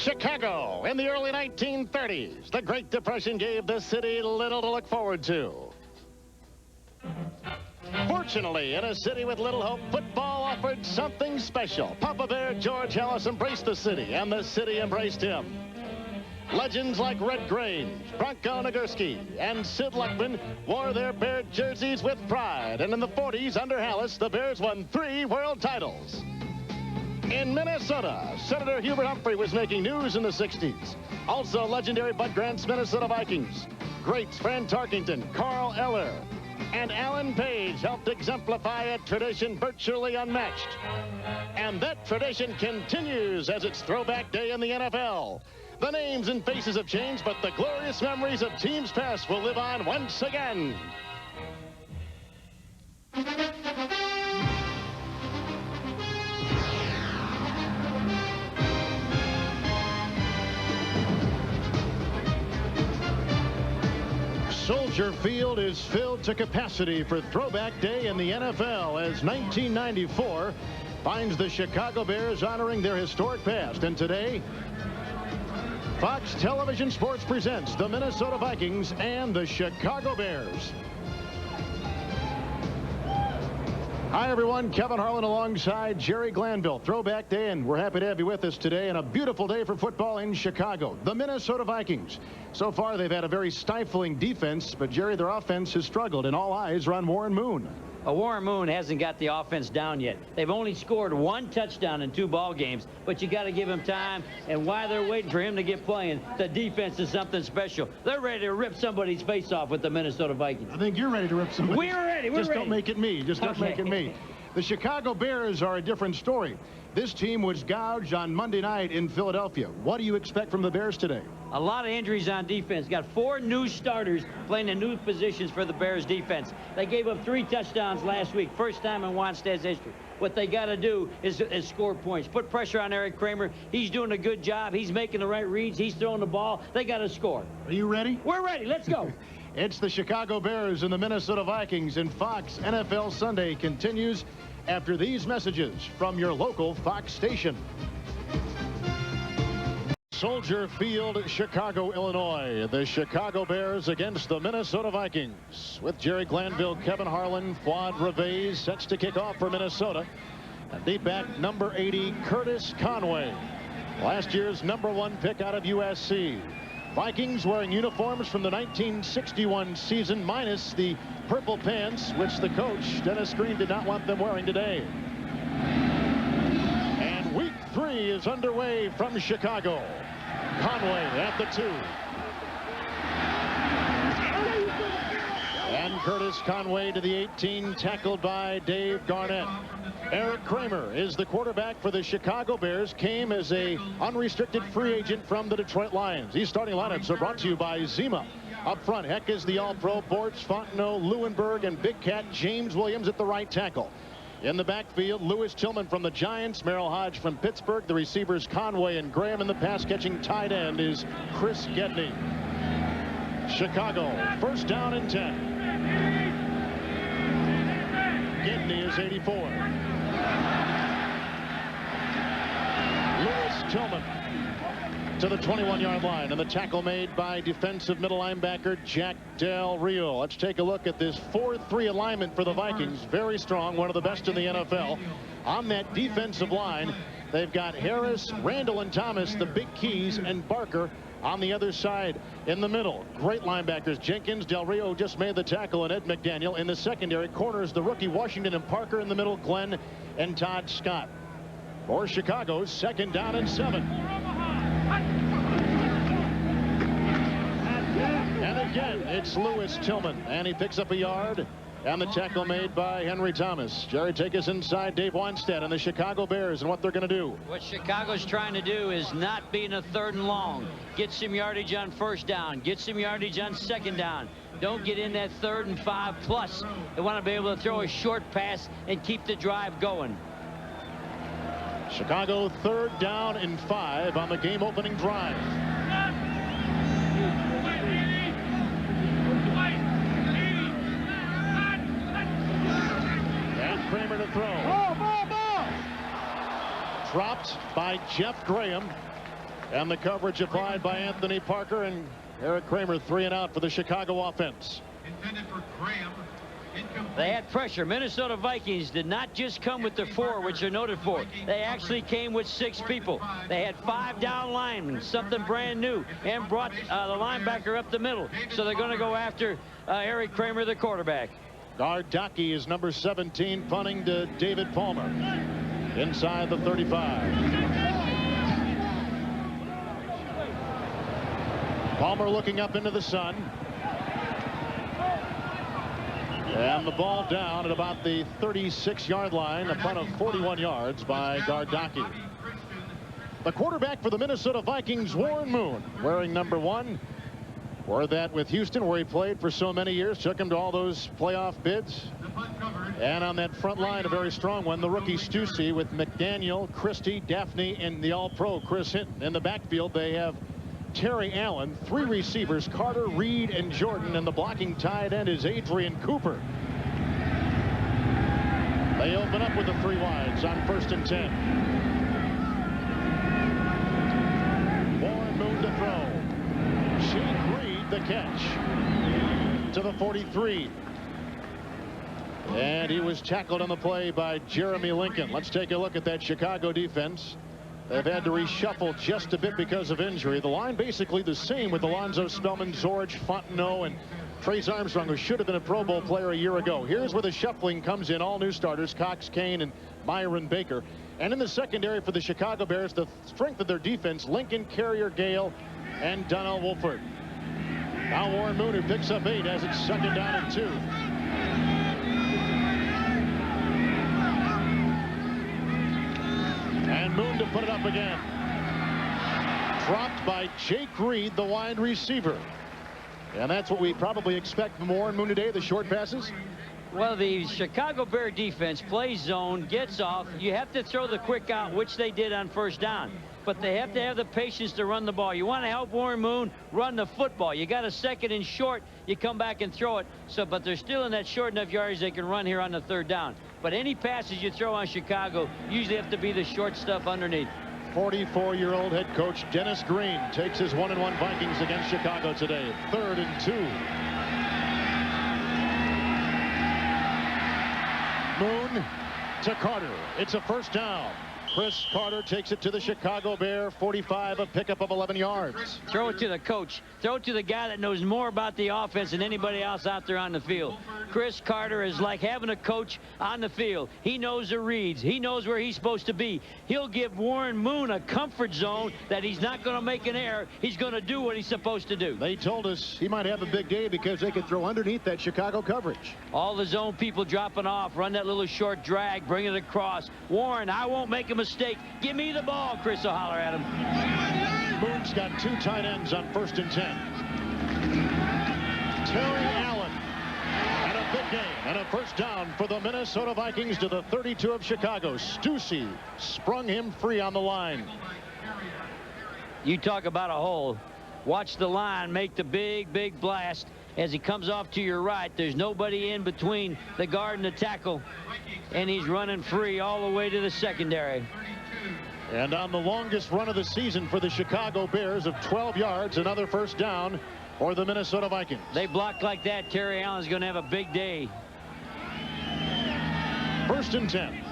Chicago in the early 1930s. The Great Depression gave the city little to look forward to. Fortunately, in a city with little hope, football offered something special. Papa Bear George Ellis embraced the city, and the city embraced him. Legends like Red Grange, Bronco Nagurski, and Sid Luckman wore their Bear jerseys with pride. And in the 40s, under Hallis, the Bears won 3 world titles. In Minnesota, Senator Hubert Humphrey was making news in the 60s. Also, legendary Bud Grant's Minnesota Vikings. Greats Fran Tarkington, Carl Eller, and Alan Page helped exemplify a tradition virtually unmatched. And that tradition continues as it's Throwback Day in the NFL. The names and faces have changed, but the glorious memories of teams past will live on once again. Soldier Field is filled to capacity for Throwback Day in the NFL as 1994 finds the Chicago Bears honoring their historic past. And today, Fox Television Sports presents the Minnesota Vikings and the Chicago Bears. Hi, everyone. Kevin Harlan alongside Jerry Glanville. Throwback Day, and we're happy to have you with us today. And a beautiful day for football in Chicago. The Minnesota Vikings. So far, they've had a very stifling defense, but, Jerry, their offense has struggled, and all eyes are on Warren Moon. Warren Moon hasn't got the offense down yet. They've only scored 1 touchdown in 2 ball games, but you got to give him time. And while they're waiting for him to get playing, the defense is something special. They're ready to rip somebody's face off with the Minnesota Vikings. I think you're ready to rip somebody. We're ready. We're Just ready. Don't make it me. Just don't make it me. The Chicago Bears are a different story. This team was gouged on Monday night in Philadelphia. What do you expect from the Bears today? A lot of injuries on defense. Got 4 new starters playing in new positions for the Bears defense. They gave up 3 touchdowns last week. First time in Wanstead's history. What they got to do is score points. Put pressure on Eric Kramer. He's doing a good job. He's making the right reads. He's throwing the ball. They got to score. Are you ready? We're ready. Let's go. It's the Chicago Bears and the Minnesota Vikings, and Fox NFL Sunday continues after these messages from your local Fox station. Soldier Field, Chicago, Illinois. The Chicago Bears against the Minnesota Vikings. With Jerry Glanville, Kevin Harlan, Fuad Reveiz sets to kick off for Minnesota. And deep back, number 80, Curtis Conway. Last year's #1 pick out of USC. Vikings wearing uniforms from the 1961 season, minus the purple pants, which the coach, Dennis Green, did not want them wearing today. And week 3 is underway from Chicago. Conway at the 2. And Curtis Conway to the 18, tackled by Dave Garnett. Eric Kramer is the quarterback for the Chicago Bears. Came as a unrestricted free agent from the Detroit Lions. These starting lineups are brought to you by Zima. Up front, Heck is the All-Pro, Bortz, Fontenot, Leuenberg, and Big Cat James Williams at the right tackle. In the backfield, Lewis Tillman from the Giants, Merrill Hodge from Pittsburgh. The receivers Conway and Graham. In the pass-catching tight end is Chris Gedney. Chicago, first down and 10. Gedney is 84. Lewis Tillman to the 21-yard line, and the tackle made by defensive middle linebacker Jack Del Rio. Let's take a look at this 4-3 alignment for the Vikings. Very strong, one of the best in the NFL. On that defensive line, they've got Harris, Randall, and Thomas, the big keys, and Barker on the other side. In the middle, great linebackers Jenkins, Del Rio just made the tackle, and Ed McDaniel. In the secondary, corners the rookie Washington and Parker. In the middle, Glenn and Todd Scott. For Chicago's second down and 7. And again, it's Lewis Tillman, and he picks up a yard. And the tackle made by Henry Thomas. Jerry, take us inside Dave Wanstead and the Chicago Bears and what they're going to do. What Chicago's trying to do is not be in a 3rd and long. Get some yardage on 1st down. Get some yardage on 2nd down. Don't get in that 3rd and 5 plus. They want to be able to throw a short pass and keep the drive going. Chicago 3rd down and 5 on the game-opening drive. Kramer to throw. Ball. Dropped by Jeff Graham. And the coverage applied by Anthony Parker, and Eric Kramer 3 and out for the Chicago offense. Intended for Graham. They had pressure. Minnesota Vikings did not just come with their 4, which they're noted for. They actually came with 6 people. They had 5 down linemen, something brand new, and brought the linebacker up the middle. So they're going to go after Eric Kramer, the quarterback. Gardocki is number 17, punting to David Palmer inside the 35. Palmer looking up into the sun. And the ball down at about the 36-yard line, a punt of 41 yards by Gardocki. The quarterback for the Minnesota Vikings, Warren Moon, wearing number 1. Wore that with Houston, where he played for so many years, took him to all those playoff bids. And on that front line, a very strong one, the rookie Stussy with McDaniel, Christie, Daphne, and the all-pro Chris Hinton. In the backfield, they have Terry Allen, 3 receivers, Carter, Reed, and Jordan, and the blocking tight end is Adrian Cooper. They open up with the 3 wides on 1st and 10. Warren Moon to throw. Jake Reed the catch to the 43. And he was tackled on the play by Jeremy Lincoln. Let's take a look at that Chicago defense. They've had to reshuffle just a bit because of injury. The line basically the same with Alonzo Spellman, George Fontenot, and Trace Armstrong, who should have been a Pro Bowl player a year ago. Here's where the shuffling comes in. All new starters, Cox, Kane, and Myron Baker. And in the secondary for the Chicago Bears, the strength of their defense, Lincoln, Carrier, Gale, and Donnell Wolford. Now Warren Moon, who picks up 8 as it's 2nd down and 2. And Moon to put it up again. Dropped by Jake Reed, the wide receiver. And that's what we probably expect from Warren Moon today, the short passes. Well, the Chicago Bear defense plays zone, gets off. You have to throw the quick out, which they did on 1st down. But they have to have the patience to run the ball. You want to help Warren Moon run the football. You got a 2nd and short, you come back and throw it. But they're still in that short enough yardage they can run here on the 3rd down. But any passes you throw on Chicago usually have to be the short stuff underneath. 44-year-old head coach Dennis Green takes his 1-1 Vikings against Chicago today. 3rd and 2. Moon to Carter. It's a 1st down. Chris Carter takes it to the Chicago Bear 45, a pickup of 11 yards. Throw it to the coach. Throw it to the guy that knows more about the offense than anybody else out there on the field. Chris Carter is like having a coach on the field. He knows the reads. He knows where he's supposed to be. He'll give Warren Moon a comfort zone that he's not going to make an error. He's going to do what he's supposed to do. They told us he might have a big day because they could throw underneath that Chicago coverage. All the zone people dropping off, run that little short drag, bring it across. Warren, I won't make a mistake. Give me the ball, Chris will holler at him. Moon's got 2 tight ends on 1st and 10. Terry Allen. And a big game and a 1st down for the Minnesota Vikings to the 32 of Chicago. Stussy sprung him free on the line. You talk about a hole. Watch the line make the big blast. As he comes off to your right, there's nobody in between the guard and the tackle. And he's running free all the way to the secondary. And on the longest run of the season for the Chicago Bears of 12 yards, another 1st down for the Minnesota Vikings. They block like that, Terry Allen's going to have a big day. 1st and 10.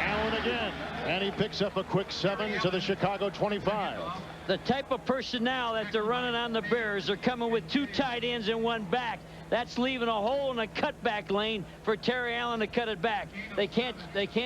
Allen again. And he picks up a quick 7 to the Chicago 25. The type of personnel that they're running on the Bears are coming with 2 tight ends and 1 back. That's leaving a hole in a cutback lane for Terry Allen to cut it back. They can't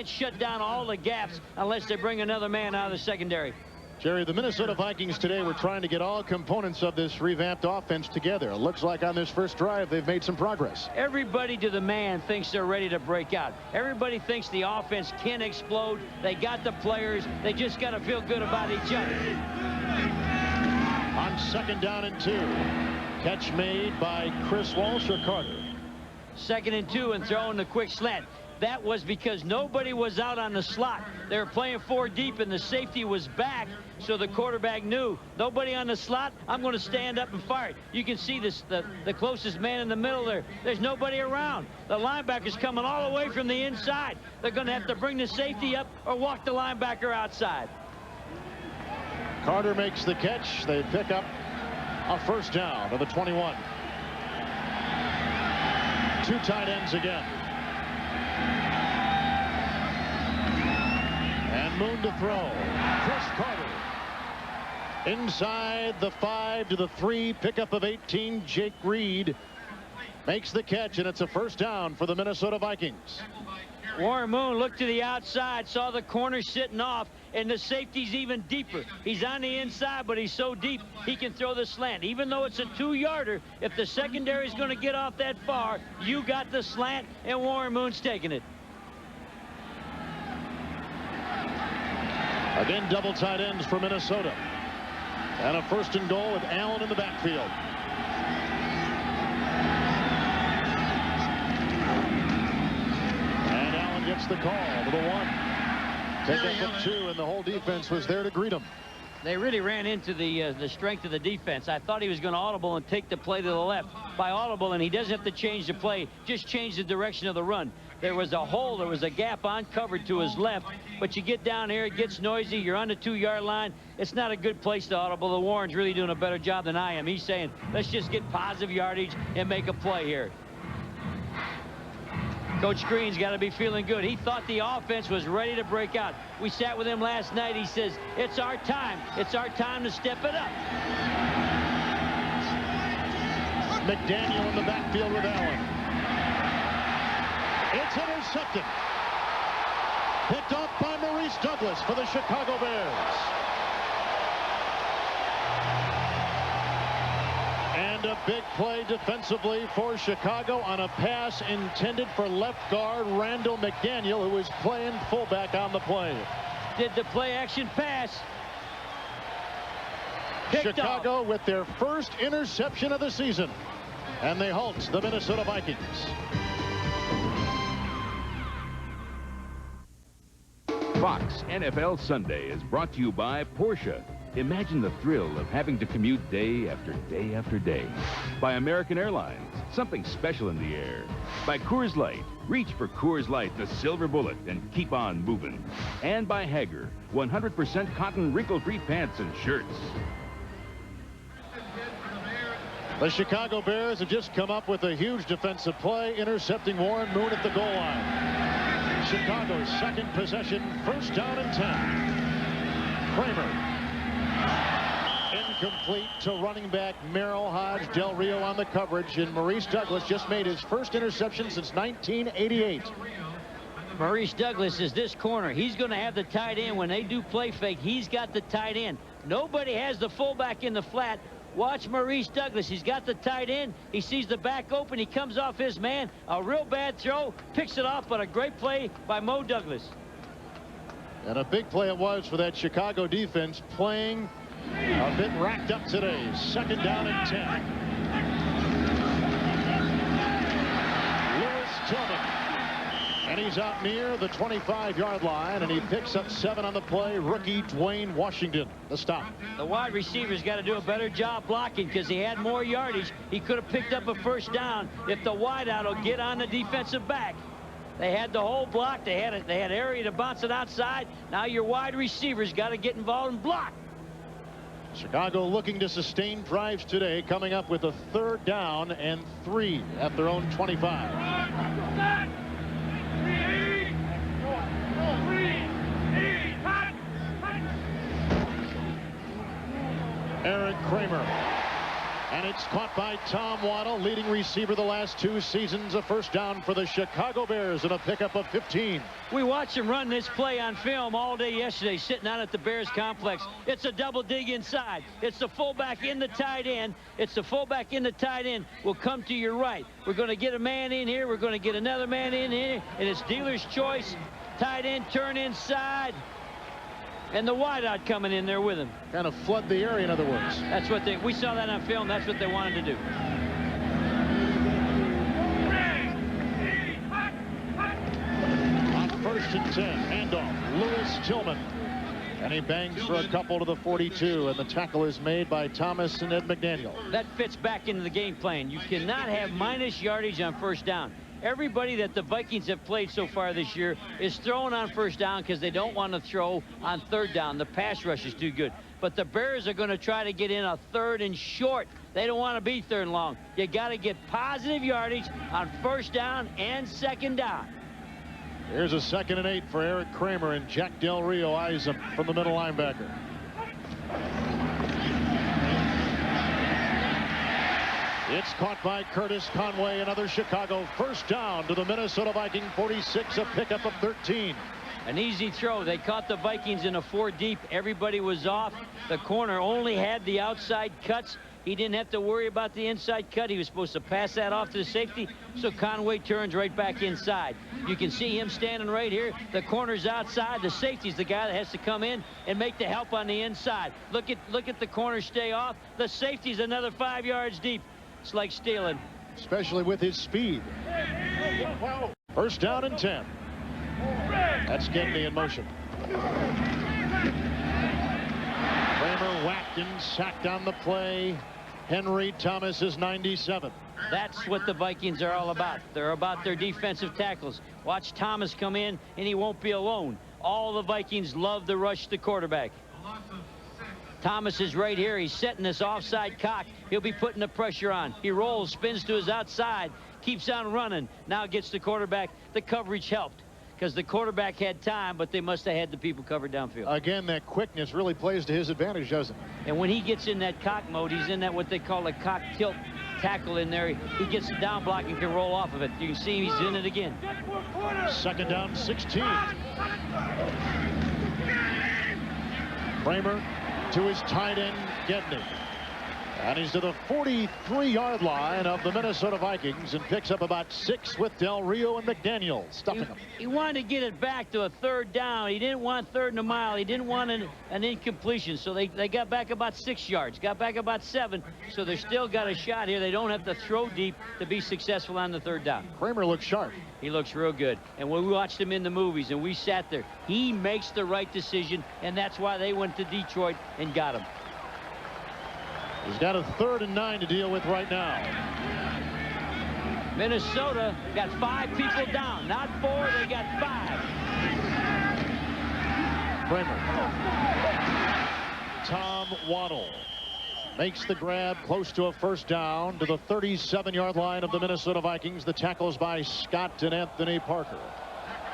shut down all the gaps unless they bring another man out of the secondary. Jerry, the Minnesota Vikings today were trying to get all components of this revamped offense together. It looks like on this first drive they've made some progress. Everybody to the man thinks they're ready to break out. Everybody thinks the offense can explode. They got the players. They just got to feel good about each other. On 2nd down and 2. Catch made by Chris Walsh or Carter. 2nd and 2 and throwing the quick slant. That was because nobody was out on the slot. They were playing 4 deep, and the safety was back, so the quarterback knew nobody on the slot. I'm going to stand up and fire it. You can see this, the closest man in the middle there. There's nobody around. The linebacker's coming all the way from the inside. They're going to have to bring the safety up or walk the linebacker outside. Carter makes the catch. They pick up a first down to the 21. 2 tight ends again. And Moon to throw. Chris Carter. Inside the 5 to the 3. Pickup of 18. Jake Reed makes the catch, and it's a first down for the Minnesota Vikings. Warren Moon looked to the outside, saw the corner sitting off, and the safety's even deeper. He's on the inside, but he's so deep he can throw the slant. Even though it's a 2-yarder, if the secondary is going to get off that far, you got the slant, and Warren Moon's taking it. Again, double tight ends for Minnesota. And a first and goal with Allen in the backfield. And Allen gets the call to the 1. Pick up of 2, and the whole defense was there to greet him. They really ran into the strength of the defense. I thought he was going to audible and take the play to the left. By audible, and he doesn't have to change the play, just change the direction of the run. There was a hole, there was a gap uncovered to his left, but you get down here, it gets noisy, you're on the 2-yard line. It's not a good place to audible. The Warren's really doing a better job than I am. He's saying, let's just get positive yardage and make a play here. Coach Green's got to be feeling good. He thought the offense was ready to break out. We sat with him last night. He says, it's our time. It's our time to step it up. McDaniel in the backfield with Allen. It's intercepted. Picked off by Maurice Douglas for the Chicago Bears. And a big play defensively for Chicago on a pass intended for left guard Randall McDaniel, who was playing fullback on the play. Did the play action pass. Chicago with their first interception of the season. And they halt the Minnesota Vikings. Fox NFL Sunday is brought to you by Porsche. Imagine the thrill of having to commute day after day after day. By American Airlines, something special in the air. By Coors Light, reach for Coors Light, the silver bullet, and keep on moving. And by Hager, 100% cotton wrinkle-free pants and shirts. The Chicago Bears have just come up with a huge defensive play, intercepting Warren Moon at the goal line. Chicago's second possession, first down and 10. Kramer. Incomplete to running back Merrill Hodge. Del Rio on the coverage, and Maurice Douglas just made his first interception since 1988. Maurice Douglas is this corner. He's going to have the tight end. When they do play fake, he's got the tight end. Nobody has the fullback in the flat. Watch Maurice Douglas. He's got the tight end. He sees the back open. He comes off his man. A real bad throw. Picks it off, but a great play by Mo Douglas. And a big play it was for that Chicago defense, playing a bit racked up today. Second down and 10. Lewis Tillman. And he's out near the 25-yard line, and he picks up 7 on the play. Rookie Dwayne Washington, the stop. The wide receiver's got to do a better job blocking because he had more yardage. He could have picked up a first down if the wideout will get on the defensive back. They had the whole block. They had area to bounce it outside. Now your wide receivers got to get involved and block. Chicago looking to sustain drives today, coming up with a third down and 3 at their own 25. Eric Kramer. And it's caught by Tom Waddle, leading receiver the last 2 seasons. A first down for the Chicago Bears and a pickup of 15. We watched him run this play on film all day yesterday, sitting out at the Bears complex. It's a double dig inside. It's the fullback in the tight end. It's the fullback in the tight end will come to your right. We're going to get a man in here. We're going to get another man in here. And it's dealer's choice. Tight end turn inside. And the wideout coming in there with him. Kind of flood the area, in other words. That's what we saw that on film. That's what they wanted to do. 1st and 10. Handoff. Lewis Tillman. And he bangs for a couple to the 42, and the tackle is made by Thomas and Ed McDaniel. That fits back into the game plan. You cannot have minus yardage on 1st down. Everybody that the Vikings have played so far this year is throwing on 1st down because they don't want to throw on 3rd down. The pass rush is too good. But the Bears are going to try to get in a 3rd and short. They don't want to be 3rd and long. You got to get positive yardage on 1st down and 2nd down. Here's a 2nd and 8 for Eric Kramer, and Jack Del Rio eyes him from the middle linebacker. It's caught by Curtis Conway. Another Chicago 1st down to the Minnesota Viking 46, a pickup of 13. An easy throw. They caught the Vikings in a 4 deep. Everybody was off. The corner only had the outside cuts. He didn't have to worry about the inside cut. He was supposed to pass that off to the safety, so Conway turns right back inside. You can see him standing right here. The corner's outside. The safety's the guy that has to come in and make the help on the inside. Look at the corner stay off. The safety's another 5 yards deep. It's like stealing. Especially with his speed. 1st down and 10. That's Gedney in motion. Kramer whacked and sacked on the play. Henry Thomas is 97. That's what the Vikings are all about. They're about their defensive tackles. Watch Thomas come in, and he won't be alone. All the Vikings love to rush the quarterback. Thomas is right here. He's setting this offside cock. He'll be putting the pressure on. He rolls, spins to his outside, keeps on running. Now gets the quarterback. The coverage helped because the quarterback had time, but they must have had the people covered downfield. Again, that quickness really plays to his advantage, doesn't it? And when he gets in that cock mode, he's in that what they call a cock tilt tackle in there. He gets the down block and can roll off of it. You can see he's in it again. 2nd down, 16. Kramer to his tight end, Gedney. And he's to the 43-yard line of the Minnesota Vikings and picks up about 6 with Del Rio and McDaniel stuffing him. He wanted to get it back to a 3rd down. He didn't want 3rd and a mile. He didn't want an incompletion. So they got back about 6 yards, got back about 7. So they still got a shot here. They don't have to throw deep to be successful on the 3rd down. Kramer looks sharp. He looks real good. And when we watched him in the movies and we sat there, he makes the right decision, and that's why they went to Detroit and got him. He's got a 3rd and 9 to deal with right now. Minnesota got 5 people down. Not 4, they got 5. Kramer. Tom Waddle makes the grab close to a 1st down to the 37-yard line of the Minnesota Vikings. The tackles by Scott and Anthony Parker.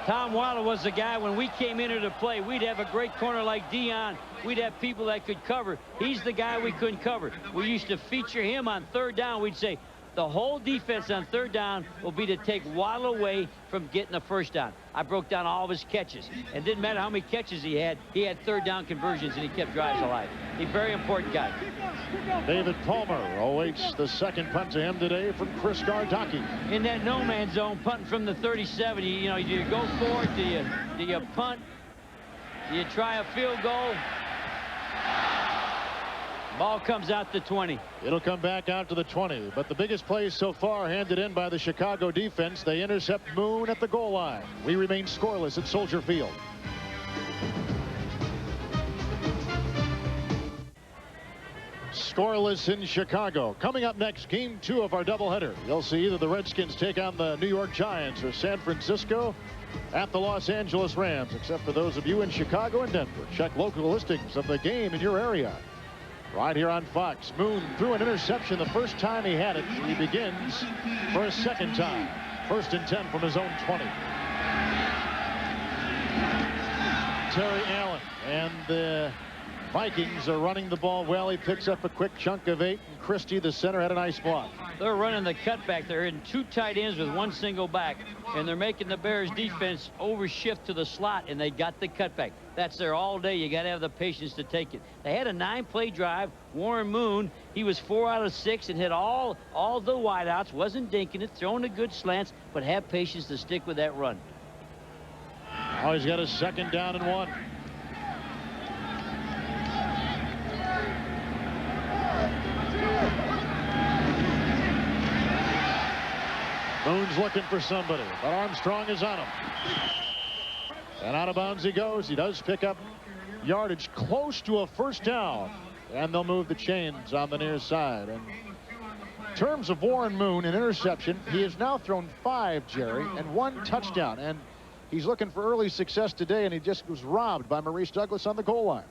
Tom Waddle was the guy when we came in here to play. We'd have a great corner like Dion. We'd have people that could cover. He's the guy we couldn't cover. We used to feature him on 3rd down. We'd say the whole defense on 3rd down will be to take Waddle away from getting the 1st down. I broke down all of his catches. And didn't matter how many catches he had 3rd down conversions, and he kept drives alive. He's a very important guy. David Palmer awaits the 2nd punt to him today from Chris Gardocki. In that no-man zone, punting from the 37, do you go for it? Do you punt? Do you try a field goal? Ball comes out to 20. It'll come back out to the 20. But the biggest play so far handed in by the Chicago defense. They intercept Moon at the goal line. We remain scoreless at Soldier Field. Scoreless in Chicago. Coming up next, game 2 of our doubleheader. You'll see either the Redskins take on the New York Giants or San Francisco at the Los Angeles Rams, except for those of you in Chicago and Denver. Check local listings of the game in your area. Right here on Fox. Moon threw an interception the first time he had it. He begins for a 2nd time. 1st and 10 from his own 20. Terry Allen and the Vikings are running the ball well. He picks up a quick chunk of 8, and Christie, the center, had a nice block. They're running the cutback. They're in 2 tight ends with 1 single back, and they're making the Bears defense overshift to the slot, and they got the cutback. That's there all day. You got to have the patience to take it. They had a 9-play drive. Warren Moon, he was 4 out of 6 and hit all the wideouts. Wasn't dinking it, throwing the good slants, but have patience to stick with that run. Now he's got a 2nd down and 1. Moon's looking for somebody, but Armstrong is on him. And out of bounds he goes. He does pick up yardage close to a first down. And they'll move the chains on the near side. And in terms of Warren Moon, an interception, he has now thrown 5, Jerry, and 1 touchdown. And he's looking for early success today, and he just was robbed by Maurice Douglas on the goal line.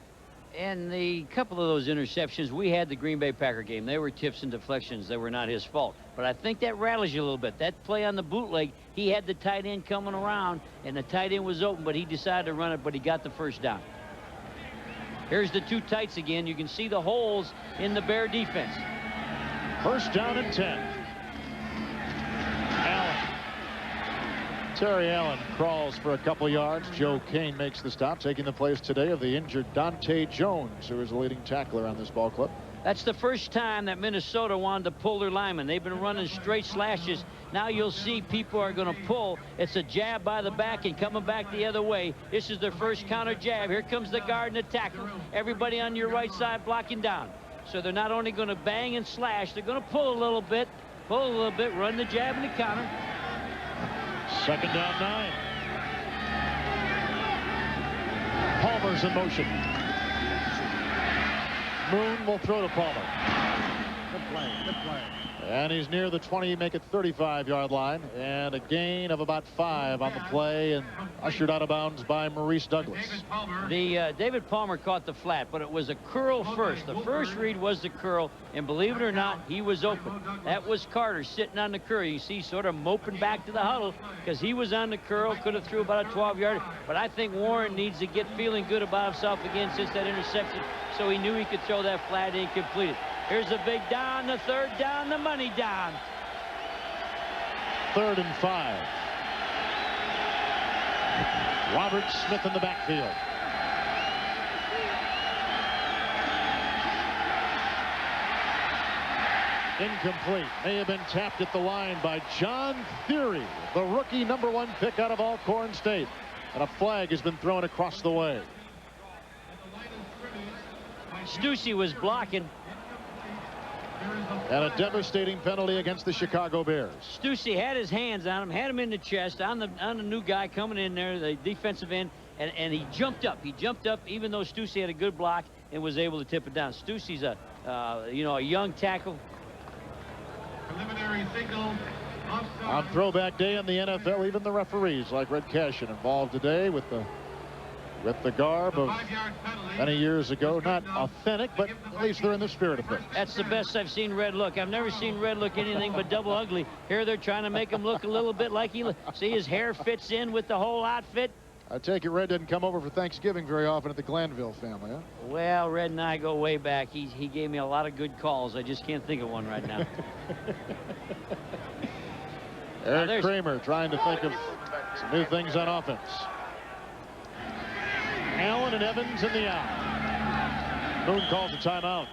And the couple of those interceptions, we had the Green Bay Packer game. They were tips and deflections. They were not his fault. But I think that rattles you a little bit. That play on the bootleg, he had the tight end coming around, and the tight end was open, but he decided to run it, but he got the first down. Here's the 2 tights again. You can see the holes in the Bear defense. First down and 10. Allen. Terry Allen crawls for a couple yards. Joe Kane makes the stop, taking the place today of the injured Dante Jones, who is the leading tackler on this ball club. That's the first time that Minnesota wanted to pull their linemen. They've been running straight slashes. Now you'll see people are going to pull. It's a jab by the back and coming back the other way. This is their first counter jab. Here comes the guard and the tackle. Everybody on your right side blocking down. So they're not only going to bang and slash, they're going to pull a little bit, run the jab and the counter. Second down 9. Palmer's in motion. Moon will throw to Palmer. Good play, good play. And he's near the 20, make it 35-yard line. And a gain of about 5 on the play, and ushered out of bounds by Maurice Douglas. David Palmer caught the flat, but it was a curl first. The first read was the curl, and believe it or not, he was open. That was Carter sitting on the curl. You see, sort of moping back to the huddle because he was on the curl, could have threw about a 12-yard. But I think Warren needs to get feeling good about himself again since that interception, so he knew he could throw that flat incomplete. Here's the big down, the third down, the money down. 3rd and 5. Robert Smith in the backfield. Incomplete. May have been tapped at the line by John Theory, the rookie #1 pick out of Alcorn State. And a flag has been thrown across the way. Stussy was blocking. And a devastating penalty against the Chicago Bears. Stussy had his hands on him, had him in the chest on the new guy coming in there, the defensive end, and he jumped up. He jumped up even though Stussy had a good block and was able to tip it down. Stussy's a young tackle. Preliminary signal. On throwback day in the NFL, even the referees like Red Cashin involved today with the garb of many years ago. Not authentic, but at least they're in the spirit of things. That's the best I've seen Red look. I've never seen Red look anything but double ugly. Here they're trying to make him look a little bit like see his hair fits in with the whole outfit. I take it Red didn't come over for Thanksgiving very often at the Glanville family, huh? Well, Red and I go way back. He gave me a lot of good calls. I just can't think of one right now. Eric Kramer trying to think of some new things on offense. Allen and Evans in the out. Moon calls a timeout.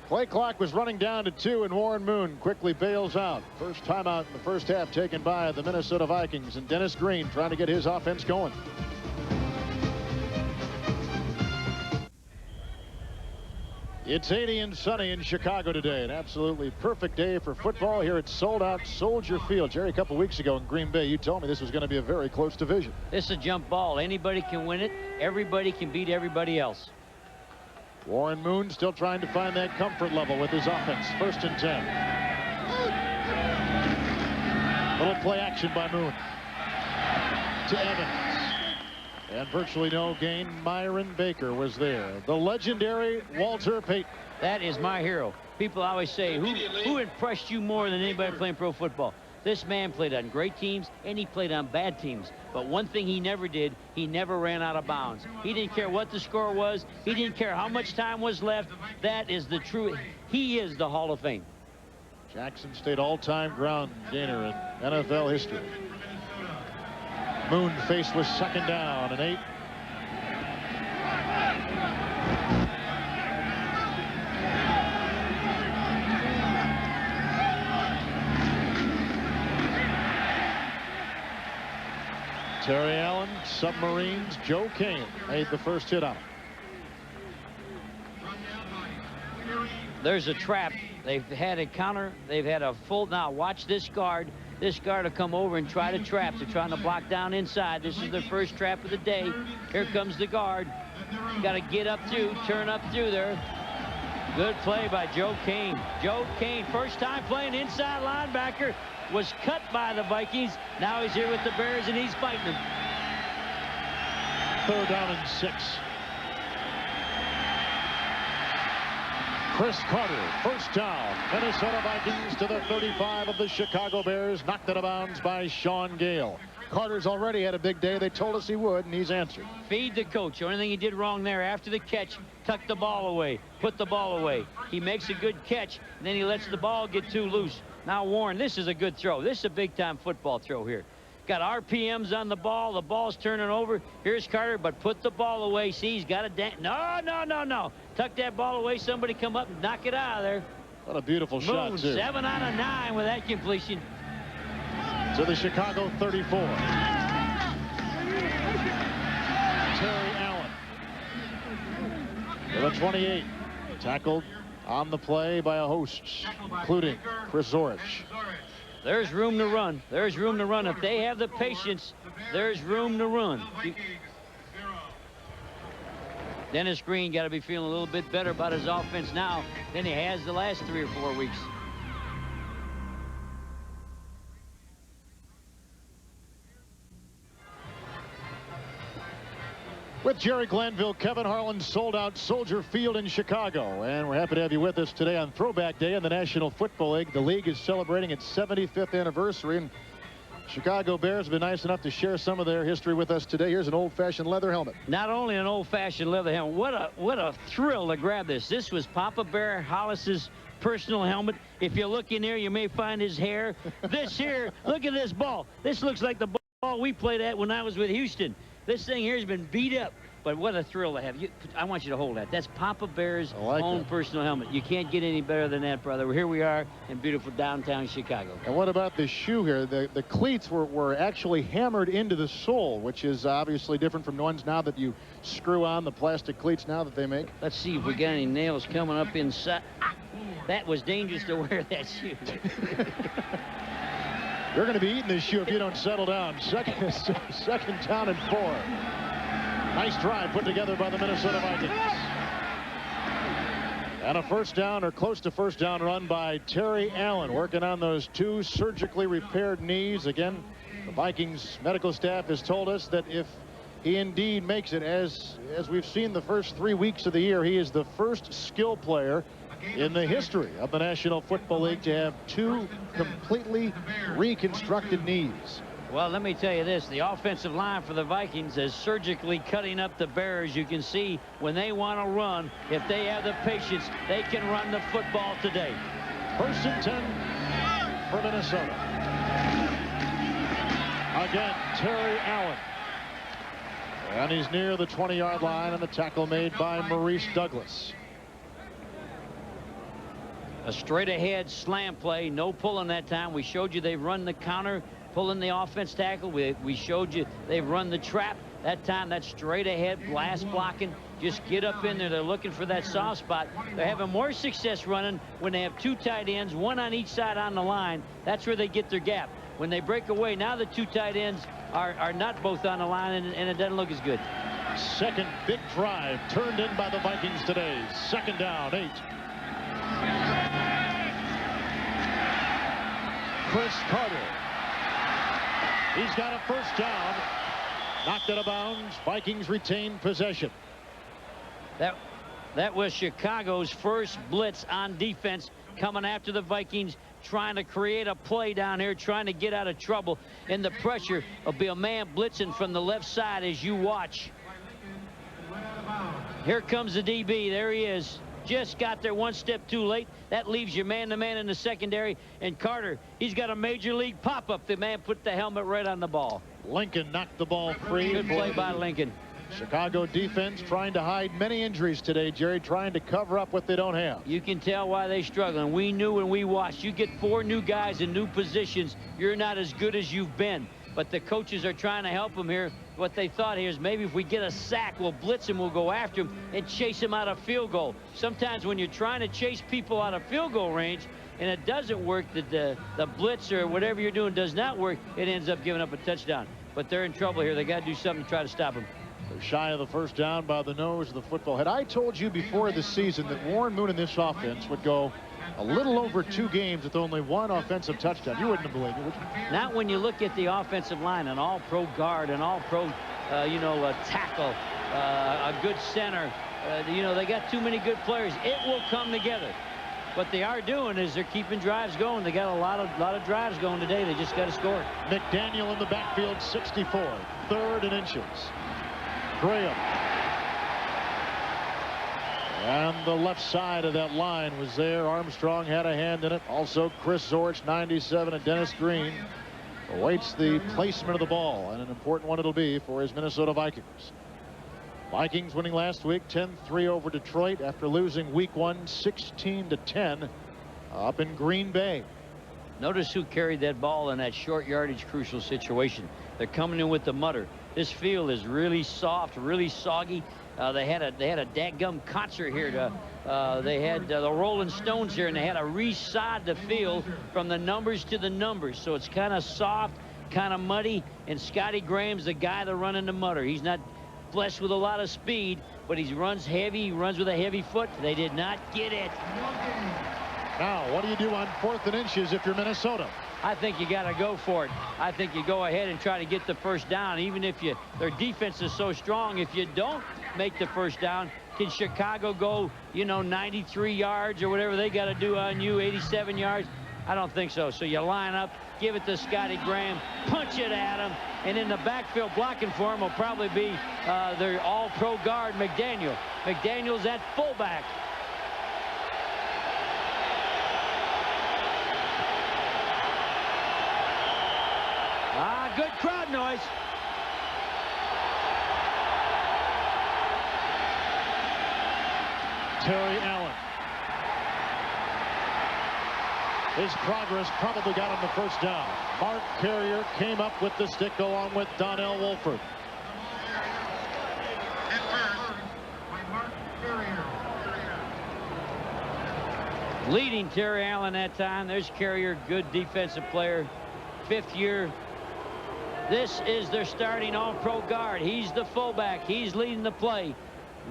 Play clock was running down to 2, and Warren Moon quickly bails out. First timeout in the first half taken by the Minnesota Vikings, and Dennis Green trying to get his offense going. It's 80 and sunny in Chicago today. An absolutely perfect day for football here at sold-out Soldier Field. Jerry, a couple weeks ago in Green Bay, you told me this was going to be a very close division. This is a jump ball. Anybody can win it. Everybody can beat everybody else. Warren Moon still trying to find that comfort level with his offense. 1st and 10. Little play action by Moon. To Evans. And virtually no gain. Myron Baker was there. The legendary Walter Payton. That is my hero. People always say, who impressed you more than anybody playing pro football? This man played on great teams, and he played on bad teams. But one thing he never did, he never ran out of bounds. He didn't care what the score was. He didn't care how much time was left. That is the true. He is the Hall of Fame. Jackson State all-time ground gainer in NFL history. Moon faced with 2nd down and 8. Terry Allen, Submarines, Joe Kane made the first hit on him. There's a trap They've had a counter. They've had a full. Now watch this guard. This guard will come over and try to trap. They're trying to block down inside. This is their first trap of the day. Here comes the guard. Got to get up through, turn up through there. Good play by Joe Kane. Joe Kane, first time playing inside linebacker, was cut by the Vikings. Now he's here with the Bears, and he's fighting them. 3rd down and 6. Chris Carter, first down. Minnesota Vikings to the 35 of the Chicago Bears. Knocked out of bounds by Sean Gale. Carter's already had a big day. They told us he would, and he's answered. Feed the coach. The only thing he did wrong there, after the catch, tuck the ball away, put the ball away. He makes a good catch, and then he lets the ball get too loose. Now, Warren, this is a good throw. This is a big-time football throw here. Got RPMs on the ball. The ball's turning over. Here's Carter, but put the ball away. See, he's got a no. Tuck that ball away. Somebody come up and knock it out of there. What a beautiful shot, too. 7 out of 9 with that completion. To the Chicago 34. Terry Allen. To the 28. Tackled on the play by a host, including Chris Zorich. There's room to run. There's room to run. If they have the patience, there's room to run. Dennis Green got to be feeling a little bit better about his offense now than he has the last 3 or 4 weeks. With Jerry Glanville, Kevin Harlan sold out Soldier Field in Chicago. And we're happy to have you with us today on Throwback Day in the National Football League. The league is celebrating its 75th anniversary, and Chicago Bears have been nice enough to share some of their history with us today. Here's an old-fashioned leather helmet. Not only an old-fashioned leather helmet, what a thrill to grab this. This was Papa Bear Hollis's personal helmet. If you look in there, you may find his hair. This here, look at this ball. This looks like the ball we played at when I was with Houston. This thing here has been beat up, but what a thrill to have. I want you to hold that. That's Papa Bear's own personal helmet. You can't get any better than that, brother. Here we are in beautiful downtown Chicago. And what about the shoe here? The cleats were actually hammered into the sole, which is obviously different from the ones now that you screw on, the plastic cleats now that they make. Let's see if we got any nails coming up inside. That was dangerous to wear that shoe. You're going to be eating this shoe if you don't settle down. Second down and 4. Nice drive put together by the Minnesota Vikings. And a first down or close to first down run by Terry Allen, working on those 2 surgically repaired knees. Again, the Vikings medical staff has told us that if he indeed makes it, as we've seen the first 3 weeks of the year, he is the first skill player in the history of the National Football League to have 2 completely reconstructed knees. Well, let me tell you this. The offensive line for the Vikings is surgically cutting up the Bears. You can see when they want to run, if they have the patience, they can run the football today. 1st and 10 for Minnesota. Again, Terry Allen. And he's near the 20-yard line, and the tackle made by Maurice Douglas. A straight ahead slam play, no pulling that time. We showed you they've run the counter, pulling the offense tackle. We showed you they've run the trap. That time, that's straight ahead, blast blocking. Just get up in there. They're looking for that soft spot. They're having more success running when they have 2 tight ends, 1 on each side on the line. That's where they get their gap. When they break away, now the 2 tight ends are not both on the line, and it doesn't look as good. Second big drive turned in by the Vikings today. 2nd down, 8. Chris Carter. He's got a first down. Knocked out of bounds. Vikings retain possession. That was Chicago's first blitz on defense, coming after the Vikings, trying to create a play down here, trying to get out of trouble. And the pressure will be a man blitzing from the left side as you watch. Here comes the DB. There he is. Just got there 1 step too late. That leaves you man-to-man in the secondary. And Carter, he's got a major league pop-up. The man put the helmet right on the ball. Lincoln knocked the ball free. Good play by Lincoln. Chicago defense trying to hide many injuries today, Jerry, trying to cover up what they don't have. You can tell why they're struggling. We knew when we watched. You get 4 new guys in new positions, you're not as good as you've been. but the coaches are trying to help him here. What they thought here is maybe if we get a sack, we'll blitz him, we'll go after him and chase him out of field goal. Sometimes when you're trying to chase people out of field goal range and it doesn't work, the blitz or whatever you're doing does not work, it ends up giving up a touchdown. But they're in trouble here. They got to do something to try to stop him. They're shy of the first down by the nose of the football. Had I told you before the season that Warren Moon in this offense would go a little over 2 games with only 1 offensive touchdown, you wouldn't have believed it, would you? Not when you look at the offensive line, an all-pro guard, an all-pro, tackle, a good center. They got too many good players. It will come together. What they are doing is they're keeping drives going. They got a lot of drives going today. They just got to score. McDaniel in the backfield, 64, 3rd and inches. Graham. And the left side of that line was there. Armstrong had a hand in it. Also Chris Zorich, 97, and Dennis Green awaits the placement of the ball, and an important one it'll be for his Minnesota Vikings. Vikings winning last week 10-3 over Detroit after losing week 1 16-10 up in Green Bay. Notice who carried that ball in that short yardage crucial situation. They're coming in with the mutter. This field is really soft, really soggy. They had a dadgum concert here. They had the Rolling Stones here, and they had to resod the field from the numbers to the numbers. So it's kind of soft, kind of muddy, and Scotty Graham's the guy to run in the mutter. He's not blessed with a lot of speed, but he runs heavy. He runs with a heavy foot. They did not get it. Now, what do you do on 4th and inches if you're Minnesota? I think you got to go for it. I think you go ahead and try to get the first down, even if their defense is so strong. If you don't make the first down, can Chicago go, 93 yards or whatever they got to do on you, 87 yards? I don't think so. So you line up, give it to Scotty Graham, punch it at him, and in the backfield blocking for him will probably be their all-pro guard, McDaniel. McDaniel's at fullback. Good crowd noise. Terry Allen. His progress probably got him the first down. Mark Carrier came up with the stick along with Donnell Wolford. Leading Terry Allen that time. There's Carrier, good defensive player. 5th year. This is their starting all-pro guard. He's the fullback. He's leading the play.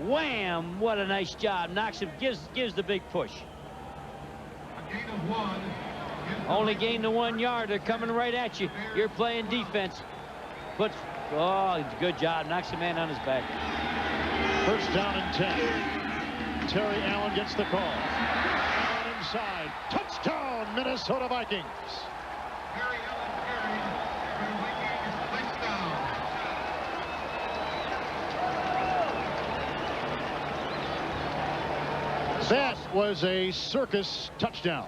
Wham! What a nice job. Knocks him, gives the big push. A gain of 1. Only gain to 1 yard. They're coming right at you. You're playing defense. Good job. Knocks the man on his back. First down and 10. Terry Allen gets the call. Down inside. Touchdown, Minnesota Vikings. Terry Allen carried for the Vikings touchdown. That was a circus touchdown.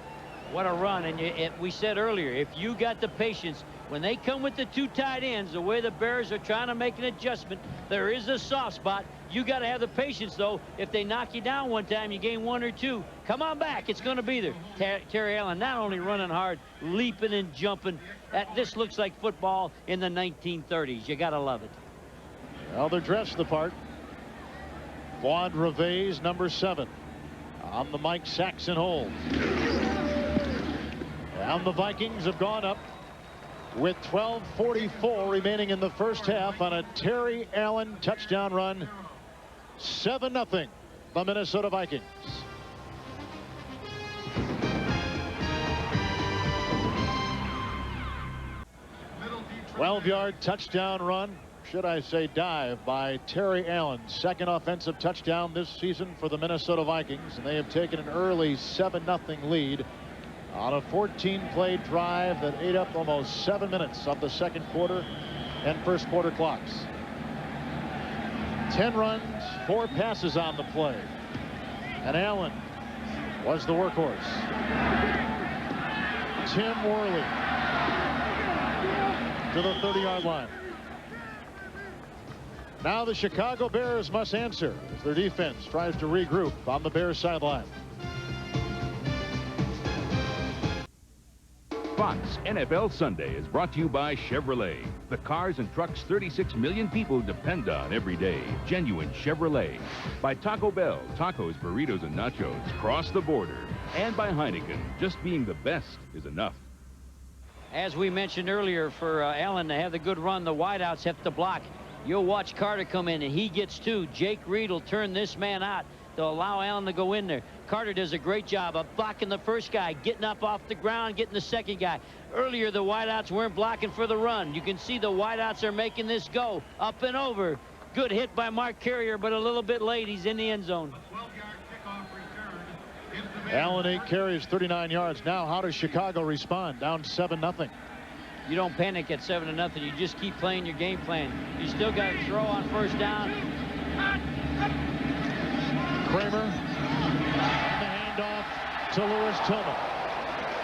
What a run. And we said earlier, if you got the patience, when they come with the 2 tight ends, the way the Bears are trying to make an adjustment, there is a soft spot. You got to have the patience, though. If they knock you down one time, you gain 1 or 2. Come on back. It's going to be there. Terry Allen not only running hard, leaping and jumping. This looks like football in the 1930s. You got to love it. Well, they're dressed the part. Claude Reve's number 7 on the Mike Saxon hold. And the Vikings have gone up with 12:44 remaining in the first half on a Terry Allen touchdown run. 7-0, the Minnesota Vikings. 12-yard touchdown run, should I say dive, by Terry Allen. 2nd offensive touchdown this season for the Minnesota Vikings, and they have taken an early 7-0 lead on a 14-play drive that ate up almost 7 minutes of the second quarter and first quarter clocks. 10 runs, 4 passes on the play, and Allen was the workhorse. Tim Worley to the 30-yard line. Now the Chicago Bears must answer as their defense tries to regroup on the Bears sideline. Fox NFL Sunday is brought to you by Chevrolet. The cars and trucks 36 million people depend on every day. Genuine Chevrolet. By Taco Bell. Tacos, burritos, and nachos. Cross the border. And by Heineken. Just being the best is enough. As we mentioned earlier, for Allen to have the good run, the wideouts have to block. You'll watch Carter come in, and he gets two. Jake Reed will turn this man out to allow Allen to go in there. Carter does a great job of blocking the first guy, getting up off the ground, getting the second guy. Earlier, the wideouts weren't blocking for the run. You can see the wideouts are making this go up and over. Good hit by Mark Carrier, but a little bit late. He's in the end zone. Allen 8 carries, 39 yards. Now, how does Chicago respond? Down 7-0. You don't panic at 7-0. You just keep playing your game plan. You still got to throw on first down. Kramer, and the handoff to Lewis Tillman.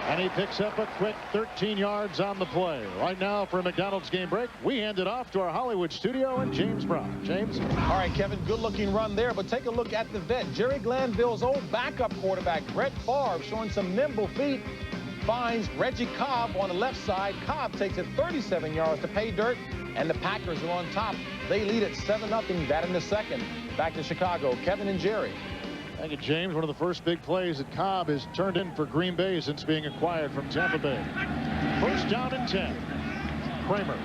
And he picks up a quick 13 yards on the play. Right now, for a McDonald's game break, we hand it off to our Hollywood studio and James Brown. James? All right, Kevin, good-looking run there, but take a look at the vet. Jerry Glanville's old backup quarterback, Brett Favre, showing some nimble feet, finds Reggie Cobb on the left side. Cobb takes it 37 yards to pay dirt, and the Packers are on top. They lead at 7-0, that in the second. Back to Chicago, Kevin and Jerry. Thank you, James. One of the first big plays that Cobb has turned in for Green Bay since being acquired from Tampa Bay. First down and 10. Kramer.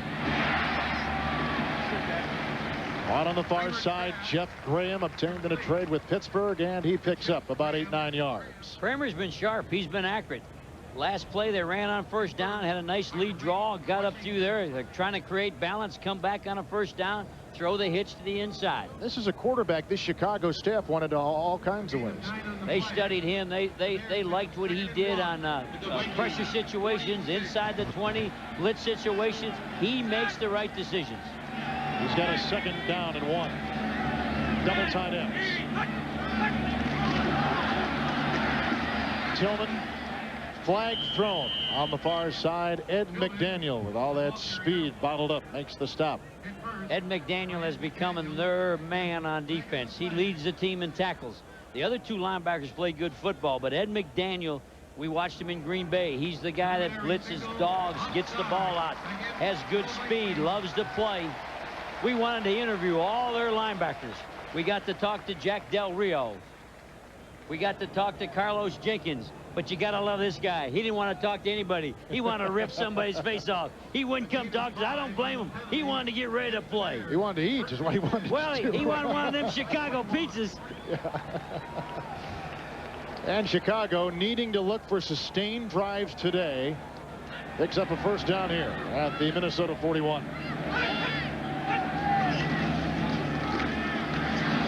On the far side, Jeff Graham obtained in a trade with Pittsburgh, and he picks up about 8-9 yards. Kramer's been sharp. He's been accurate. Last play, they ran on first down, had a nice lead draw, got up through there. They're trying to create balance, come back on a first down, throw the hitch to the inside. This is a quarterback this Chicago staff wanted all kinds of ways. They studied him. They liked what he did on pressure situations, inside the 20, blitz situations. He makes the right decisions. He's got a second down and 1. Double tight ends. Tillman. Flag thrown on the far side. Ed McDaniel, with all that speed bottled up, makes the stop. Ed McDaniel has become their man on defense. He leads the team in tackles. The other two linebackers play good football, but Ed McDaniel, we watched him in Green Bay. He's the guy that blitzes dogs, gets the ball out, has good speed, loves to play. We wanted to interview all their linebackers. We got to talk to Jack Del Rio. We got to talk to Carlos Jenkins. But you got to love this guy. He didn't want to talk to anybody. He wanted to rip somebody's face off. He wouldn't come talk to us. I don't blame him. He wanted to get ready to play. He wanted to eat is what he wanted well, to do. he wanted one of them Chicago pizzas. Yeah. And Chicago, needing to look for sustained drives today, picks up a first down here at the Minnesota 41.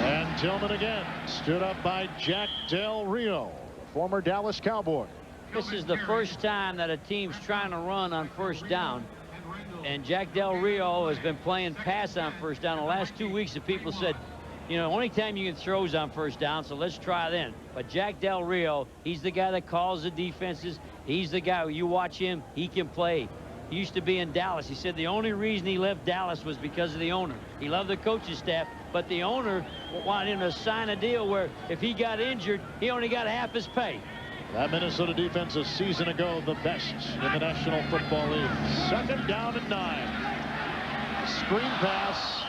And Tillman again, stood up by Jack Del Rio, former Dallas Cowboy. This is the first time that a team's trying to run on first down. And Jack Del Rio has been playing pass on first down. The last 2 weeks, the people said, you know, only time you can throw is on first down, so let's try then. But Jack Del Rio, he's the guy that calls the defenses. He's the guy, you watch him, he can play. He used to be in Dallas. He said the only reason he left Dallas was because of the owner. He loved the coaching staff, but the owner wanted him to sign a deal where if he got injured, he only got half his pay. That Minnesota defense a season ago, the best in the National Football League. Second down and 9. Screen pass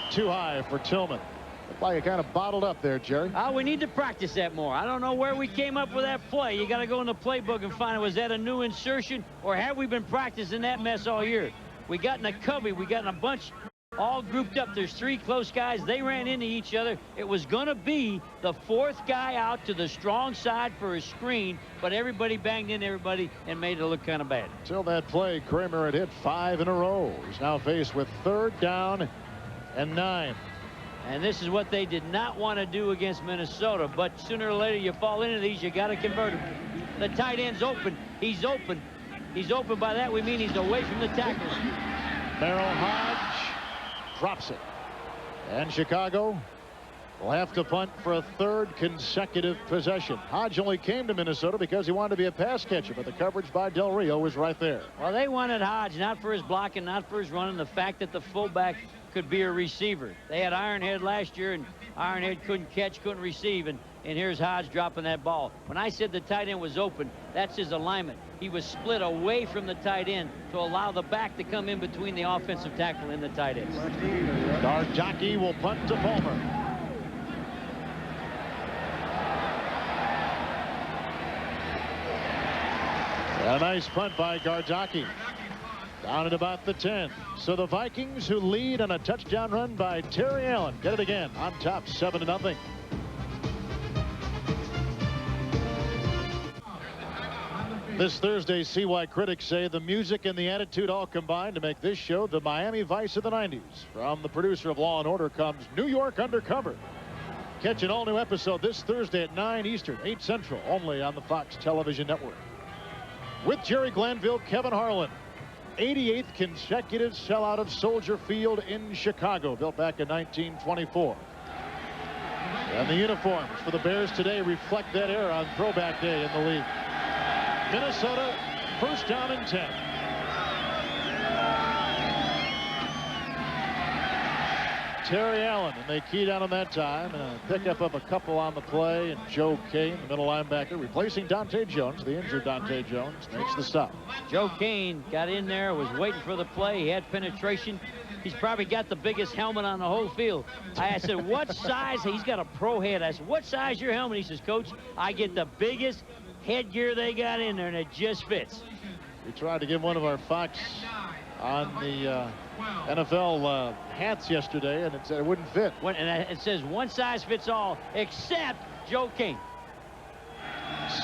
too high for Tillman. Looked like it kind of bottled up there, Jerry. We need to practice that more. I don't know where we came up with that play. You got to go in the playbook and find out, was that a new insertion, or have we been practicing that mess all year? We got in a covey. We got in a bunch all grouped up. There's 3 close guys. They ran into each other. It was going to be the 4th guy out to the strong side for a screen, but everybody banged into everybody and made it look kind of bad. Till that play, Kramer had hit 5 in a row. He's now faced with 3rd down and 9. And this is what they did not want to do against Minnesota, but sooner or later you fall into these, you got to convert him. The tight end's open. He's open. He's open. By that we mean he's away from the tackles. Merrill Hodge drops it. And Chicago will have to punt for a 3rd consecutive possession. Hodge only came to Minnesota because he wanted to be a pass catcher, but the coverage by Del Rio was right there. Well, they wanted Hodge not for his blocking, not for his running, the fact that the fullback could be a receiver. They had Ironhead last year, and Ironhead couldn't catch, couldn't receive, and And here's Hodge dropping that ball. When I said the tight end was open, that's his alignment. He was split away from the tight end to allow the back to come in between the offensive tackle and the tight end. Garjocky will punt to Palmer. A nice punt by Garjocky. Down at about the 10. So the Vikings, who lead on a touchdown run by Terry Allen, get it again on top, 7-0. This Thursday, see why critics say the music and the attitude all combined to make this show the Miami Vice of the 90s. From the producer of Law & Order comes New York Undercover. Catch an all-new episode this Thursday at 9 Eastern, 8 Central, only on the Fox Television Network. With Jerry Glanville, Kevin Harlan. 88th consecutive sellout of Soldier Field in Chicago, built back in 1924. And the uniforms for the Bears today reflect that era on Throwback Day in the league. Minnesota, first down and 10. Terry Allen, and they keyed out on that time, and a pickup of a couple on the play, and Joe Kane, the middle linebacker, replacing Dante Jones. The injured Dante Jones makes the stop. Joe Kane got in there, was waiting for the play. He had penetration. He's probably got the biggest helmet on the whole field. I said, what size? He's got a pro head. I said, what size your helmet? He says, Coach, I get the biggest headgear they got in there, and it just fits. We tried to give one of our Fox on the NFL hats yesterday, and it said it wouldn't fit. And it says one size fits all, except Joe King.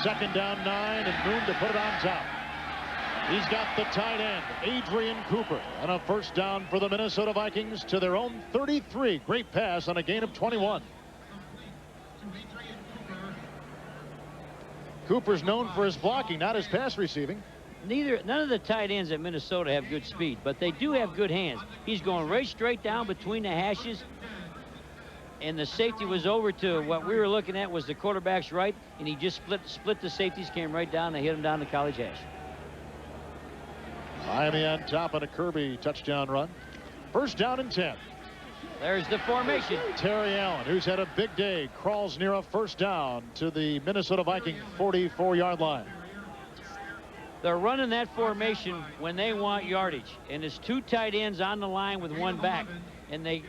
Second down 9, and Moon to put it on top. He's got the tight end, Adrian Cooper, and a first down for the Minnesota Vikings to their own 33. Great pass on a gain of 21. Cooper's known for his blocking, not his pass receiving. None of the tight ends at Minnesota have good speed, but they do have good hands. He's going right straight down between the hashes, and the safety was over to what we were looking at was the quarterback's right, and he just split the safeties, came right down, and hit him down the college hash. Miami on top on a Kirby touchdown run. First down and 10. There's the formation. Terry Allen, who's had a big day, crawls near a first down to the Minnesota Viking 44-yard line. They're running that formation when they want yardage, and it's two tight ends on the line with one back, and they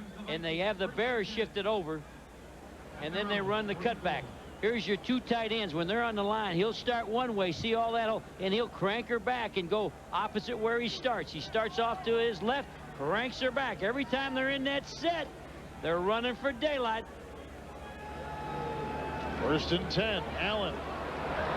have the Bears shifted over, and then they run the cutback. Here's your two tight ends. When they're on the line, he'll start one way, see all that, and he'll crank her back and go opposite where he starts. He starts off to his left, cranks her back. Every time they're in that set, they're running for daylight. First and 10, Allen.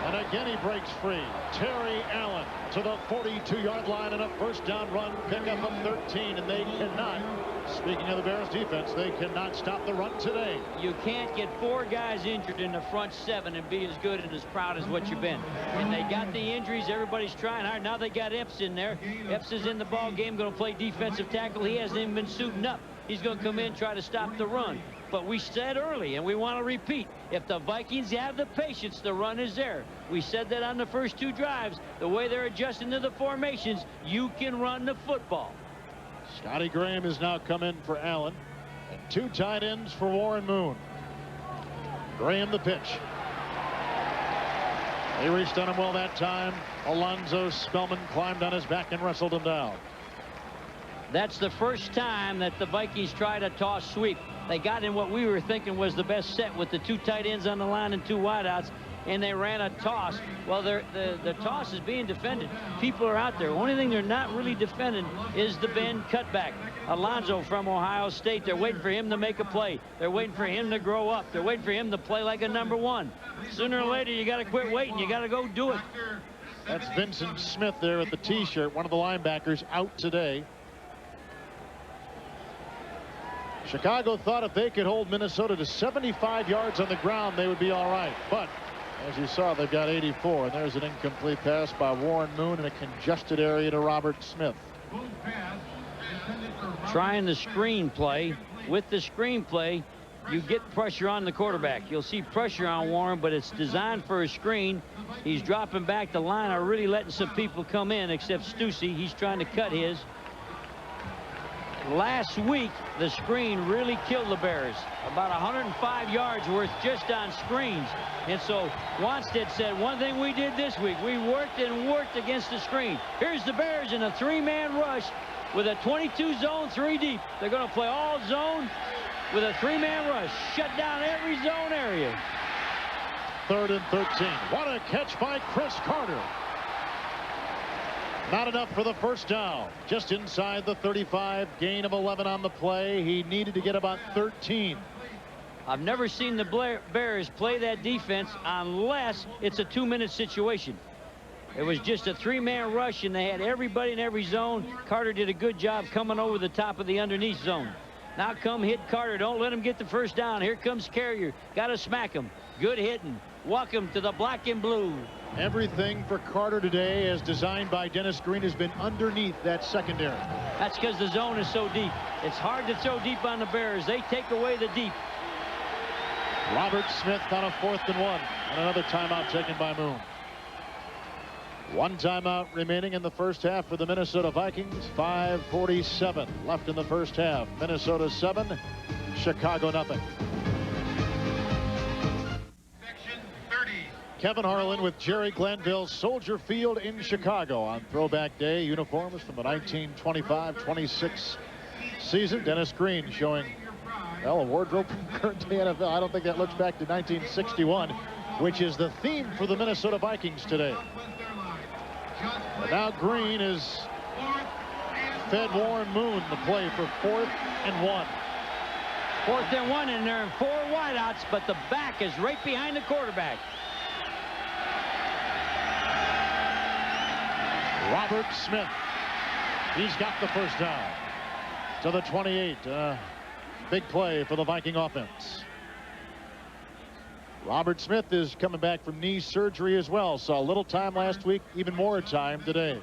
And again he breaks free. Terry Allen to the 42-yard line and a first down run, pickup of 13, and they cannot, speaking of the Bears defense, they cannot stop the run today. You can't get 4 guys injured in the front 7 and be as good and as proud as what you've been. And they got the injuries. Everybody's trying hard. Now they got Epps in there. Epps is in the ball game, going to play defensive tackle. He hasn't even been suiting up. He's going to come in and try to stop the run. But we said early, and we want to repeat, if the Vikings have the patience, the run is there. We said that on the first 2 drives. The way they're adjusting to the formations, you can run the football. Scotty Graham has now come in for Allen, and 2 tight ends for Warren Moon. Graham the pitch. They reached on him well that time. Alonzo Spellman climbed on his back and wrestled him down. That's the first time that the Vikings tried a toss sweep. They got in what we were thinking was the best set with the 2 tight ends on the line and 2 wideouts, and they ran a toss. Well, the toss is being defended. People are out there. Only thing they're not really defending is the bend cutback. Alonzo from Ohio State, they're waiting for him to make a play. They're waiting for him to grow up. They're waiting for him to play like a #1. Sooner or later, you got to quit waiting. You got to go do it. That's Vincent Smith there at the T-shirt, one of the linebackers out today. Chicago thought if they could hold Minnesota to 75 yards on the ground, they would be all right. But as you saw, they've got 84, and there's an incomplete pass by Warren Moon in a congested area to Robert Smith. Trying the screen play. With the screen play, you get pressure on the quarterback. You'll see pressure on Warren, but it's designed for a screen. He's dropping back. The line are really letting some people come in, except Stussy. He's trying to cut his. last week, the screen really killed the Bears. About 105 yards worth just on screens. And so Wanstead said, one thing we did this week, we worked and worked against the screen. Here's the Bears in a 3-man rush with a 22 zone, 3 deep. They're going to play all zone with a 3-man rush. Shut down every zone area. 3rd and 13. What a catch by Chris Carter. Not enough for the first down. Just inside the 35. Gain of 11 on the play. He needed to get about 13. I've never seen the Bears play that defense unless it's a 2-minute situation. It was just a 3-man rush, and they had everybody in every zone. Carter did a good job coming over the top of the underneath zone. Now come hit Carter. Don't let him get the first down. Here comes Carrier. Got to smack him. Good hitting. Welcome to the black and blue. Everything for Carter today, as designed by Dennis Green, has been underneath that secondary. That's because the zone is so deep. It's hard to throw deep on the Bears. They take away the deep. Robert Smith on a 4th and 1. And another timeout taken by Moon. 1 timeout remaining in the first half for the Minnesota Vikings. 5:47 left in the first half. Minnesota 7, Chicago nothing. Section 30. Kevin Harlan with Jerry Glanville, Soldier Field in Chicago on Throwback Day. Uniforms from the 1925-26 season. Dennis Green showing, well, a wardrobe from current day NFL. I don't think that looks back to 1961, which is the theme for the Minnesota Vikings today. And now Green is fed Warren Moon the play for 4th and 1. 4th and 1, and they're in 4 wideouts, but the back is right behind the quarterback. Robert Smith. He's got the first down to the 28. Big play for the Viking offense. Robert Smith is coming back from knee surgery as well. Saw a little time last week, even more time today.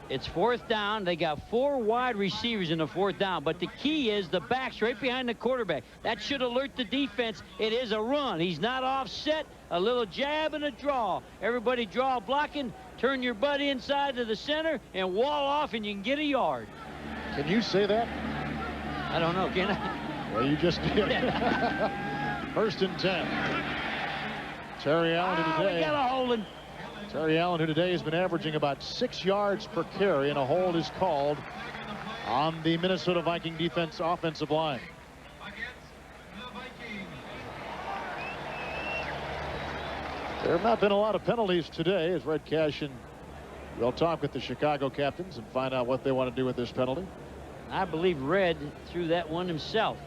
It's 4th down. They got 4 wide receivers in the 4th down, but the key is the back's right behind the quarterback. That should alert the defense. It is a run. He's not offset. A little jab and a draw. Everybody draw blocking. Turn your butt inside to the center and wall off, and you can get a yard. Can you say that? I don't know, can I? Well, you just did. 1st and 10. Terry Allen today. We got a holding. Terry Allen, who today has been averaging about 6 yards per carry, and a hold is called on the Minnesota Viking defense offensive line. There have not been a lot of penalties today, as Red Cash and we'll talk with the Chicago captains and find out what they want to do with this penalty. I believe Red threw that one himself.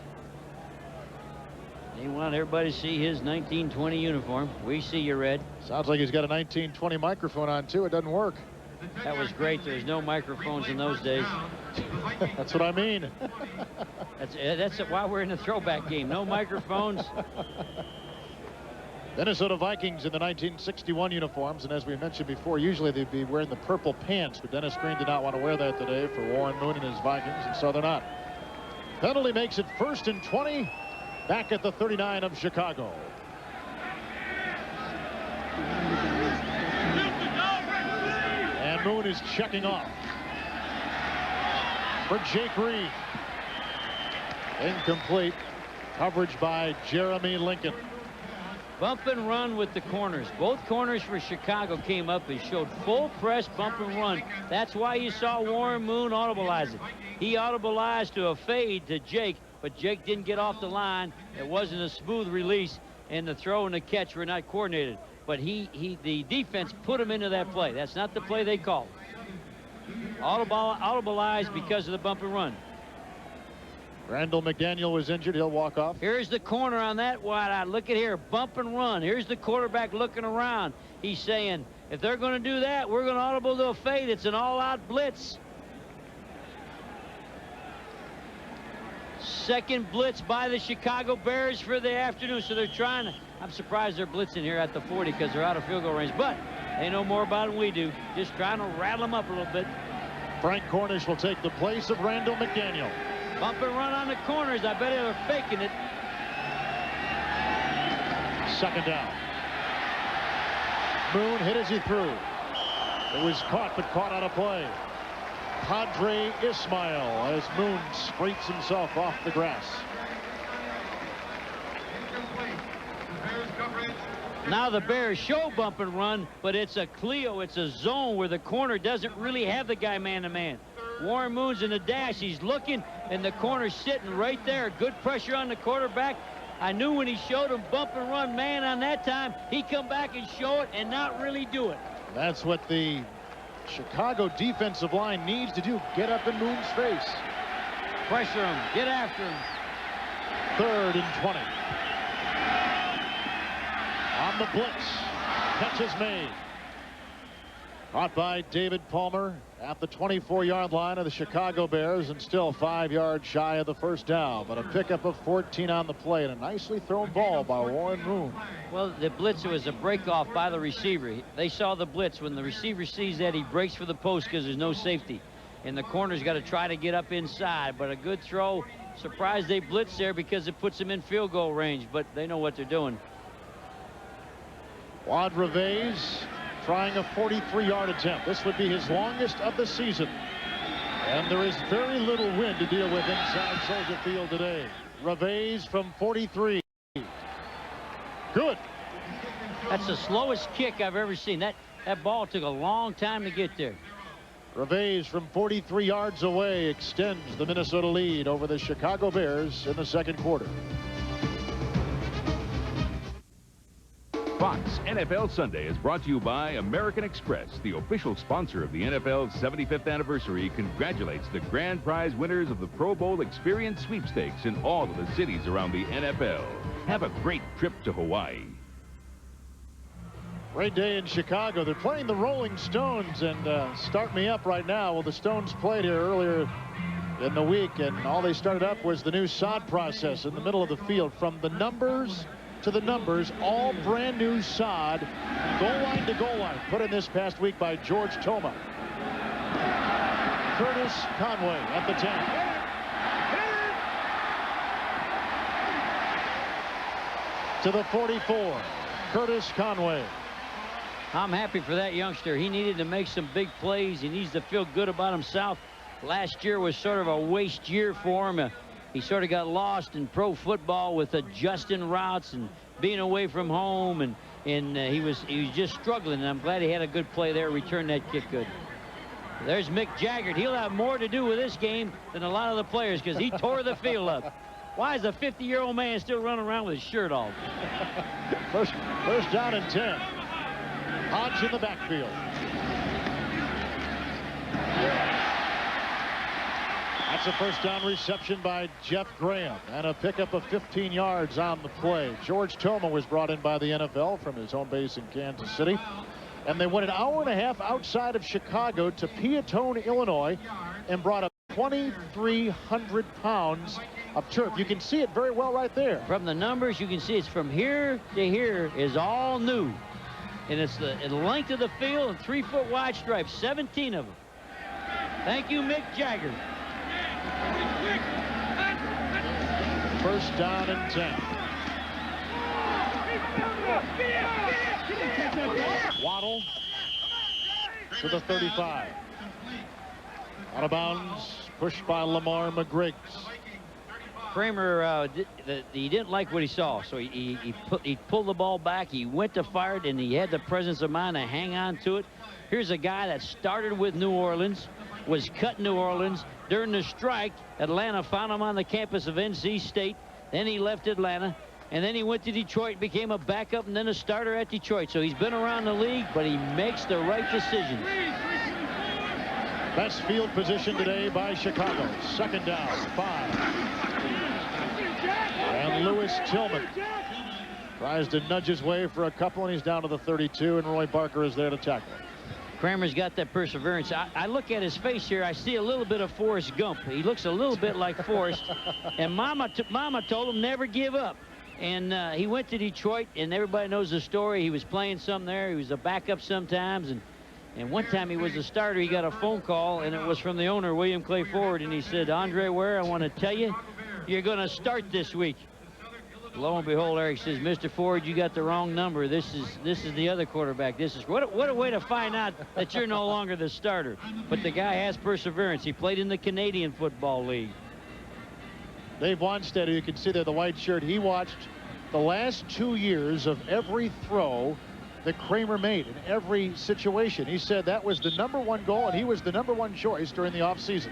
He wanted everybody to see his 1920 uniform. We see you, Red. Sounds like he's got a 1920 microphone on, too. It doesn't work. That was great. There was no microphones in those days. That's what I mean. That's why we're in the throwback game. No microphones. Minnesota Vikings in the 1961 uniforms, and as we mentioned before, usually they'd be wearing the purple pants, but Dennis Green did not want to wear that today for Warren Moon and his Vikings, and so they're not. Penalty makes it 1st and 20, back at the 39 of Chicago. And Moon is checking off for Jake Reed. Incomplete. Coverage by Jeremy Lincoln. Bump and run with the corners. Both corners for Chicago came up and showed full press bump and run. That's why you saw Warren Moon audibilize it. He audibilized to a fade to Jake, but Jake didn't get off the line. It wasn't a smooth release, and the throw and the catch were not coordinated. But the defense put him into that play. That's not the play they called. Audibilized because of the bump and run. Randall McDaniel was injured. He'll walk off. Here's the corner on that wideout. Look at here. Bump and run. Here's the quarterback looking around. He's saying, if they're going to do that, we're going to audible to a fade. It's an all-out blitz. Second blitz by the Chicago Bears for the afternoon. So they're trying to, I'm surprised they're blitzing here at the 40 because they're out of field goal range. But they know more about it than we do. Just trying to rattle them up a little bit. Frank Cornish will take the place of Randall McDaniel. Bump and run on the corners. I bet they're faking it. 2nd down. Moon hit as he threw. It was caught, but caught on a play. Padre Ismail as Moon scrapes himself off the grass. Now the Bears show bump and run, but it's a Cleo. It's a zone where the corner doesn't really have the guy man-to-man. Warren Moon's in the dash. He's looking, and the corner's sitting right there. Good pressure on the quarterback. I knew when he showed him bump and run man on that time, he'd come back and show it and not really do it. That's what the Chicago defensive line needs to do. Get up in Moon's face. Pressure him. Get after him. 3rd and 20. On the blitz. Catch is made. Caught by David Palmer at the 24-yard line of the Chicago Bears, and still 5 yards shy of the first down. But a pickup of 14 on the play, and a nicely thrown ball by Warren Moon. Well, the blitz was a break-off by the receiver. They saw the blitz. When the receiver sees that, he breaks for the post because there's no safety. And the corner's got to try to get up inside. But a good throw. Surprised they blitzed there because it puts them in field goal range, but they know what they're doing. Wad Reves trying a 43-yard attempt. This would be his longest of the season. And there is very little wind to deal with inside Soldier Field today. Reves from 43. Good. That's the slowest kick I've ever seen. That ball took a long time to get there. Reves from 43 yards away extends the Minnesota lead over the Chicago Bears in the second quarter. Fox NFL Sunday is brought to you by American Express, the official sponsor of the NFL's 75th anniversary. Congratulates the grand prize winners of the Pro Bowl Experience Sweepstakes in all of the cities around the NFL. Have a great trip to Hawaii. Great day in Chicago. They're playing the Rolling Stones, and start me up right now. Well, the Stones played here earlier in the week, and all they started up was the new sod process in the middle of the field. From the numbers to the numbers, all brand new sod, goal line to goal line, put in this past week by George Toma. Curtis Conway at the 10. To the 44, Curtis Conway. I'm happy for that youngster. He needed to make some big plays. He needs to feel good about himself. Last year was sort of a waste year for him. He sort of got lost in pro football with adjusting routes and being away from home, and he was just struggling. And I'm glad he had a good play there, returned that kick good. There's Mick Jagger. He'll have more to do with this game than a lot of the players because he tore the field up. Why is a 50-year-old man still running around with his shirt off? First down and 10. Hodge in the backfield. That's a first down reception by Jeff Graham, and a pickup of 15 yards on the play. George Toma was brought in by the NFL from his home base in Kansas City. And they went an hour and a half outside of Chicago to Peatone, Illinois, and brought up 2,300 pounds of turf. You can see it very well right there. From the numbers, you can see it's from here to here is all new. And it's the length of the field and 3-foot wide stripes, 17 of them. Thank you, Mick Jagger. First down and 10. Waddle to the 35. Out of bounds, pushed by Lamar McGriggs. Kramer, he didn't like what he saw, so he pulled the ball back. He went to fire it, and he had the presence of mind to hang on to it. Here's a guy that started with New Orleans, was cut New Orleans. During the strike, Atlanta found him on the campus of NC State. Then he left Atlanta, and then he went to Detroit, became a backup, and then a starter at Detroit. So he's been around the league, but he makes the right decisions. Best field position today by Chicago. Second down, 5. And Lewis Tillman tries to nudge his way for a couple, and he's down to the 32, and Roy Barker is there to tackle. Kramer's got that perseverance. I look at his face here. I see a little bit of Forrest Gump. He looks a little bit like Forrest. And Mama told him never give up. And he went to Detroit, and everybody knows the story. He was playing some there. He was a backup sometimes. And one time he was a starter. He got a phone call, and it was from the owner, William Clay Ford. And he said, Andre Ware, I want to tell you, you're going to start this week. Lo and behold, Eric says, Mr. Ford, you got the wrong number. This is the other quarterback. This is what a way to find out that you're no longer the starter. But the guy has perseverance. He played in the Canadian Football League. Dave Wanstetter, you can see there the white shirt. He watched the last 2 years of every throw that Kramer made in every situation. He said that was the #1 goal, and he was the #1 choice during the offseason.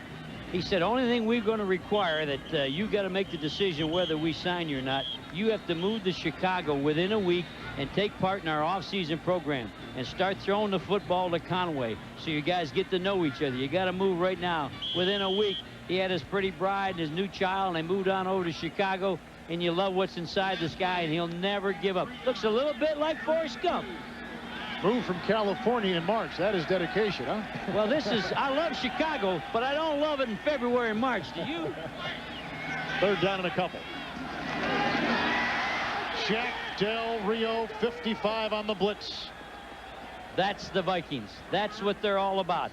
He said, only thing we're going to require that you got to make the decision whether we sign you or not. You have to move to Chicago within a week and take part in our off-season program and start throwing the football to Conway so you guys get to know each other. You got to move right now. Within a week, he had his pretty bride and his new child, and they moved on over to Chicago, and you love what's inside this guy, and he'll never give up. Looks a little bit like Forrest Gump. Moved from California in March. That is dedication, huh? Well, I love Chicago, but I don't love it in February and March. Do you? Third down and a couple. Jack Del Rio, 55 on the blitz. That's the Vikings. That's what they're all about.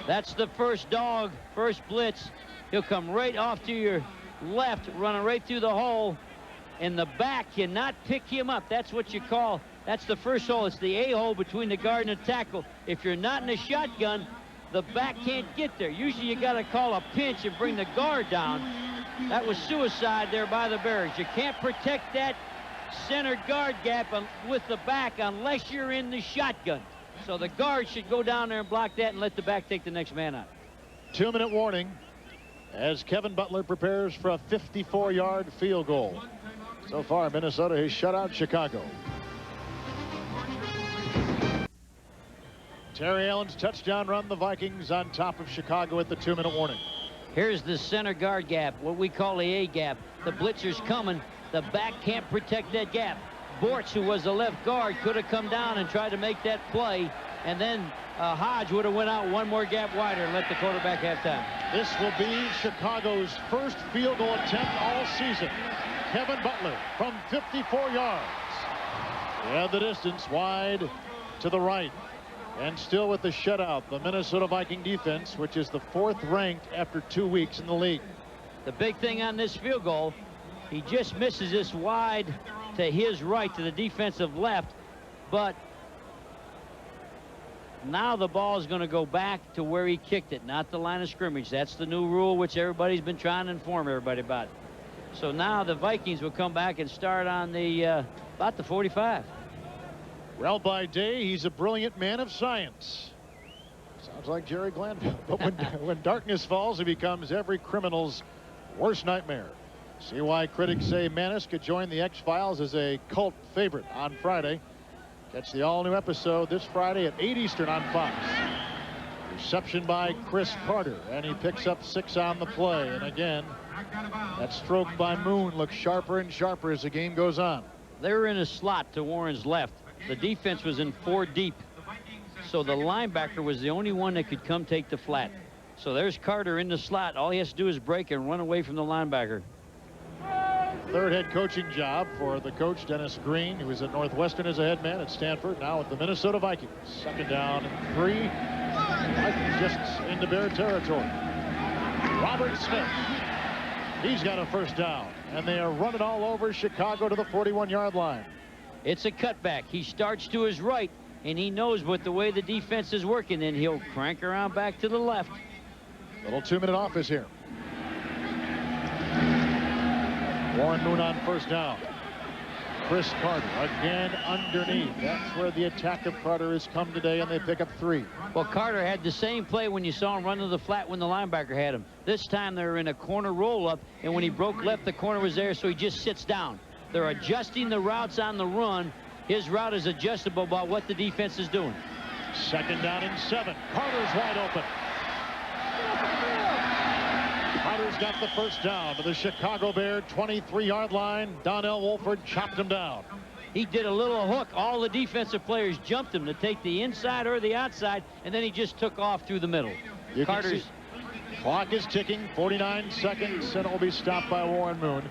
That's the first dog, first blitz. He'll come right off to your left, running right through the hole. And the back cannot pick him up. That's what you call, that's the first hole. It's the A-hole between the guard and the tackle. If you're not in a shotgun, the back can't get there. Usually you got to call a pinch and bring the guard down. That was suicide there by the Bears. You can't protect that center guard gap with the back unless you're in the shotgun. So the guard should go down there and block that and let the back take the next man out. 2-minute warning as Kevin Butler prepares for a 54-yard field goal. So far, Minnesota has shut out Chicago. Terry Allen's touchdown run, the Vikings on top of Chicago at the 2-minute warning. Here's the center guard gap, what we call the A gap. The blitzer's coming. The back can't protect that gap. Bortz, who was the left guard, could have come down and tried to make that play. And then Hodge would have went out one more gap wider and let the quarterback have time. This will be Chicago's first field goal attempt all season. Kevin Butler from 54 yards. Yeah, the distance wide to the right. And still with the shutout, the Minnesota Viking defense, which is the 4th ranked after 2 weeks in the league. The big thing on this field goal, he just misses this wide to his right, to the defensive left. But now the ball is going to go back to where he kicked it, not the line of scrimmage. That's the new rule, which everybody's been trying to inform everybody about. So now the Vikings will come back and start on the about the 45. Well, by day, he's a brilliant man of science. Sounds like Jerry Glanville. But when darkness falls, he becomes every criminal's worst nightmare. See why critics say Manis could join the X-Files as a cult favorite on Friday. Catch the all-new episode this Friday at 8 Eastern on Fox. Reception by Chris Carter, and he picks up 6 on the play. And again, that stroke by Moon looks sharper and sharper as the game goes on. They were in a slot to Warren's left. The defense was in 4 deep. So the linebacker was the only one that could come take the flat. So there's Carter in the slot. All he has to do is break and run away from the linebacker. Third head coaching job for the coach, Dennis Green. He was at Northwestern as a head man at Stanford, now with the Minnesota Vikings. 2nd down and 3. Vikings just into Bear territory. Robert Smith. He's got a first down, and they are running all over Chicago to the 41-yard line. It's a cutback. He starts to his right, and he knows what the way the defense is working, and he'll crank around back to the left. Little 2-minute office here. Warren Moon on first down. Chris Carter again underneath. That's where the attack of Carter has come today, and they pick up 3. Well, Carter had the same play when you saw him run to the flat when the linebacker had him. This time they were in a corner roll-up, and when he broke left, the corner was there, so he just sits down. They're adjusting the routes on the run. His route is adjustable by what the defense is doing. 2nd down and 7. Carter's wide open. Carter's got the first down to the Chicago Bear 23-yard line. Donnell Wolford chopped him down. He did a little hook. All the defensive players jumped him to take the inside or the outside, and then he just took off through the middle. Carter's clock is ticking, 49 seconds, and it will be stopped by Warren Moon.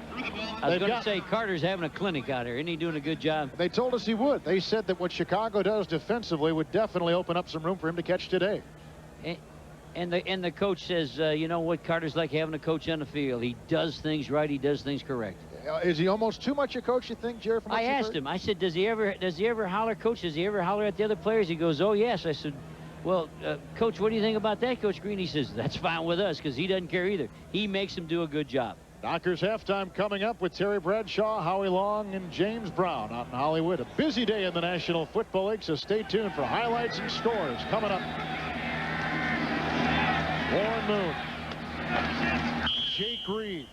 I was going to say, Carter's having a clinic out here. Isn't he doing a good job? They told us he would. They said that what Chicago does defensively would definitely open up some room for him to catch today. And the coach says, you know what, Carter's like having a coach on the field. He does things right. He does things correct. Is he almost too much a coach, you think, Jerry? I asked him. I said, does he ever holler, Coach? Does he ever holler at the other players? He goes, oh, yes. I said, well, Coach, what do you think about that, Coach Green? He says, that's fine with us because he doesn't care either. He makes them do a good job. Dockers halftime coming up with Terry Bradshaw, Howie Long, and James Brown out in Hollywood. A busy day in the National Football League, so stay tuned for highlights and scores coming up. Warren Moon. Jake Reed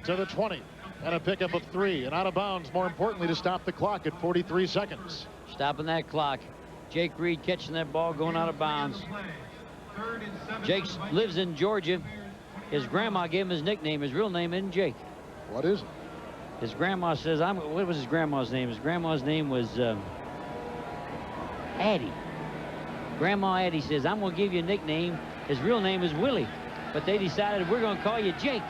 to the 20. And a pickup of 3. And out of bounds, more importantly, to stop the clock at 43 seconds. Stopping that clock. Jake Reed catching that ball, going out of bounds. Jake lives in Georgia. His grandma gave him his nickname. His real name isn't Jake. What is it? His grandma says, what was his grandma's name? His grandma's name was Addie. Grandma Addie says, I'm going to give you a nickname. His real name is Willie. But they decided, we're going to call you Jake.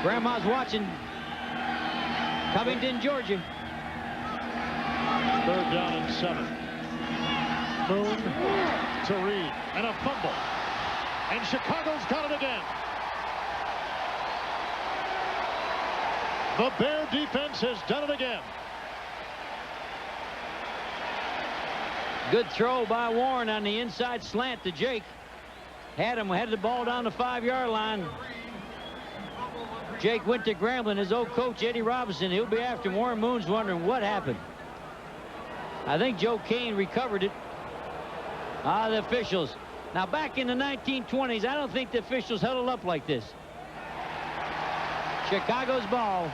Grandma's watching. Covington, Georgia. 3rd down and 7. Moon to Reed. And a fumble. And Chicago's got it again. The Bear defense has done it again. Good throw by Warren on the inside slant to Jake. Had the ball down the 5-yard line. Jake went to Grambling. His old coach, Eddie Robinson, he'll be after him. Warren Moon's wondering what happened. I think Joe Kane recovered it. The officials. Now, back in the 1920s, I don't think the officials huddled up like this. Chicago's ball.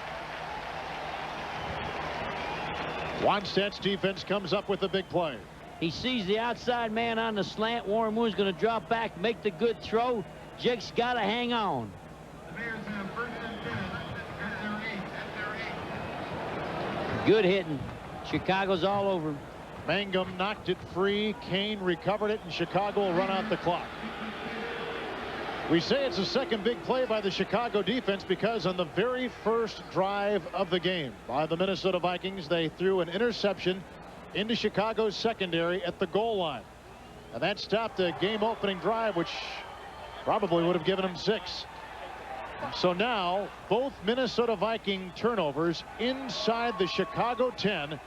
Wannstedt's defense comes up with a big play. He sees the outside man on the slant. Warren Moon's going to drop back, make the good throw. Jake's got to hang on. The Bears have 1st and 10 at their 8. Good hitting. Chicago's all over him. Mangum knocked it free. Kane recovered it, and Chicago will run out the clock. We say it's the second big play by the Chicago defense because on the very first drive of the game by the Minnesota Vikings, they threw an interception into Chicago's secondary at the goal line. And that stopped a game-opening drive, which probably would have given them 6. So now, both Minnesota Viking turnovers inside the Chicago 10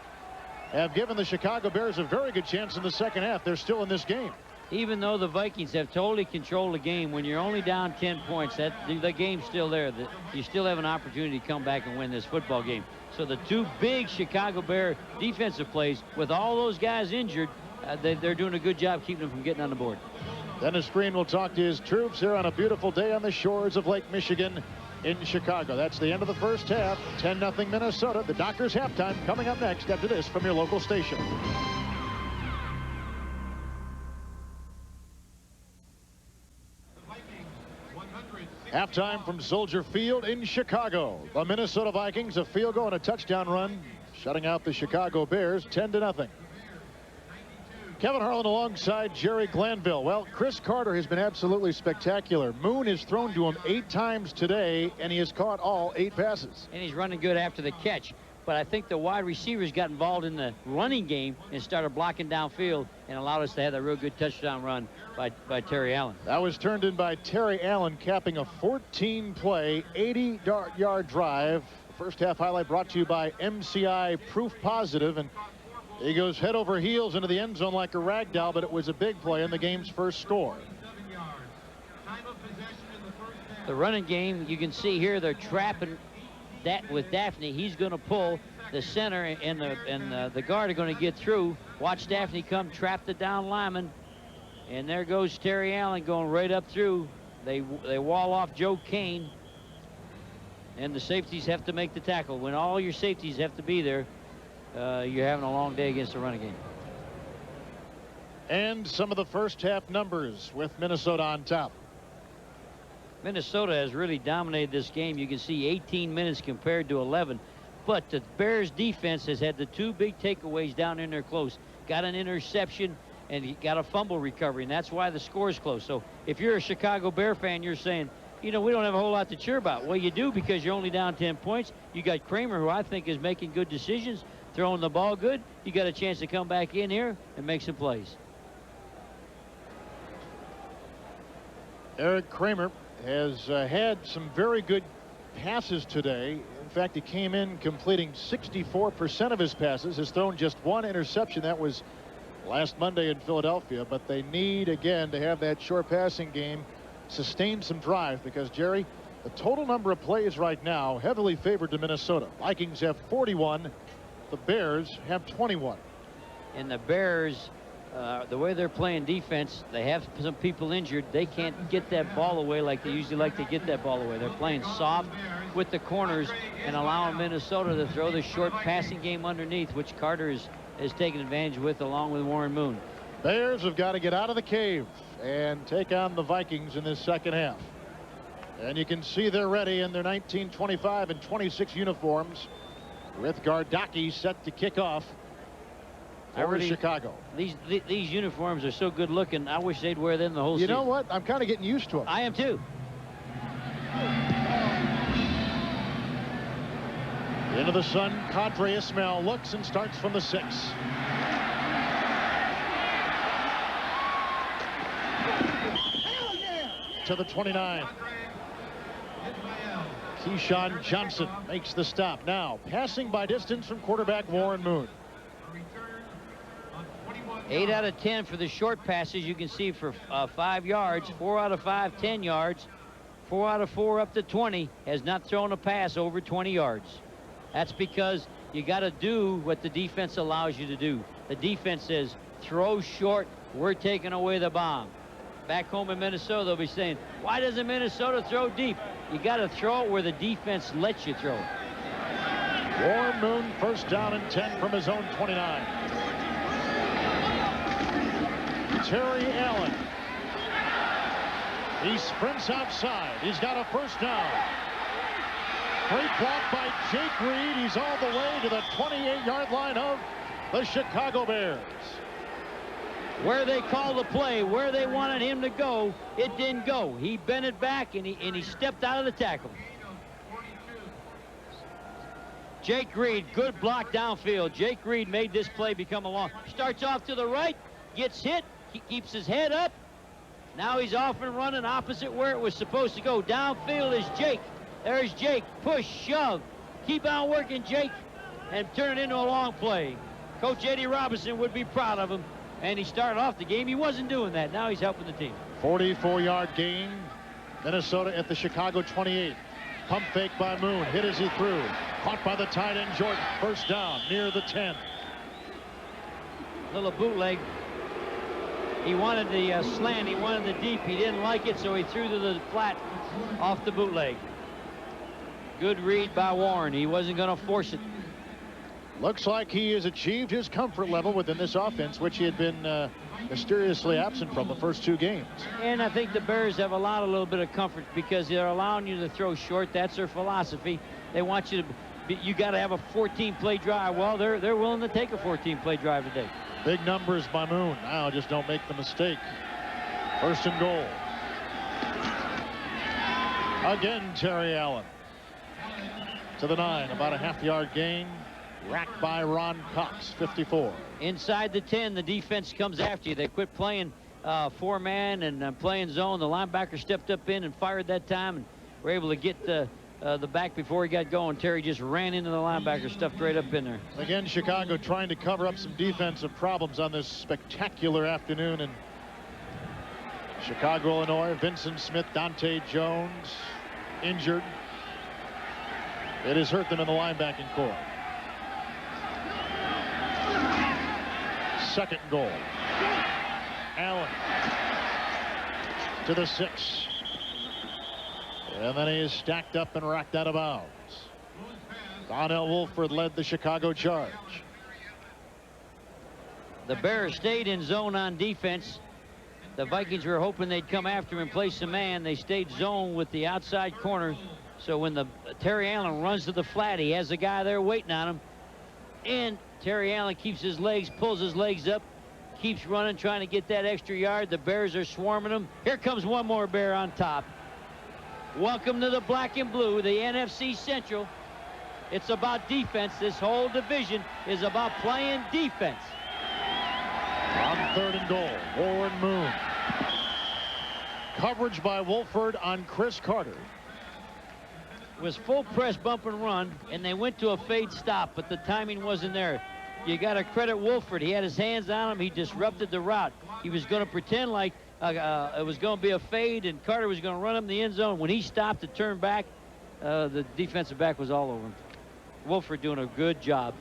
have given the Chicago Bears a very good chance in the second half. They're still in this game. Even though the Vikings have totally controlled the game, when you're only down 10 points, the game's still there. You still have an opportunity to come back and win this football game. So the 2 big Chicago Bear defensive plays, with all those guys injured, they're doing a good job keeping them from getting on the board. Dennis Green will talk to his troops here on a beautiful day on the shores of Lake Michigan in Chicago. That's the end of the first half. 10-0 Minnesota. The Dockers halftime coming up next after this from your local station. Halftime from Soldier Field in Chicago. The Minnesota Vikings, a field goal and a touchdown run, shutting out the Chicago Bears 10-0. Kevin Harlan alongside Jerry Glanville. Well, Chris Carter has been absolutely spectacular. Moon has thrown to him 8 times today, and he has caught all 8 passes. And he's running good after the catch. But I think the wide receivers got involved in the running game and started blocking downfield and allowed us to have a real good touchdown run by Terry Allen. That was turned in by Terry Allen, capping a 14-play, 80-yard drive. First half highlight brought to you by MCI Proof Positive. And he goes head over heels into the end zone like a rag doll, but it was a big play in the game's first score. The running game, you can see here, they're trapping that with Daphne. He's going to pull the center, and the guard are going to get through. Watch Daphne come, trap the down lineman, and there goes Terry Allen going right up through. They wall off Joe Kane, and the safeties have to make the tackle. When all your safeties have to be there, you're having a long day against the running game. And some of the first half numbers with Minnesota on top. Minnesota has really dominated this game. You can see 18 minutes compared to 11. But the Bears defense has had the 2 big takeaways down in there close. Got an interception and he got a fumble recovery, and that's why the score is close. So if you're a Chicago Bear fan, you're saying, you know, we don't have a whole lot to cheer about. Well, you do, because you're only down 10 points. You got Kramer, who I think is making good decisions, throwing the ball good. You got a chance to come back in here and make some plays. Eric Kramer has had some very good passes today. In fact, he came in completing 64% of his passes. Has thrown just one interception. That was last Monday in Philadelphia. But they need, again, to have that short passing game sustain some drive, because, Jerry, the total number of plays right now heavily favored to Minnesota. Vikings have 41. The Bears have 21. And the Bears, the way they're playing defense, they have some people injured. They can't get that ball away like they usually like to get that ball away. They're playing soft with the corners and allowing Minnesota to throw the short passing game underneath, which Carter is taking advantage with, along with Warren Moon. Bears have got to get out of the cave and take on the Vikings in this second half. And you can see they're ready in their 1925 and 26 uniforms, with Gardaki set to kick off for Chicago. These uniforms are so good looking. I wish they'd wear them the whole season. You know what? I'm kind of getting used to them. I am too. Into the sun, Kadri Ismail looks and starts from the 6. To the 29. Keyshawn Johnson makes the stop. Now passing by distance from quarterback Warren Moon. 8 out of 10 for the short passes. You can see for 5 yards. 4 out of 5, 10 yards. 4 out of 4 up to 20. Has not thrown a pass over 20 yards. That's because you got to do what the defense allows you to do. The defense says, throw short. We're taking away the bomb. Back home in Minnesota, they'll be saying, why doesn't Minnesota throw deep? You got to throw it where the defense lets you throw it. Warren Moon, first down and 10 from his own 29. Terry Allen. He sprints outside. He's got a first down. Great block by Jake Reed. He's all the way to the 28-yard line of the Chicago Bears. Where they called the play, where they wanted him to go, it didn't go. He bent it back and he stepped out of the tackle. Jake Reed, good block downfield. Jake Reed made this play become a long. Starts off to the right, gets hit, he keeps his head up. Now he's off and running opposite where it was supposed to go. Downfield is Jake. There's Jake. Push, shove. Keep on working, Jake, and turn it into a long play. Coach Eddie Robinson would be proud of him. And he started off the game. He wasn't doing that. Now he's helping the team. 44-yard gain. Minnesota at the Chicago 28. Pump fake by Moon. Hit as he threw. Caught by the tight end Jordan. First down near the 10. Little bootleg. He wanted the slant. He wanted the deep. He didn't like it, so he threw to the flat off the bootleg. Good read by Warren. He wasn't going to force it. Looks like he has achieved his comfort level within this offense, which he had been mysteriously absent from the first 2 games. And I think the Bears have allowed a little bit of comfort because they're allowing you to throw short. That's their philosophy. They want you to, you got to have a 14-play drive. Well, they're willing to take a 14-play drive today. Big numbers by Moon. Now just don't make the mistake. First and goal. Again, Terry Allen. To the 9, about a half-yard gain. Racked by Ron Cox, 54. Inside the 10, the defense comes after you. They quit playing 4-man and playing zone. The linebacker stepped up in and fired that time, and were able to get the back before he got going. Terry just ran into the linebacker, stuffed right up in there. Again, Chicago trying to cover up some defensive problems on this spectacular afternoon in Chicago, Illinois. Vincent Smith, Dante Jones injured. It has hurt them in the linebacking core. Second goal. Allen to the 6. And then he is stacked up and racked out of bounds. Donnell Wolford led the Chicago charge. The Bears stayed in zone on defense. The Vikings were hoping they'd come after him and play some man. They stayed zone with the outside corner. So when the Terry Allen runs to the flat, he has a guy there waiting on him. And Terry Allen keeps his legs, pulls his legs up, keeps running, trying to get that extra yard. The Bears are swarming him. Here comes one more Bear on top. Welcome to the black and blue, the NFC Central. It's about defense. This whole division is about playing defense. On 3rd and goal, Warren Moon. Coverage by Wolford on Chris Carter. was full press bump and run, and they went to a fade stop, but the timing wasn't there. You got to credit Wolford. He had his hands on him. He disrupted the route. He was going to pretend like it was going to be a fade, and Carter was going to run him in the end zone. When he stopped to turn back, the defensive back was all over him. Wolford doing a good job.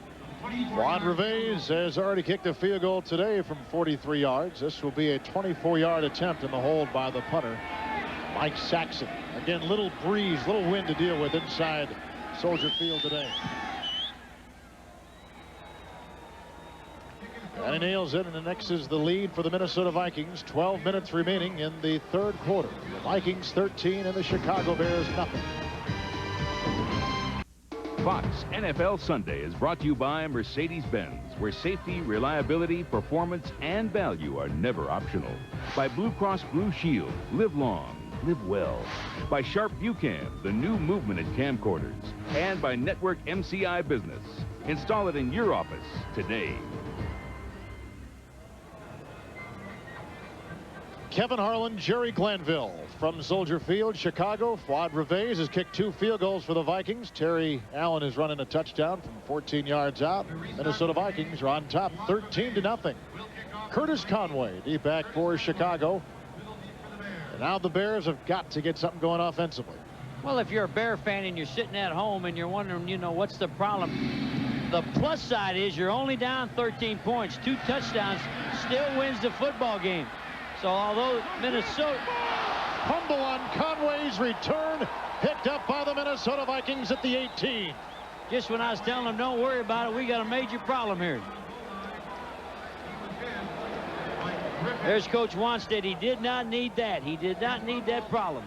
Juan Revés has already kicked a field goal today from 43 yards. This will be a 24-yard attempt in the hold by the punter, Mike Saxon. Again, little breeze, little wind to deal with inside Soldier Field today. And he nails it, and the next is the lead for the Minnesota Vikings. 12 minutes remaining in the third quarter. The Vikings 13 and the Chicago Bears nothing. Fox NFL Sunday is brought to you by Mercedes-Benz, where safety, reliability, performance, and value are never optional. By Blue Cross Blue Shield, live long, live well. By Sharp View Cam, the new movement in camcorders. And by Network MCI Business. Install it in your office today. Kevin Harlan, Jerry Glanville from Soldier Field, Chicago. Fuad Revés has kicked 2 field goals for the Vikings. Terry Allen is running a touchdown from 14 yards out. Minnesota Vikings are on top 13-0. Curtis Conway deep back for Chicago. And now the Bears have got to get something going offensively. Well, if you're a Bear fan and you're sitting at home and you're wondering, you know, what's the problem? The plus side is you're only down 13 points. 2 touchdowns still wins the football game. So although Minnesota... Fumble on Conway's return, picked up by the Minnesota Vikings at the 18. Just when I was telling them, don't worry about it, we got a major problem here. There's Coach Wanstead. He did not need that. He did not need that problem.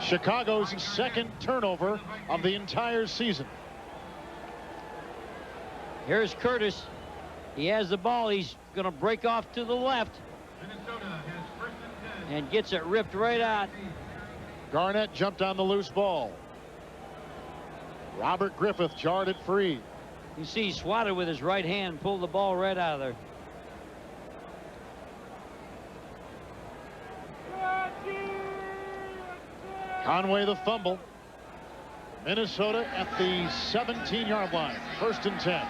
Chicago's second turnover of the entire season. Here's Curtis. He has the ball. He's going to break off to the left and gets it ripped right out. Garnett jumped on the loose ball. Robert Griffith jarred it free. You see he swatted with his right hand, pulled the ball right out of there. Conway the fumble. Minnesota at the 17-yard line. 1st and 10.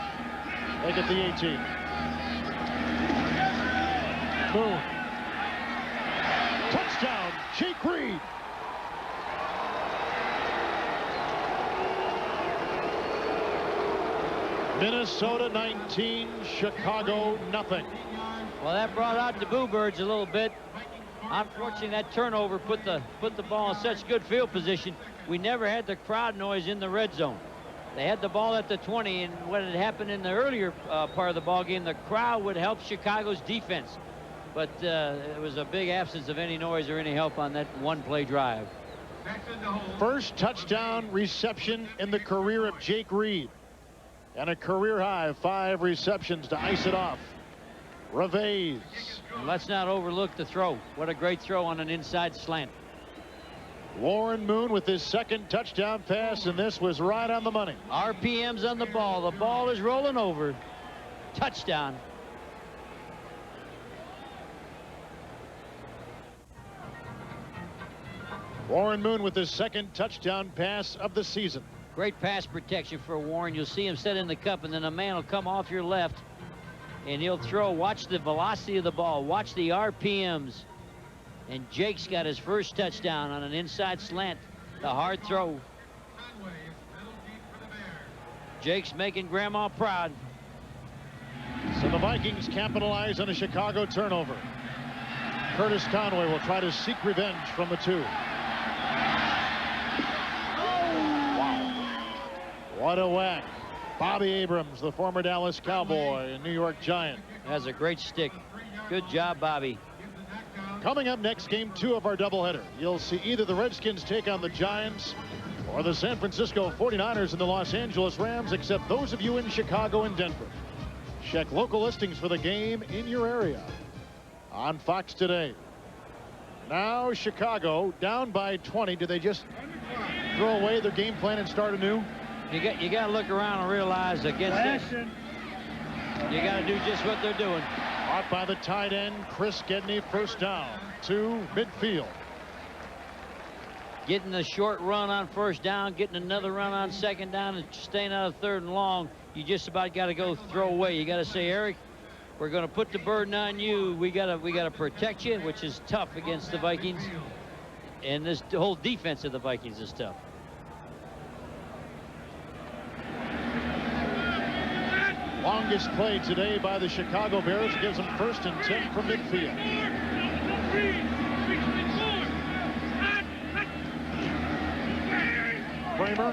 They get the 18. Boom. Touchdown, Jake Reed. Minnesota 19, Chicago nothing. Well, that brought out the Boo Birds a little bit. Unfortunately, that turnover put the ball in such good field position. We never had the crowd noise in the red zone. They had the ball at the 20, and what had happened in the earlier part of the ball game, the crowd would help Chicago's defense. But it was a big absence of any noise or any help on that one-play drive. First touchdown reception in the career of Jake Reed. And a career-high 5 receptions to ice it off. Revés. And let's not overlook the throw. What a great throw on an inside slant. Warren Moon with his second touchdown pass, and this was right on the money. RPM's on the ball. The ball is rolling over. Touchdown. Warren Moon with his second touchdown pass of the season. Great pass protection for Warren. You'll see him set in the cup, and then a man will come off your left, and he'll throw. Watch the velocity of the ball. Watch the RPMs. And Jake's got his first touchdown on an inside slant. The hard throw. Jake's making Grandma proud. So the Vikings capitalize on a Chicago turnover. Curtis Conway will try to seek revenge from the 2. Wow. What a whack. Bobby Abrams, the former Dallas Cowboy and New York Giant. Has a great stick. Good job, Bobby. Coming up next, game 2 of our doubleheader. You'll see either the Redskins take on the Giants or the San Francisco 49ers and the Los Angeles Rams, except those of you in Chicago and Denver. Check local listings for the game in your area on Fox today. Now Chicago down by 20. Do they just throw away their game plan and start anew? You got to look around and realize against this, you got to do just what they're doing. Caught by the tight end, Chris Gedney, first down to midfield. getting a short run on first down, getting another run on second down, and staying out of third and long, you just about got to go throw away. You got to say, Eric, we're going to put the burden on you. We got to protect you, which is tough against the Vikings. And this whole defense of the Vikings is tough. Longest play today by the Chicago Bears gives them 1st and 10 from midfield. Kramer.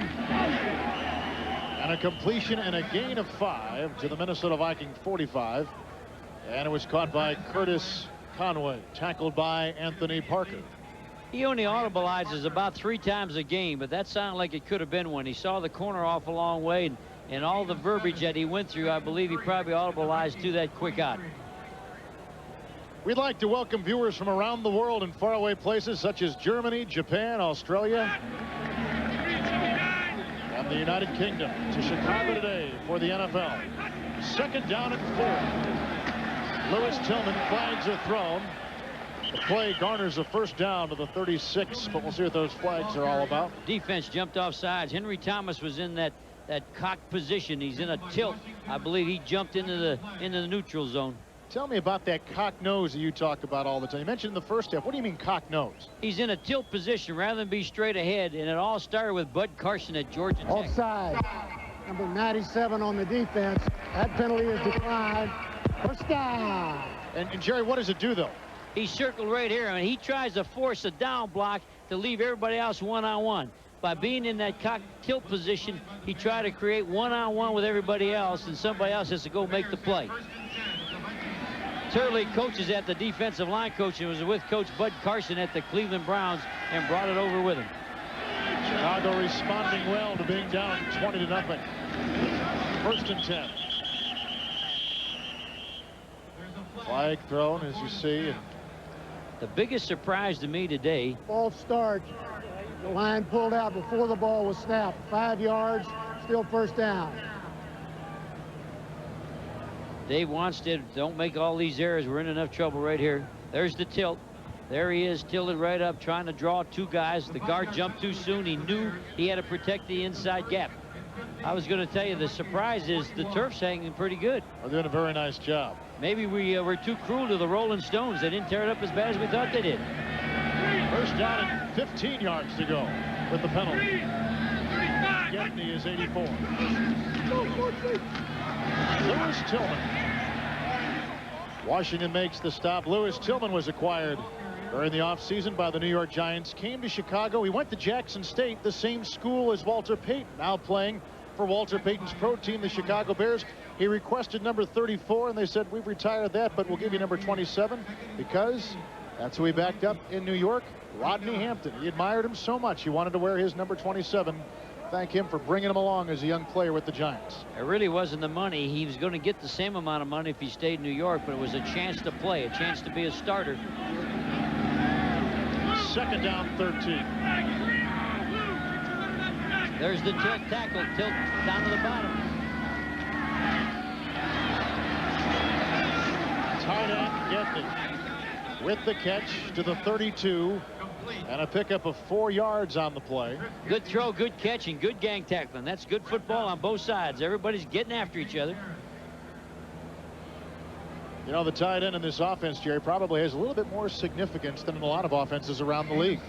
And a completion and a gain of 5 to the Minnesota Vikings 45. And it was caught by Curtis Conway, tackled by Anthony Parker. He only audibilizes about 3 times a game, but that sounded like it could have been one. He saw the corner off a long way, and all the verbiage that he went through, I believe he probably audibilized to that quick out. We'd like to welcome viewers from around the world in faraway places such as Germany, Japan, Australia, and the United Kingdom to Chicago today for the NFL. 2nd down and 4. Lewis Tillman, flags are thrown. The play garners a 1st down to the 36, but we'll see what those flags are all about. Defense jumped off sides. Henry Thomas was in that cock position. He's in a tilt. I believe he jumped into the neutral zone. Tell me about that cock nose that you talk about all the time. You mentioned in the first half. What do you mean cock nose? He's in a tilt position rather than be straight ahead, and it all started with Bud Carson at Georgia Tech. Offside. Number 97 on the defense. That penalty is declined. 1st down. And Jerry, what does it do, though? He's circled right here, and he tries to force a down block to leave everybody else one-on-one. By being in that cock tilt position, he tried to create one-on-one with everybody else, and somebody else has to go make the play. Turley coaches at the defensive line coach and was with Coach Bud Carson at the Cleveland Browns and brought it over with him. Chicago responding well to being down 20-0. 1st and 10. Flag thrown, as you see. The biggest surprise to me today. False start. The line pulled out before the ball was snapped. 5 yards, still 1st down. Dave Wanstead, don't make all these errors. We're in enough trouble right here. There's the tilt. There he is, tilted right up, trying to draw 2 guys. The guard jumped too soon. He knew he had to protect the inside gap. I was going to tell you, the surprise is the turf's hanging pretty good. They're doing a very nice job. Maybe we were too cruel to the Rolling Stones. They didn't tear it up as bad as we thought they did. 1st down and 15 yards to go with the penalty. Getney is 84. Lewis Tillman. Washington makes the stop. Lewis Tillman was acquired during the offseason by the New York Giants. Came to Chicago. He went to Jackson State, the same school as Walter Payton, now playing for Walter Payton's pro team, the Chicago Bears. He requested number 34, and they said, we've retired that, but we'll give you number 27 because that's who he backed up in New York, Rodney Hampton. He admired him so much. He wanted to wear his number 27. Thank him for bringing him along as a young player with the Giants. It really wasn't the money. He was going to get the same amount of money if he stayed in New York, but it was a chance to play, a chance to be a starter. 2nd down, 13. There's the tilt tackle, tilt down to the bottom. Tight end Getney with the catch to the 32 and a pickup of 4 yards on the play. Good throw, good catch, and good gang tackling. That's good football on both sides. Everybody's getting after each other. You know, the tight end in this offense, Jerry, probably has a little bit more significance than in a lot of offenses around the league.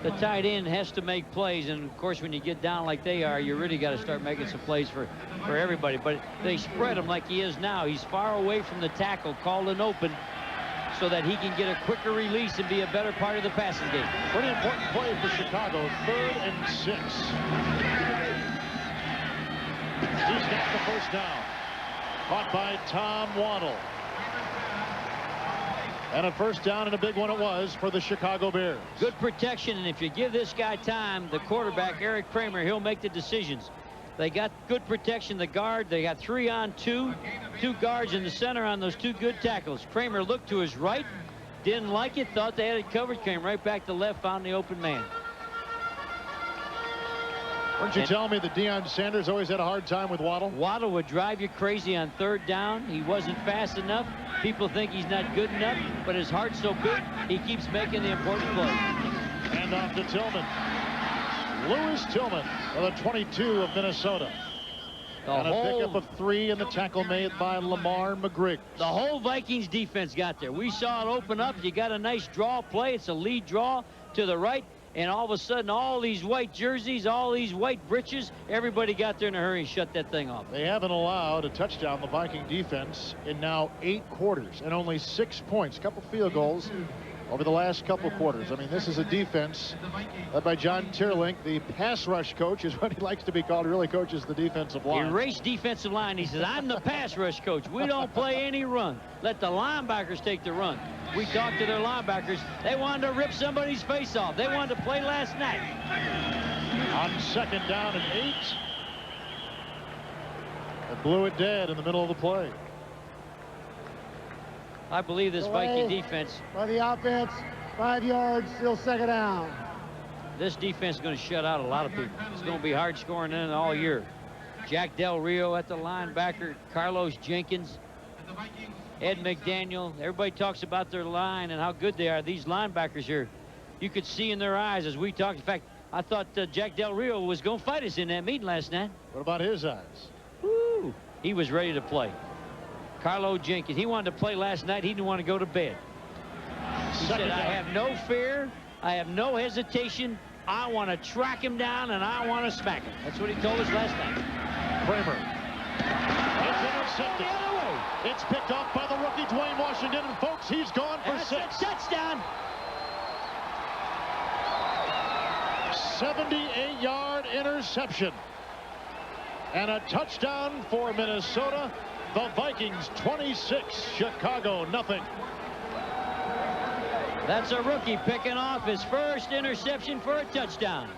The tight end has to make plays, and of course when you get down like they are, you really got to start making some plays for everybody. But they spread him like he is now. He's far away from the tackle, called an open, so that he can get a quicker release and be a better part of the passing game. Pretty important play for Chicago. 3rd and 6. He's got the 1st down. Caught by Tom Waddle. And a 1st down, and a big one it was for the Chicago Bears. Good protection, and if you give this guy time, the quarterback, Eric Kramer, he'll make the decisions. They got good protection, the guard. They got 3-on-2, 2 guards in the center on those 2 good tackles. Kramer looked to his right, didn't like it, thought they had it covered, came right back to left, found the open man. Weren't you telling me that Deion Sanders always had a hard time with Waddle? Waddle would drive you crazy on 3rd down. He wasn't fast enough. People think he's not good enough, but his heart's so big, he keeps making the important play. And off to Tillman. Lewis Tillman for the 22 of Minnesota. And a pickup of 3 in the tackle made by Lamar McGriggs. The whole Vikings defense got there. We saw it open up. You got a nice draw play. It's a lead draw to the right. And all of a sudden, all these white jerseys, all these white breeches, everybody got there in a hurry and shut that thing off. They haven't allowed a touchdown, the Viking defense, in now 8 quarters and only 6 points. A couple field goals over the last couple quarters. I mean, this is a defense led by John Tierlink. The pass rush coach is what he likes to be called. He really coaches the defensive line. He raced defensive line. He says, I'm the pass rush coach. We don't play any run. Let the linebackers take the run. We talked to their linebackers. They wanted to rip somebody's face off. They wanted to play last night. On 2nd down and 8. They blew it dead in the middle of the play. I believe this Viking defense. By the offense, 5 yards, still 2nd down. This defense is going to shut out a lot of people. It's going to be hard scoring in all year. Jack Del Rio at the linebacker, Carlos Jenkins, Ed McDaniel. Everybody talks about their line and how good they are. These linebackers here, you could see in their eyes as we talked. In fact, I thought Jack Del Rio was going to fight us in that meeting last night. What about his eyes? Woo! He was ready to play. Carlo Jenkins, he wanted to play last night. He didn't want to go to bed. He said, I have no fear. I have no hesitation. I want to track him down, and I want to smack him. That's what he told us last night. Kramer. It's intercepted. It's picked off by the rookie Dwayne Washington, and folks, he's gone for 6. Touchdown. 78-yard interception. And a touchdown for Minnesota. The Vikings 26, Chicago nothing. That's a rookie picking off his first interception for a touchdown.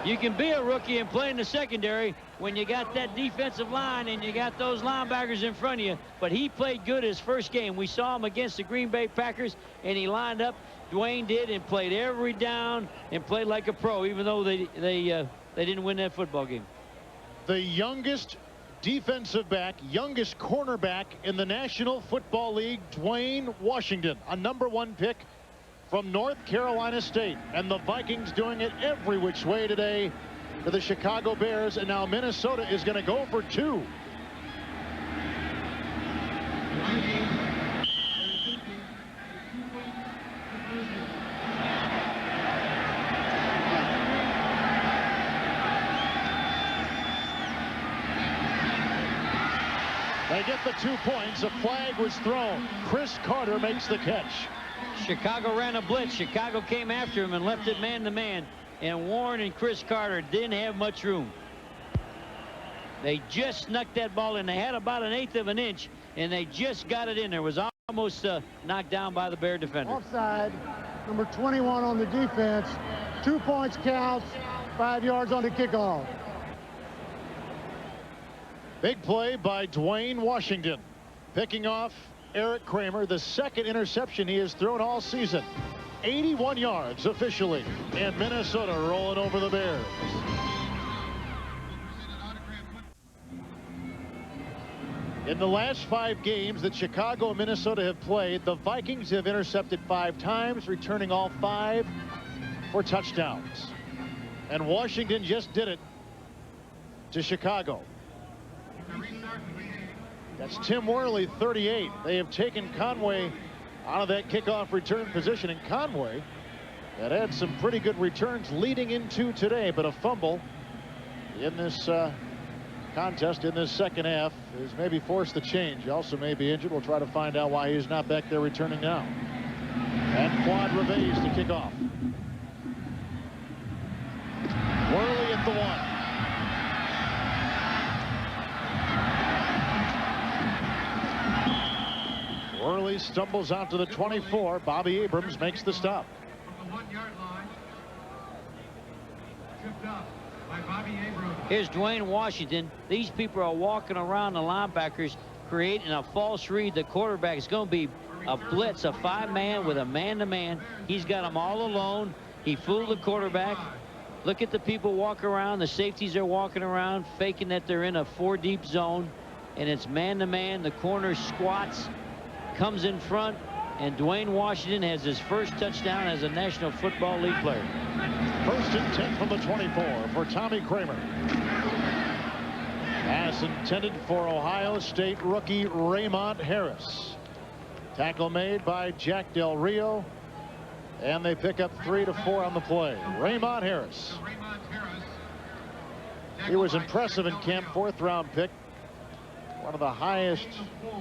You can be a rookie and play in the secondary when you got that defensive line and you got those linebackers in front of you. But he played good his first game. We saw him against the Green Bay Packers, and he lined up. Dwayne did, and played every down and played like a pro, even though they didn't win that football game. The youngest defensive back, youngest cornerback in the National Football League, Dwayne Washington, a #1 pick from North Carolina State. And the Vikings doing it every which way today for the Chicago Bears. And now Minnesota is going to go for 2. They get the 2 points. A flag was thrown. Chris Carter makes the catch. Chicago ran a blitz. Chicago came after him and left it man-to-man. And Warren and Chris Carter didn't have much room. They just snuck that ball in. They had about 1/8 of an inch, and they just got it in there. It was almost knocked down by the Bear defender. Offside, number 21 on the defense. 2 points counts, 5 yards on the kickoff. Big play by Dwayne Washington, picking off Eric Kramer, the 2nd interception he has thrown all season. 81 yards officially, and Minnesota rolling over the Bears. In the last 5 games that Chicago and Minnesota have played, the Vikings have intercepted 5 times, returning all 5 for touchdowns. And Washington just did it to Chicago. That's Tim Worley, 38. They have taken Conway out of that kickoff return position, and Conway that had some pretty good returns leading into today, but a fumble in this contest in this second half is maybe forced the change. He also may be injured. We'll try to find out why he's not back there returning now. And Quad Reves to kick off. Worley at the 1. Worley stumbles out to the 24. Bobby Abrams makes the stop. From the 1-yard line. Tripped up by Bobby Abrams. Here's Dwayne Washington. These people are walking around the linebackers, creating a false read. The quarterback is going to be a blitz, a 5-man with a man-to-man. He's got them all alone. He fooled the quarterback. Look at the people walk around. The safeties are walking around, faking that they're in a 4-deep zone, and it's man-to-man. The corner squats, comes in front, And Dwayne Washington has his first touchdown as a National Football League player. 1st and 10 from the 24 for Tommy Kramer. Pass intended for Ohio State rookie Raymond Harris. Tackle made by Jack Del Rio. And they pick up 3 to 4 on the play. Raymond Harris. He was impressive in camp, 4th round pick. One of the highest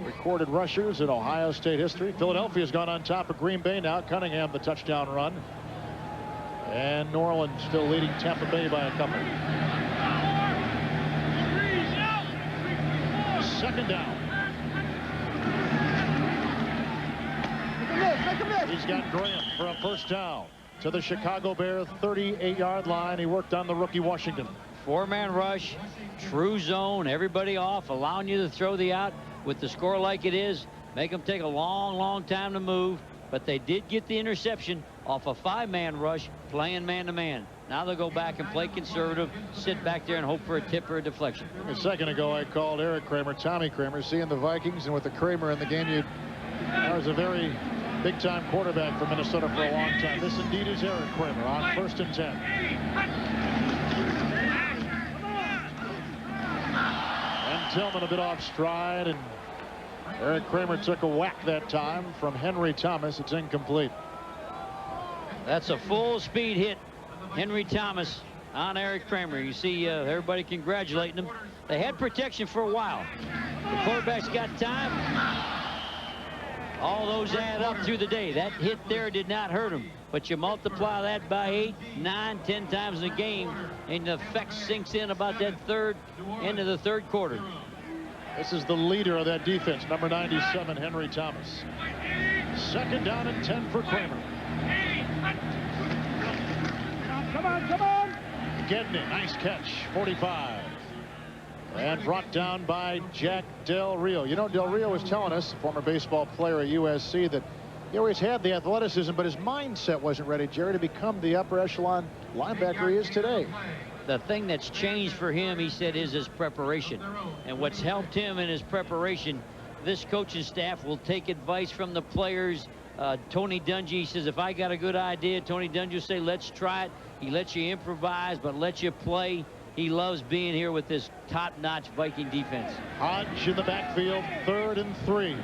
recorded rushers in Ohio State history. Philadelphia's gone on top of Green Bay now. Cunningham the touchdown run. And New Orleans still leading Tampa Bay by a couple. 2nd down. He's got Graham for a 1st down to the Chicago Bears 38-yard line. He worked on the rookie Washington. 4-man rush, true zone, everybody off, allowing you to throw the out with the score like it is. Make them take a long time to move. But they did get the interception off a 5-man rush, playing man-to-man. Now they'll go back and play conservative, sit back there and hope for a tip or a deflection. A second ago, I called Eric Kramer, Tommy Kramer, seeing the Vikings, and with the Kramer in the game, that was a very big-time quarterback for Minnesota for a long time. This indeed is Eric Kramer on 1st and 10. And Tillman a bit off stride, and Eric Kramer took a whack that time from Henry Thomas. It's incomplete. That's a full speed hit. Henry Thomas on Eric Kramer. You see everybody congratulating him. They had protection for a while. The quarterback's got time. All those add up through the day. That hit there did not hurt him. But you multiply that by 8, 9, 10 times in a game, and the effect sinks in about that end of the 3rd quarter. This is the leader of that defense, number 97, Henry Thomas. 2nd down and 10 for Kramer. Come on. Gedney, nice catch, 45. And brought down by Jack Del Rio. You know, Del Rio was telling us, former baseball player at USC, that he always had the athleticism, but his mindset wasn't ready, Jerry, to become the upper echelon linebacker he is today. The thing that's changed for him, he said, is his preparation. And what's helped him in his preparation, this coaching staff will take advice from the players. Tony Dungy says, if I got a good idea, Tony Dungy will say, let's try it. He lets you improvise, but lets you play. He loves being here with this top-notch Viking defense. Hodge in the backfield, 3rd and 3.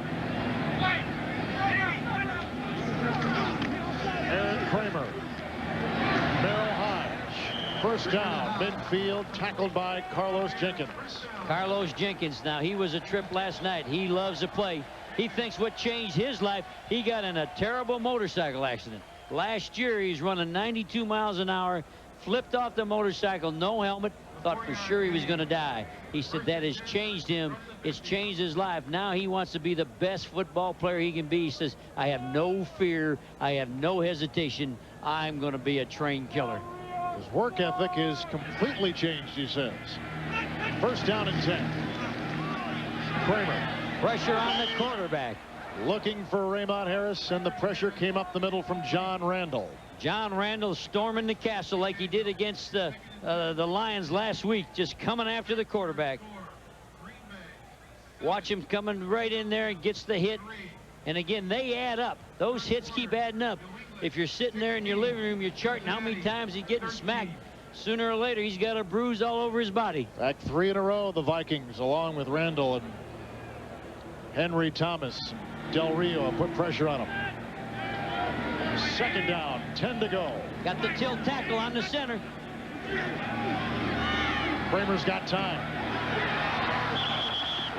Eric Kramer. Merrill Hodge. 1st down, midfield, tackled by Carlos Jenkins. Carlos Jenkins, now he was a trip last night. He loves to play. He thinks what changed his life, he got in a terrible motorcycle accident. Last year, he's running 92 miles an hour, flipped off the motorcycle, no helmet, thought for sure he was going to die. He said that has changed him. It's changed his life. Now he wants to be the best football player he can be. He says, I have no fear. I have no hesitation. I'm going to be a trained killer. His work ethic is completely changed, he says. 1st down and 10. Kramer. Pressure on the quarterback. Looking for Raymond Harris, and the pressure came up the middle from John Randall. John Randall storming the castle like he did against the Lions last week, just coming after the quarterback. Watch him coming right in there and gets the hit. And again, they add up. Those hits keep adding up. If you're sitting there in your living room, you're charting how many times he's getting smacked. Sooner or later, he's got a bruise all over his body. Back 3 in a row, the Vikings, along with Randall and Henry Thomas, Del Rio, put pressure on him. 2nd down, 10 to go. Got the tilt tackle on the center. Kramer's got time.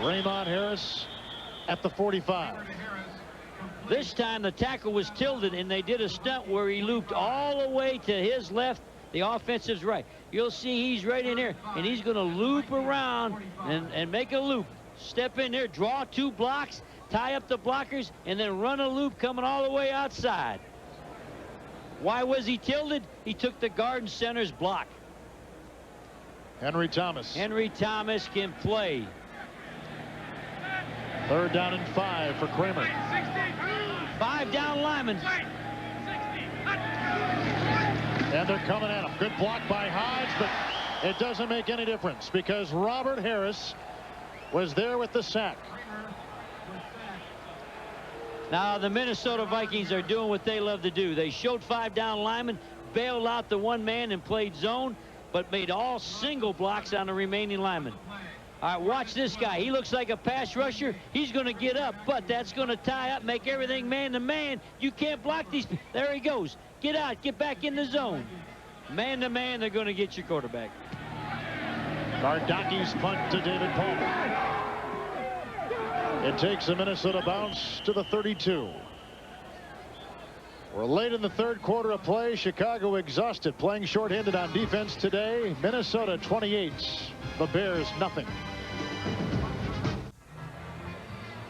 Raymond Harris at the 45. This time the tackle was tilted, and they did a stunt where he looped all the way to his left, the offensive's right. You'll see he's right in there, and he's going to loop around and make a loop. Step in there, draw 2 blocks, tie up the blockers, and then run a loop coming all the way outside. Why was he tilted? He took the guard and center's block. Henry Thomas. Henry Thomas can play. 3rd down and 5 for Kramer. 5 down linemen. And they're coming at him. Good block by Hodge, but it doesn't make any difference because Robert Harris was there with the sack. Now, the Minnesota Vikings are doing what they love to do. They showed 5 down linemen, bailed out the 1 man and played zone, but made all single blocks on the remaining linemen. All right, watch this guy. He looks like a pass rusher. He's going to get up, but that's going to tie up, make everything man-to-man. You can't block these. There he goes. Get out. Get back in the zone. Man-to-man, they're going to get your quarterback. Gardaki's punt to David Palmer. It takes a Minnesota bounce to the 32. We're late in the third quarter of play. Chicago exhausted, playing shorthanded on defense today. Minnesota 28, the Bears nothing.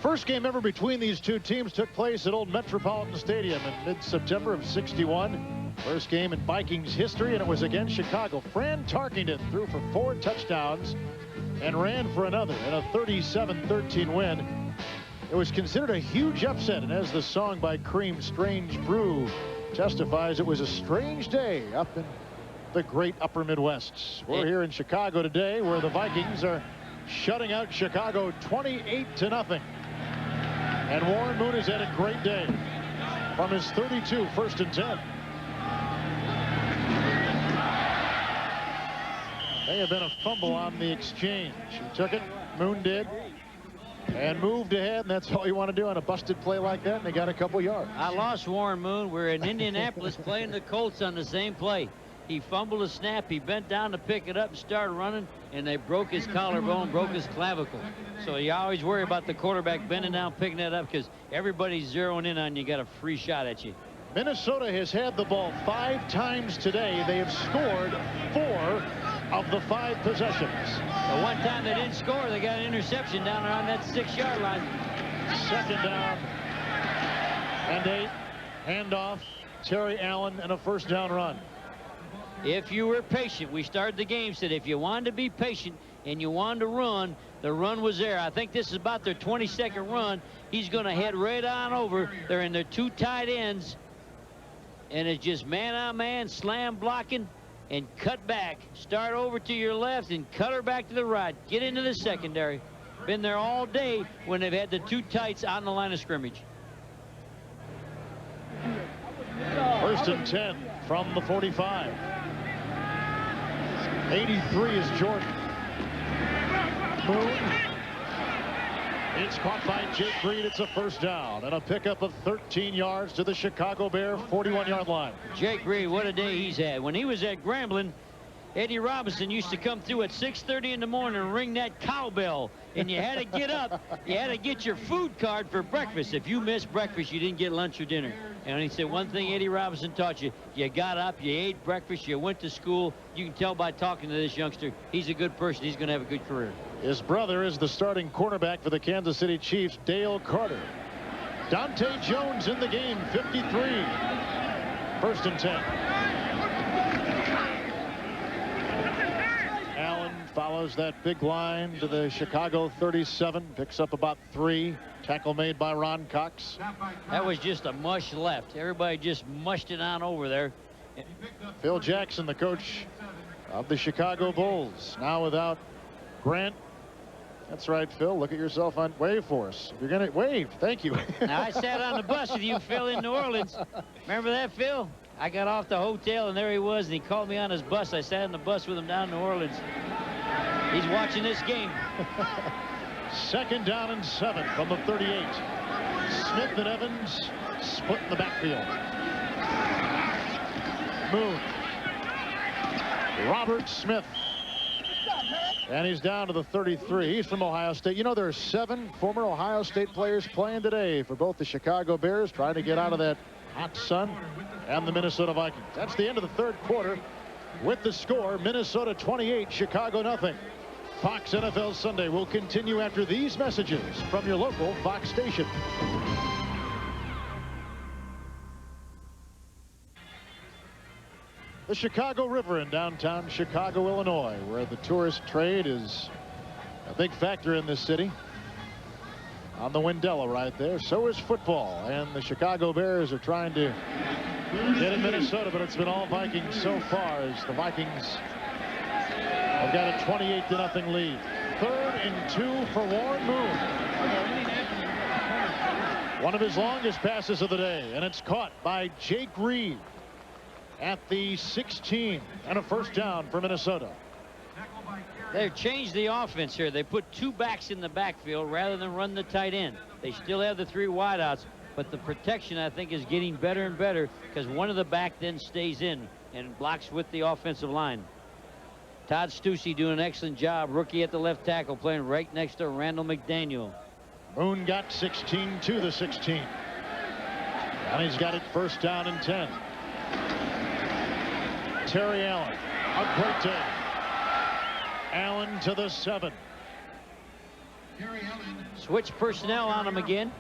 First game ever between these two teams took place at Old Metropolitan Stadium in mid-September of '61. First game in Vikings history, and it was against Chicago. Fran Tarkington threw for 4 touchdowns and ran for another in a 37-13 win. It was considered a huge upset, and as the song by Cream, Strange Brew, testifies, it was a strange day up in the great upper Midwest. We're here in Chicago today, where the Vikings are shutting out Chicago 28-0. And Warren Moon has had a great day from his 32, 1st and 10. May have been a fumble on the exchange. He took it, Moon did, and moved ahead, and that's all you want to do on a busted play like that, and they got a couple yards. I lost Warren Moon. We're in Indianapolis playing the Colts on the same play. He fumbled a snap. He bent down to pick it up and started running, and they broke his collarbone, broke his clavicle. So you always worry about the quarterback bending down, picking that up, because everybody's zeroing in on you, got a free shot at you. Minnesota has had the ball 5 times today. They have scored 4 of the 5 possessions. The one time they didn't score, they got an interception down around that 6-yard line. 2nd down and 8. Handoff, Terry Allen, and a 1st down run. If you were patient, we started the game, said if you wanted to be patient and you wanted to run, the run was there. I think this is about their 22nd run. He's going to head right on over. They're in their 2 tight ends, and it's just man-on-man, slam blocking, and cut back. Start over to your left and cut her back to the right. Get into the secondary. Been there all day when they've had the 2 tights on the line of scrimmage. 1st and 10 from the 45. 83 is Jordan. Moon. It's caught by Jake Reed. It's a 1st down and a pickup of 13 yards to the Chicago Bear 41-yard line. Jake Reed, what a day he's had. When he was at Glanville, Eddie Robinson used to come through at 6:30 in the morning and ring that cowbell, and you had to get up. You had to get your food card for breakfast. If you missed breakfast, you didn't get lunch or dinner. And he said one thing Eddie Robinson taught you: you got up, you ate breakfast, you went to school. You can tell by talking to this youngster, he's a good person. He's going to have a good career. His brother is the starting cornerback for the Kansas City Chiefs, Dale Carter. Dante Jones in the game, 53. 1st and 10. Allen follows that big line to the Chicago 37, picks up about 3. Tackle made by Ron Cox. That was just a mush left. Everybody just mushed it on over there. Phil Jackson, the coach of the Chicago Bulls, now without Grant. That's right, Phil. Look at yourself on wave for us. You're going to wave. Thank you. Now, I sat on the bus with you, Phil, in New Orleans. Remember that, Phil? I got off the hotel, and there he was, and he called me on his bus. I sat on the bus with him down in New Orleans. He's watching this game. 2nd down and 7 from the 38. Smith and Evans split in the backfield. Moon. Robert Smith. And he's down to the 33. He's from Ohio State. You know, there are 7 former Ohio State players playing today for both the Chicago Bears, trying to get out of that hot sun, and the Minnesota Vikings. That's the end of the 3rd quarter with the score: Minnesota 28, Chicago nothing. Fox NFL Sunday will continue after these messages from your local Fox station. The Chicago River in downtown Chicago, Illinois, where the tourist trade is a big factor in this city. On the Wendella right there. So is football, and the Chicago Bears are trying to get in Minnesota, but it's been all Vikings so far, as the Vikings have got a 28-0 lead. 3rd and 2 for Warren Moon. One of his longest passes of the day, and it's caught by Jake Reed at the 16, and a first down for Minnesota. They've changed the offense here. They put 2 backs in the backfield rather than run the tight end. They still have the 3 wideouts, but the protection, I think, is getting better and better because one of the back then stays in and blocks with the offensive line. Todd Stussy doing an excellent job. Rookie at the left tackle, playing right next to Randall McDaniel. Moon got 16 to the 16. And he's got it first down and 10. Terry Allen, a great day. Allen to the 7. Switch personnel on him again.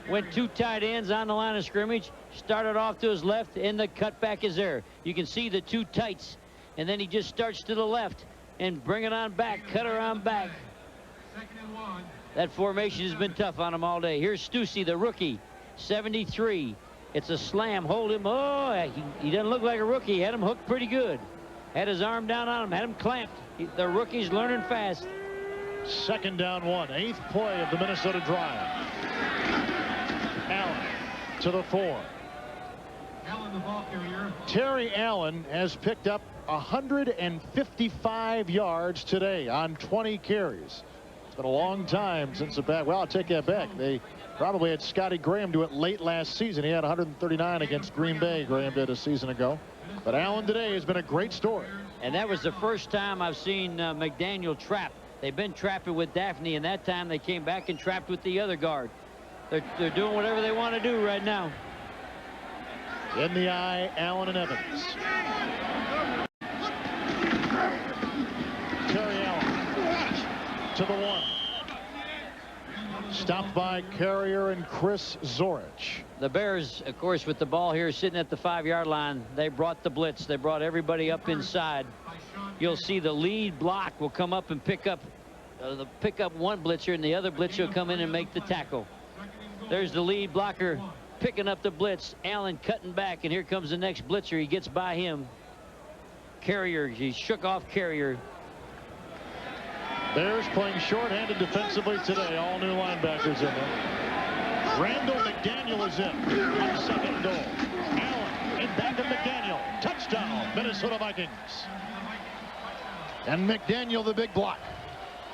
Went 2 tight ends on the line of scrimmage. Started off to his left, and the cutback is there. You can see the 2 tights, and then he just starts to the left and bring it on back, cut her on back. That formation has been tough on him all day. Here's Stussy, the rookie, 73. It's a slam. Hold him. Oh, he doesn't look like a rookie. He had him hooked pretty good. Had his arm down on him, had him clamped. The rookie's learning fast. Second down 1, 8th play of the Minnesota drive. Allen to the 4. Allen, the ball carrier. Terry Allen has picked up 155 yards today on 20 carries. It's been a long time since the back. Well, I'll take that back. They probably had Scotty Graham do it late last season. He had 139 against Green Bay. Graham did a season ago. But Allen today has been a great story. And that was the first time I've seen McDaniel trap. They've been trapping with Daphne, and that time they came back and trapped with the other guard. They're doing whatever they want to do right now. In the eye, Allen and Evans. Terry Allen to the 1. Stopped by Carrier and Chris Zorich. The Bears, of course, with the ball here sitting at the 5-yard line, they brought the blitz. They brought everybody up inside. You'll see the lead block will come up and pick up one blitzer, and the other blitzer will come in and make the tackle. There's the lead blocker picking up the blitz. Allen cutting back, and here comes the next blitzer. He gets by him. Carrier, he shook off Carrier. Bears playing short-handed defensively today. All new linebackers in there. Randall McDaniel is in on second and goal. Allen in back of McDaniel. Touchdown, Minnesota Vikings. And McDaniel, the big block.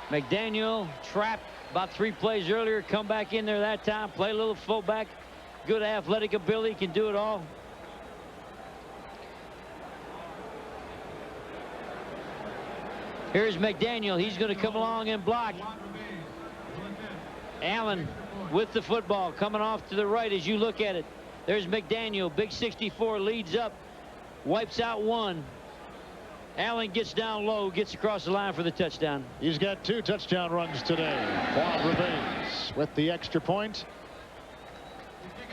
McDaniel trapped about 3 plays earlier. Come back in there that time. Play a little fullback. Good athletic ability. Can do it all. Here's McDaniel. He's going to come along and block. Allen with the football coming off to the right as you look at it. There's McDaniel. Big 64 leads up. Wipes out one. Allen gets down low, gets across the line for the touchdown. He's got 2 touchdown runs today. Claude Revays with the extra point.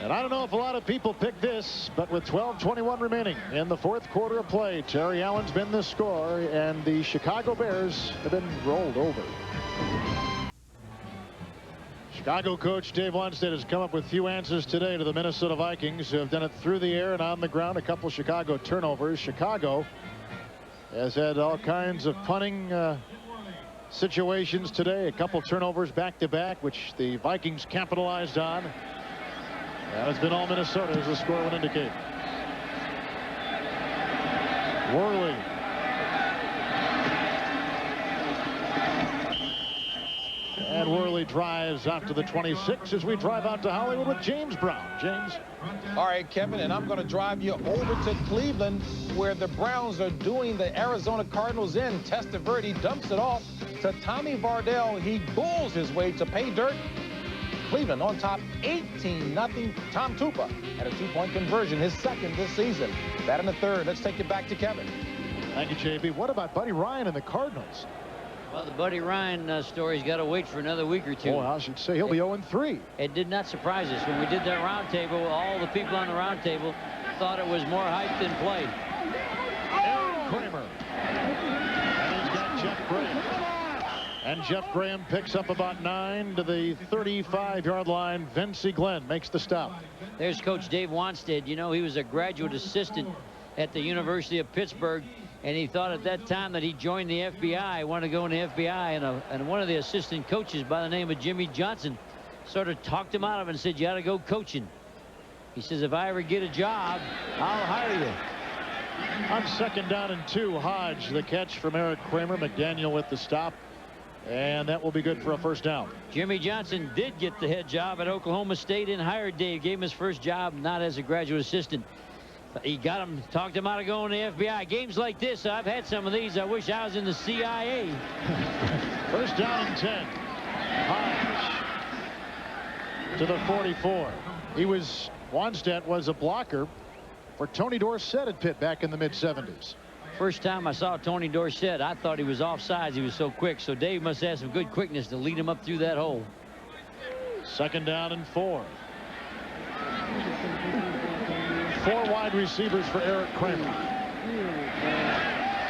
And I don't know if a lot of people pick this, but with 12:21 remaining in the 4th quarter of play, Terry Allen's been the scorer, and the Chicago Bears have been rolled over. Chicago coach Dave Wannstedt has come up with few answers today to the Minnesota Vikings, who have done it through the air and on the ground. A couple Chicago turnovers. Chicago has had all kinds of punting situations today. A couple turnovers back-to-back, which the Vikings capitalized on. And it's been all Minnesota, as the score would indicate. Worley. And Worley drives out to the 26 as we drive out to Hollywood with James Brown. James. All right, Kevin, and I'm going to drive you over to Cleveland, where the Browns are doing the Arizona Cardinals in. Testaverde dumps it off to Tommy Vardell. He bulls his way to pay dirt. Cleveland on top 18-0. Tom Tupa had a 2-point conversion, his second this season. That in the 3rd. Let's take it back to Kevin. Thank you, JB. What about Buddy Ryan and the Cardinals? Well, the Buddy Ryan story's got to wait for another week or 2. Oh, I should say he'll be 0-3. It did not surprise us. When we did that round table, all the people on the round table thought it was more hype than play. Aaron Kramer. And he's got Jeff Graham. And Jeff Graham picks up about 9 to the 35-yard line. Vince Glenn makes the stop. There's Coach Dave Wannstedt. You know, he was a graduate assistant at the University of Pittsburgh, and he thought at that time that he joined the FBI, wanted to go in the FBI, and one of the assistant coaches by the name of Jimmy Johnson sort of talked him out of it and said, you got to go coaching. He says, if I ever get a job, I'll hire you. On 2nd down and 2, Hodge the catch from Eric Kramer. McDaniel with the stop. And that will be good for a 1st down. Jimmy Johnson did get the head job at Oklahoma State and hired Dave. Gave him his first job, not as a graduate assistant. He got him, talked him out of going to the FBI. Games like this, I've had some of these. I wish I was in the CIA. 1st down and 10. Hodge to the 44. Wannstedt was a blocker for Tony Dorsett at Pitt back in the mid-70s. First time I saw Tony Dorsett, I thought he was offsides. He was so quick. So Dave must have some good quickness to lead him up through that hole. 2nd down and 4. 4 wide receivers for Eric Kramer.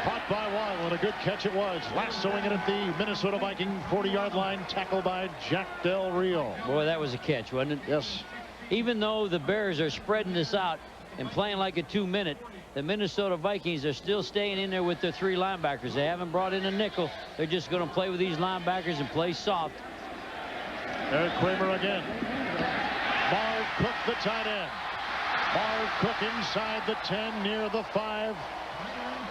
Caught by Waddle, and a good catch it was. Lassoing it at the Minnesota Viking 40-yard line. Tackled by Jack Del Rio. Boy, that was a catch, wasn't it? Yes. Even though the Bears are spreading this out and playing like a 2-minute, the Minnesota Vikings are still staying in there with their 3 linebackers. They haven't brought in a nickel. They're just going to play with these linebackers and play soft. Eric Kramer again. Marv Cook, the tight end. Marv Cook inside the 10, near the 5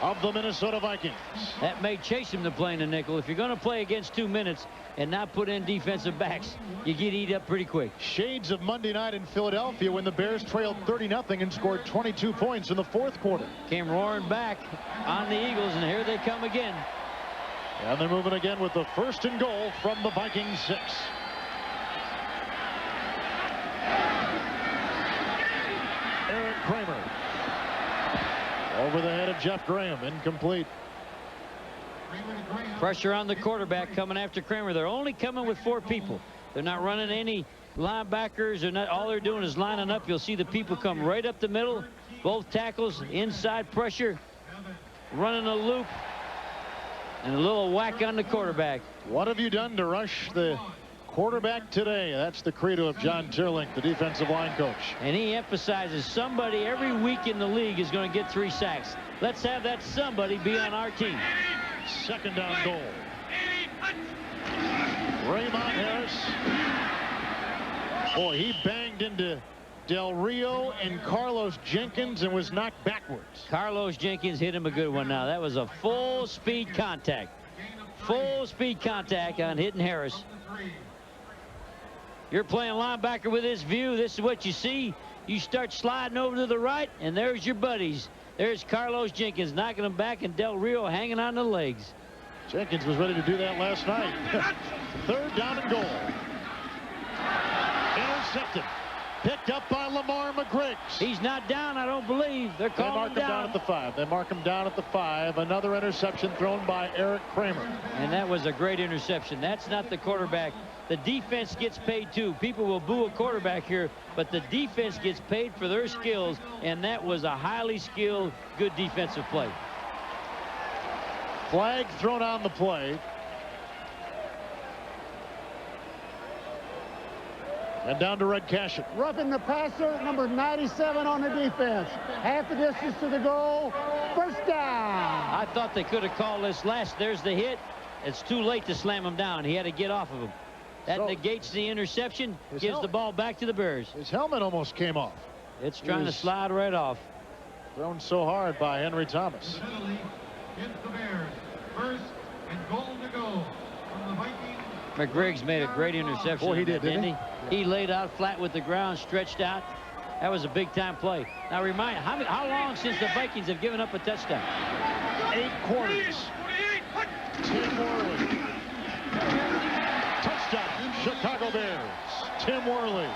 of the Minnesota Vikings. That may chase him to playing the nickel. If you're going to play against 2 minutes and not put in defensive backs, you get eat up pretty quick. Shades of Monday night in Philadelphia when the Bears trailed 30-0 and scored 22 points in the 4th quarter. Came roaring back on the Eagles, and here they come again. And they're moving again with the 1st and goal from the Vikings 6. Eric Kramer over the head of Jeff Graham, incomplete. Pressure on the quarterback coming after Kramer. They're only coming with 4 people. They're not running any linebackers. They're not. All they're doing is lining up. You'll see the people come right up the middle. Both tackles, inside pressure, running a loop, and a little whack on the quarterback. What have you done to rush the quarterback today? That's the credo of John Teerlink, the defensive line coach. And he emphasizes somebody every week in the league is going to get 3 sacks. Let's have that somebody be on our team. 2nd down goal. Raymond Harris. Boy, he banged into Del Rio and Carlos Jenkins and was knocked backwards. Carlos Jenkins hit him a good one now. That was a full speed contact. Full speed contact on hitting Harris. You're playing linebacker with this view. This is what you see. You start sliding over to the right, and there's your buddies. There's Carlos Jenkins knocking him back, and Del Rio hanging on the legs. Jenkins was ready to do that last night. 3rd down and goal. Intercepted. Picked up by Lamar McGriggs. He's not down, I don't believe. They're calling him down at the 5. They mark him down at the 5. Another interception thrown by Eric Kramer. And that was a great interception. That's not the quarterback. The defense gets paid too. People will boo a quarterback here, but the defense gets paid for their skills, and that was a highly skilled, good defensive play. Flag thrown on the play. And down to Red Cashin. Roughing the passer, number 97 on the defense. Half the distance to the goal. 1st down. I thought they could have called this last. There's the hit. It's too late to slam him down. He had to get off of him. That negates the interception, gives the ball back to the Bears. His helmet almost came off. It's trying to slide right off. Thrown so hard by Henry Thomas. The penalty gives the Bears 1st and goal to go from the Vikings. McGriggs made a great interception. Boy, he did, didn't he? He laid out flat with the ground, stretched out. That was a big-time play. Now, how long since the Vikings have given up a touchdown? 8 quarters. Tim Worley. Touchdown, Chicago Bears. Tim Worley.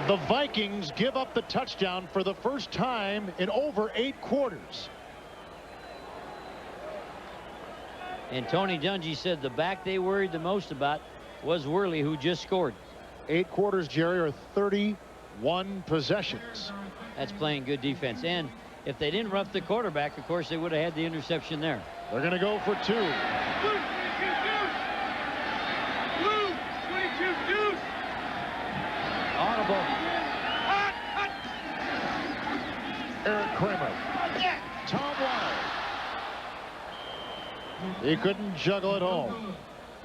The Vikings give up the touchdown for the first time in over 8 quarters. And Tony Dungy said the back they worried the most about was Worley, who just scored. 8 quarters, Jerry, are 31 possessions. That's playing good defense. And if they didn't rough the quarterback, of course, they would have had the interception there. They're going to go for 2. Audible. Eric Kramer. Tom Wild. He couldn't juggle it home.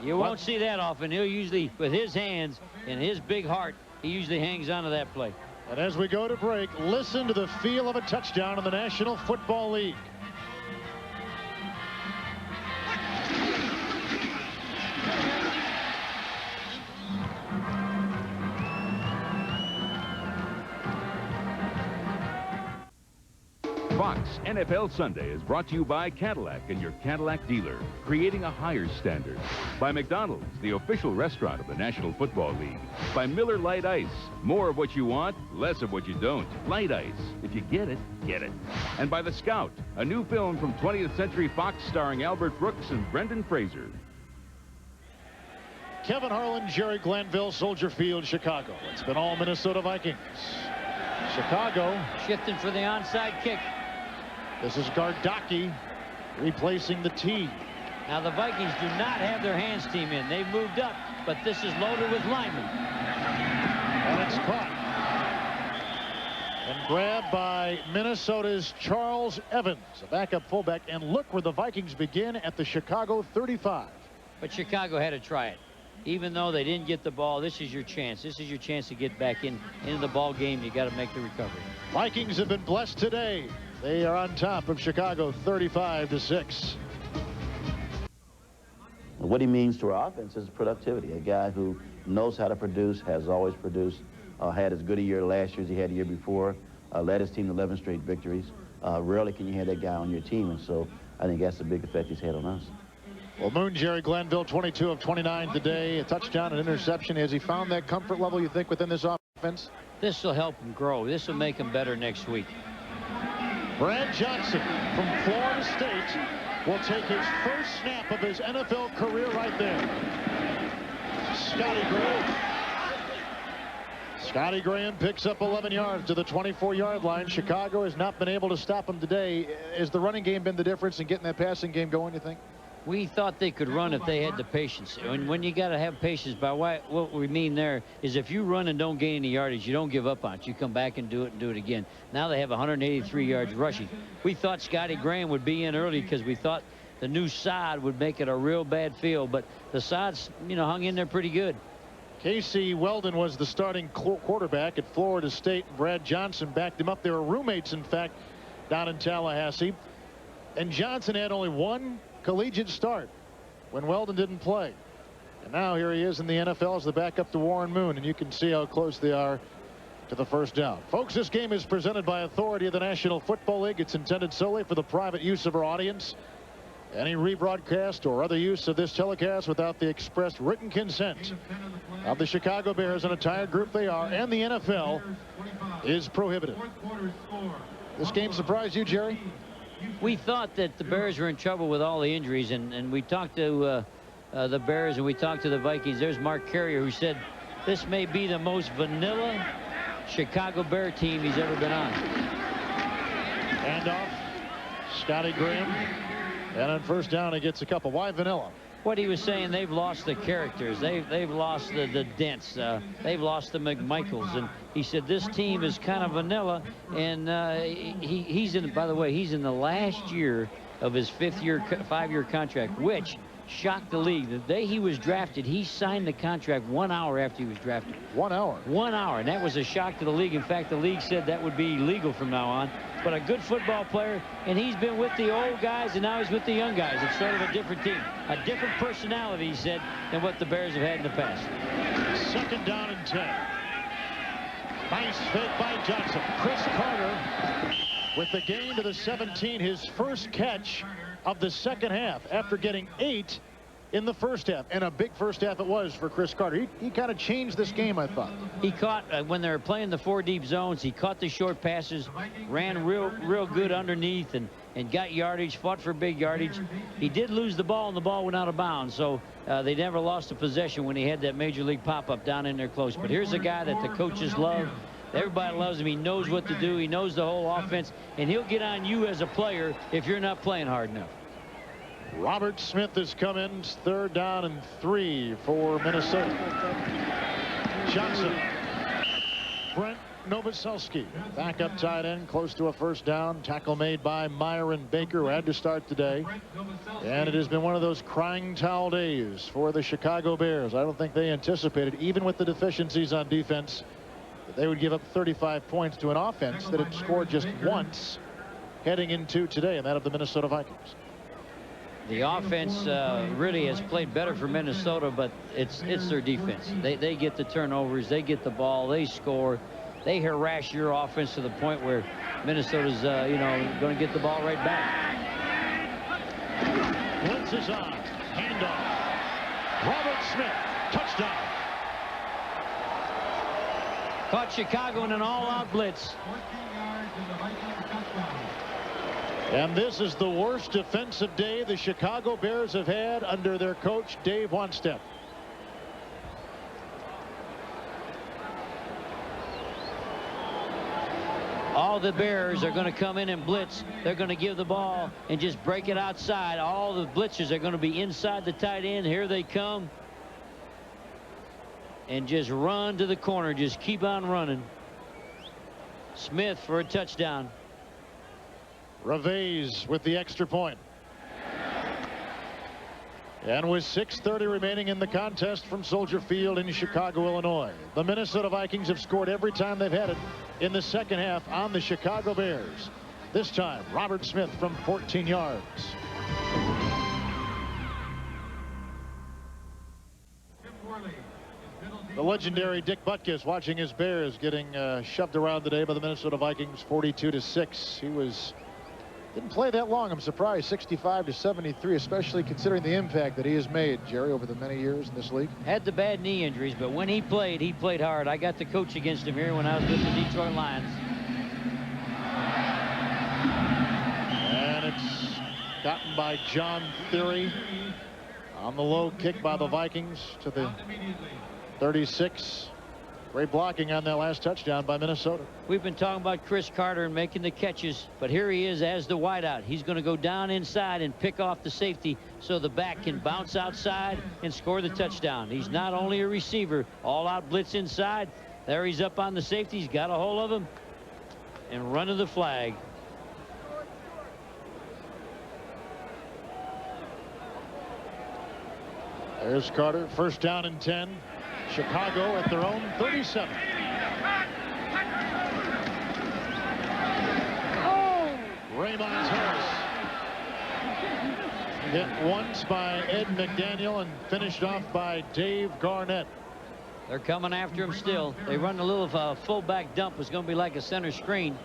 You won't see that often. He'll usually, with his hands and his big heart, he usually hangs onto that play. And as we go to break, listen to the feel of a touchdown in the National Football League. Fox NFL Sunday is brought to you by Cadillac and your Cadillac dealer, creating a higher standard. By McDonald's, the official restaurant of the National Football League. By Miller Lite Ice, more of what you want, less of what you don't. Light Ice, if you get it, get it. And by The Scout, a new film from 20th Century Fox starring Albert Brooks and Brendan Fraser. Kevin Harlan, Jerry Glanville, Soldier Field, Chicago. It's been all Minnesota Vikings. Chicago shifting for the onside kick. This is Gardocki replacing the tee. Now the Vikings do not have their hands team in. They've moved up, but this is loaded with linemen. And it's caught. And grabbed by Minnesota's Charles Evans, a backup fullback. And look where the Vikings begin at the Chicago 35. But Chicago had to try it. Even though they didn't get the ball, this is your chance. This is your chance to get back into the ball game. You got to make the recovery. Vikings have been blessed today. They are on top of Chicago 35-6. What he means to our offense is productivity. A guy who knows how to produce, has always produced, had as good a year last year as he had the year before, led his team to 11 straight victories. Rarely can you have that guy on your team, and so I think that's the big effect he's had on us. Well, Moon, Jerry Glanville, 22 of 29 today, a touchdown, an interception. Has he found that comfort level, you think, within this offense? This will help him grow. This will make him better next week. Brad Johnson from Florida State will take his first snap of his NFL career right there. Scotty Graham picks up 11 yards to the 24-yard line. Chicago has not been able to stop him today. Has the running game been the difference in getting that passing game going, you think? We thought they could run if they had the patience. And when you got to have patience, by what we mean there is if you run and don't gain any yardage, you don't give up on it. You come back and do it again. Now they have 183 yards rushing. We thought Scotty Graham would be in early because we thought the new sod would make it a real bad field. But the sods, hung in there pretty good. Casey Weldon was the starting quarterback at Florida State. Brad Johnson backed him up. They were roommates, in fact, down in Tallahassee. And Johnson had only one collegiate start when Weldon didn't play. And now here he is in the NFL as the backup to Warren Moon, and you can see how close they are to the first down. Folks, this game is presented by authority of the National Football League. It's intended solely for the private use of our audience. Any rebroadcast or other use of this telecast without the express written consent of the Chicago Bears, an entire group they are, and the NFL is prohibited. This game surprised you, Jerry? We thought that the Bears were in trouble with all the injuries, and we talked to the Bears and we talked to the Vikings. There's Mark Carrier, who said this may be the most vanilla Chicago Bear team he's ever been on. Handoff, Scotty Graham, and on first down he gets a couple. Why vanilla? What he was saying, they've lost the characters. They've lost the Dents. They've lost the McMichaels. And he said this team is kind of vanilla. And he's in, by the way, he's in the last year of his five-year contract, which shocked the league. The day he was drafted, he signed the contract 1 hour after he was drafted. 1 hour? 1 hour. And that was a shock to the league. In fact, the league said that would be illegal from now on. But a good football player, and he's been with the old guys, and now he's with the young guys. It's sort of a different team. A different personality, he said, than what the Bears have had in the past. Second down and 10. Nice fake by Johnson. Chris Carter with the gain to the 17, his first catch of the second half after getting 8 in the first half. And a big first half it was for Chris Carter. He kind of changed this game, I thought. He caught, when they were playing the 4 deep zones, he caught the short passes, ran real good underneath, and got yardage, fought for big yardage. He did lose the ball, and the ball went out of bounds. So they never lost a possession when he had that major league pop-up down in there close. But here's a guy that the coaches love. Everybody loves him. He knows what to do. He knows the whole offense. And he'll get on you as a player if you're not playing hard enough. Robert Smith has come in. Third down and 3 for Minnesota. Johnson. Brent Novoselsky, backup tight end, close to a first down. Tackle made by Myron Baker, who had to start today. And it has been one of those crying towel days for the Chicago Bears. I don't think they anticipated, even with the deficiencies on defense, that they would give up 35 points to an offense that had scored just once heading into today, and that of the Minnesota Vikings. The offense really has played better for Minnesota, but it's their defense. They get the turnovers, they get the ball, they score, they harass your offense to the point where Minnesota's going to get the ball right back. Blitz is on. Handoff. Robert Smith. Touchdown. Caught Chicago in an all-out blitz. 14 yards and the Vikings touchdown. And this is the worst defensive day the Chicago Bears have had under their coach, Dave Wannstedt. All the Bears are going to come in and blitz. They're going to give the ball and just break it outside. All the blitzers are going to be inside the tight end. Here they come. And just run to the corner. Just keep on running. Smith for a touchdown. Revés with the extra point. And with 6:30 remaining in the contest from Soldier Field in Chicago, Illinois, the Minnesota Vikings have scored every time they've had it in the second half on the Chicago Bears. This time, Robert Smith from 14 yards. The legendary Dick Butkus watching his Bears getting shoved around today by the Minnesota Vikings 42-6. He didn't play that long. I'm surprised. 65-73, especially considering the impact that he has made, Jerry, over the many years in this league. Had the bad knee injuries, but when he played hard. I got to coach against him here when I was with the Detroit Lions. And it's gotten by John Theory on the low kick by the Vikings to the 36. Great blocking on that last touchdown by Minnesota. We've been talking about Chris Carter and making the catches, but here he is as the wideout. He's going to go down inside and pick off the safety so the back can bounce outside and score the touchdown. He's not only a receiver, all-out blitz inside. There he's up on the safety. He's got a hold of him and run to the flag. There's Carter. First down and 10. Chicago at their own 37. Raymond Harris hit once by Ed McDaniel and finished off by Dave Garnett. They're coming after him still. They run a little fullback dump. It's going to be like a center screen.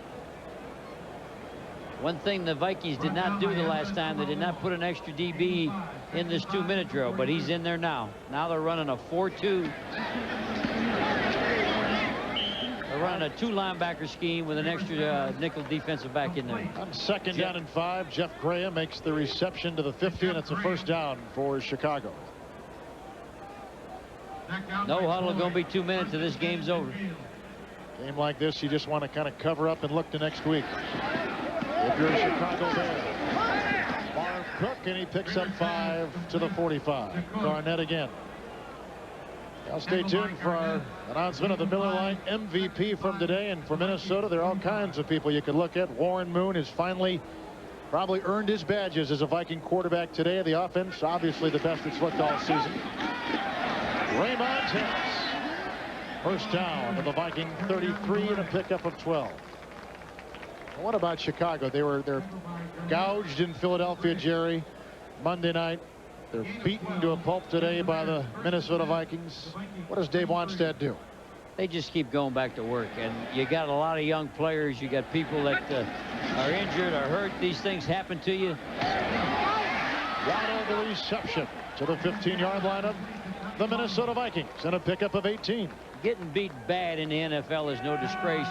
One thing the Vikings did not do the last time, they did not put an extra DB in this 2-minute drill, but he's in there now. Now they're running a 4-2. They're running a 2 linebacker scheme with an extra nickel defensive back in there. On second down and 5, Jeff Graham makes the reception to the 50, and it's a first down for Chicago. No huddle, going to be 2 minutes and this game's over. Game like this, you just want to kind of cover up and look to next week. If you're a Chicago Bear. Marv Cook, and he picks up 5 to the 45. Garnett again. Now stay tuned for our announcement of the Miller Lite MVP from today. And for Minnesota, there are all kinds of people you could look at. Warren Moon has finally probably earned his badges as a Viking quarterback today. The offense, obviously the best it's looked all season. Raymond Harris. First down to the Viking 33 and a pickup of 12. What about Chicago? They're gouged in Philadelphia, Jerry, Monday night. They're beaten to a pulp today by the Minnesota Vikings. What does Dave Wannstedt do? They just keep going back to work, and you got a lot of young players. You got people that are injured or hurt. These things happen to you. Waddle the reception to the 15-yard line of the Minnesota Vikings and a pickup of 18. Getting beat bad in the NFL is no disgrace.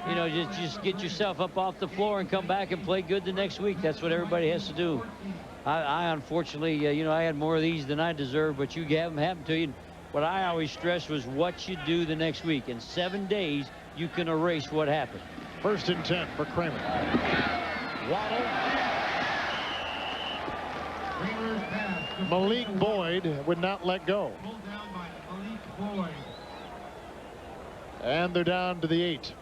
You know, just get yourself up off the floor and come back and play good the next week. That's what everybody has to do. I unfortunately, you know, I had more of these than I deserve, but you have them happen to you. What I always stressed was what you do the next week. In 7 days, you can erase what happened. First and 10 for Kramer. Waddle. Malik Boyd would not let go. And they're down to the 8.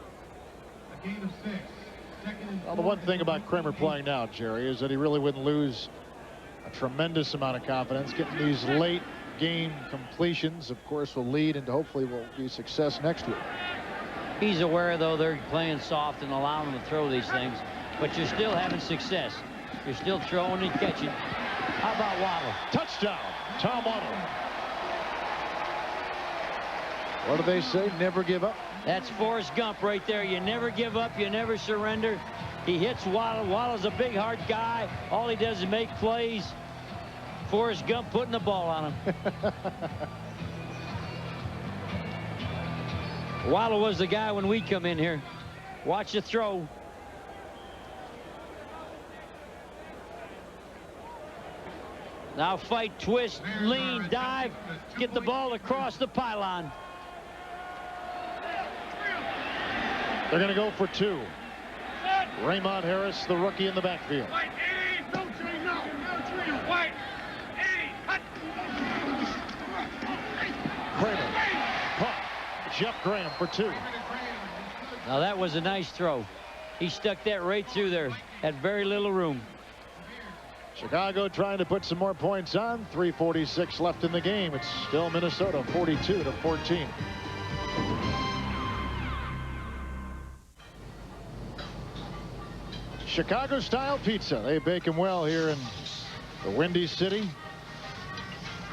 A gain of 6. Well, the one thing about Kramer playing now, Jerry, is that he really wouldn't lose a tremendous amount of confidence. Getting these late game completions, of course, will lead into hopefully will be success next week. He's aware, though, they're playing soft and allowing him to throw these things, but you're still having success. You're still throwing and catching. How about Waddle? Touchdown, Tom Waddle. What do they say? Never give up. That's Forrest Gump right there. You never give up. You never surrender. He hits Waddle. Waddle's a big, hard guy. All he does is make plays. Forrest Gump putting the ball on him. Waddle was the guy when we come in here. Watch the throw. Now fight, twist, lean, dive. Get the ball across the pylon. They're going to go for 2. Raymond Harris, the rookie in the backfield. Kramer, caught. Jeff Graham for 2. Now that was a nice throw. He stuck that right through there. Had very little room. Chicago trying to put some more points on. 3:46 left in the game. It's still Minnesota 42-14. Chicago style pizza. They bake them well here in the Windy City.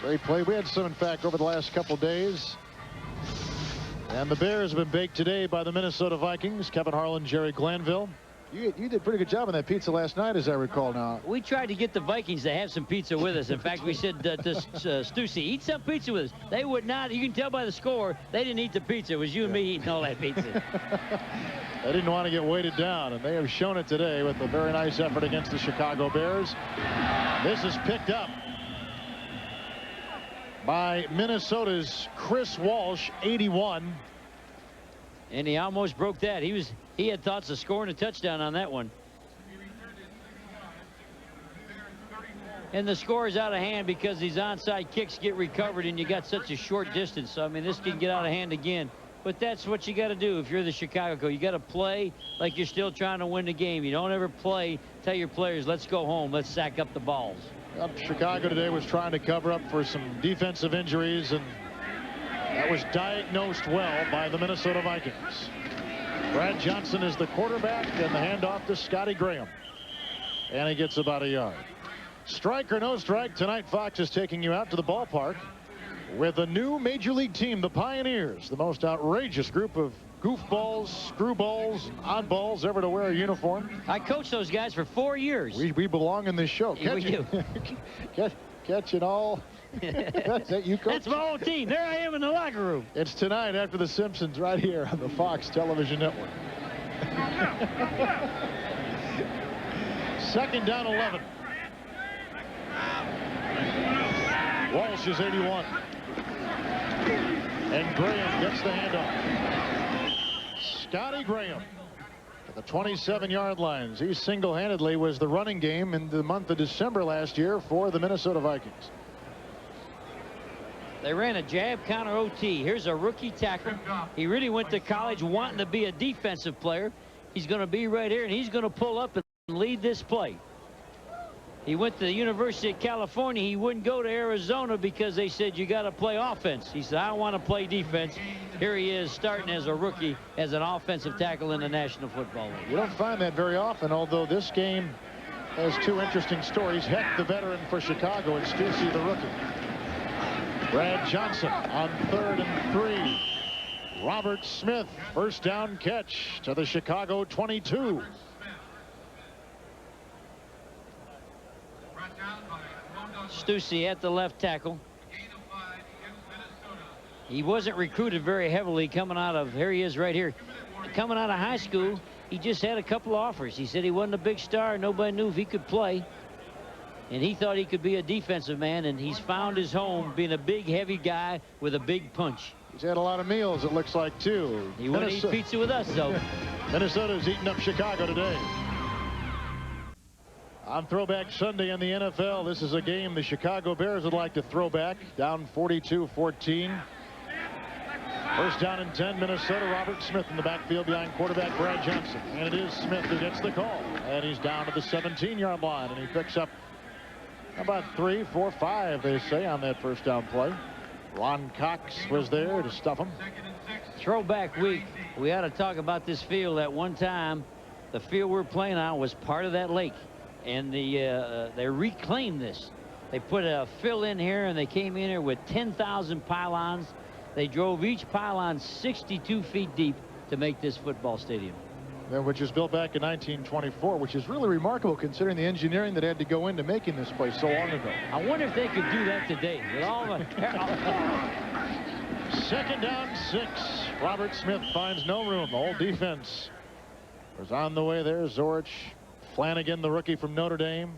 Great play. We had some, in fact, over the last couple days. And the Bears have been baked today by the Minnesota Vikings. Kevin Harlan, Jerry Glanville. You did a pretty good job on that pizza last night, as I recall now. We tried to get the Vikings to have some pizza with us. In fact, we said to Stussy, eat some pizza with us. They would not. You can tell by the score, they didn't eat the pizza. It was you and me eating all that pizza. They didn't want to get weighted down, and they have shown it today with a very nice effort against the Chicago Bears. This is picked up by Minnesota's Chris Walsh, 81. And he almost broke that. He had thoughts of scoring a touchdown on that one. And the score is out of hand because these onside kicks get recovered and you got such a short distance. So, I mean, this can get out of hand again. But that's what you got to do if you're the Chicago. You got to play like you're still trying to win the game. You don't ever play, tell your players, let's go home, let's sack up the balls. Well, Chicago today was trying to cover up for some defensive injuries, and that was diagnosed well by the Minnesota Vikings. Brad Johnson is the quarterback, and the handoff to Scotty Graham. And he gets about a yard. Strike or no strike, tonight Fox is taking you out to the ballpark with a new major league team, the Pioneers, the most outrageous group of goofballs, screwballs, oddballs ever to wear a uniform. I coached those guys for 4 years. We belong in this show. Yeah, we do. Catch it all. That's that you, coach? That's my whole team. There I am in the locker room. It's tonight after The Simpsons right here on the Fox television network. Second down 11. Walsh is 81. And Graham gets the handoff. Scotty Graham at the 27-yard lines. He single-handedly was the running game in the month of December last year for the Minnesota Vikings. They ran a jab counter OT. Here's a rookie tackle. He really went to college wanting to be a defensive player. He's going to be right here, and he's going to pull up and lead this play. He went to the University of California. He wouldn't go to Arizona because they said you got to play offense. He said, I want to play defense. Here he is starting as a rookie as an offensive tackle in the National Football League. You don't find that very often, although this game has two interesting stories. Heck, the veteran for Chicago, and Stussy, the rookie. Brad Johnson on 3rd and 3. Robert Smith, first down catch to the Chicago 22. Stussy at the left tackle. He wasn't recruited very heavily coming out of, here he is right here. Coming out of high school, he just had a couple offers. He said he wasn't a big star. Nobody knew if he could play. And he thought he could be a defensive man, and he's found his home being a big, heavy guy with a big punch. He's had a lot of meals, it looks like, too. He wouldn't eat pizza with us, though. Minnesota's eating up Chicago today. On Throwback Sunday in the NFL, this is a game the Chicago Bears would like to throw back, down 42-14. First down and 10, Minnesota. Robert Smith in the backfield behind quarterback Brad Johnson. And it is Smith who gets the call. And he's down to the 17-yard line. And he picks up about 3, 4, 5, they say, on that first down play. Ron Cox was there to stuff him. Throwback week. We ought to talk about this field. At one time, the field we're playing on was part of that lake. And they reclaimed this. They put a fill in here, and they came in here with 10,000 pylons. They drove each pylon 62 feet deep to make this football stadium. Which was built back in 1924, which is really remarkable considering the engineering that had to go into making this place so long ago. I wonder if they could do that today with all the... Second down, 6. Robert Smith finds no room. The whole defense was on the way there. Zorich, Flanagan, the rookie from Notre Dame.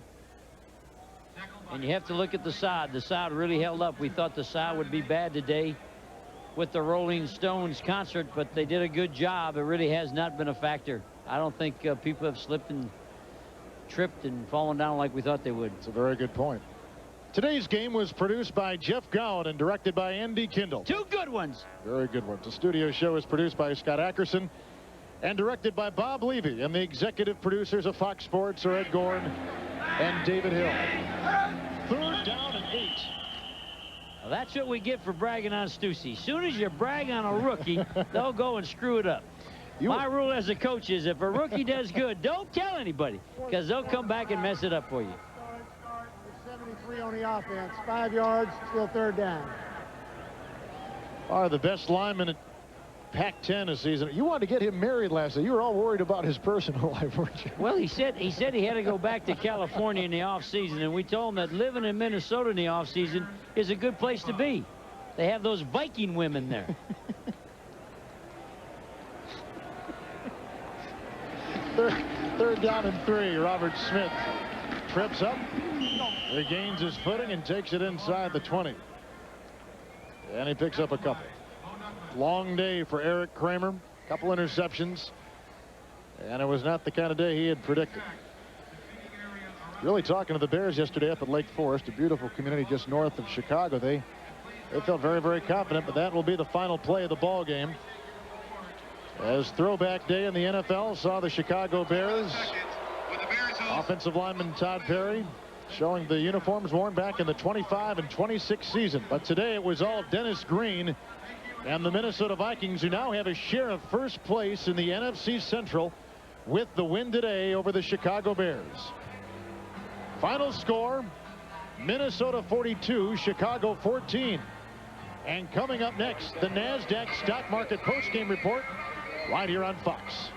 And you have to look at the sod. The sod really held up. We thought the sod would be bad today with the Rolling Stones concert, but they did a good job. It really has not been a factor. I don't think people have slipped and tripped and fallen down like we thought they would. It's a very good point. Today's game was produced by Jeff Gowan and directed by Andy Kindle. 2 good ones. Very good ones. The studio show is produced by Scott Ackerson and directed by Bob Levy, and the executive producers of Fox Sports are Ed Gorn and David Hill. Third down and 8. Well, that's what we get for bragging on Stussy. As soon as you brag on a rookie, they'll go and screw it up. My rule as a coach is if a rookie does good, don't tell anybody, because they'll come back and mess it up for you. 73 on the offense. 5 yards, still third down. Are the best linemen at Pac-10 this season. You wanted to get him married last night. You were all worried about his personal life, weren't you? Well, he said he had to go back to California in the offseason, and we told him that living in Minnesota in the offseason is a good place to be. They have those Viking women there. Third down and 3. Robert Smith trips up, regains his footing, and takes it inside the 20. And he picks up a couple. Long day for Eric Kramer. Couple interceptions. And it was not the kind of day he had predicted. Really talking to the Bears yesterday up at Lake Forest, a beautiful community just north of Chicago. They felt very, very confident, but that will be the final play of the ball game. As throwback day in the NFL saw the Chicago Bears. Offensive lineman Todd Perry showing the uniforms worn back in the 25 and 26 season. But today it was all Dennis Green and the Minnesota Vikings, who now have a share of first place in the NFC Central with the win today over the Chicago Bears. Final score, Minnesota 42, Chicago 14. And coming up next, the NASDAQ stock market postgame report right here on Fox.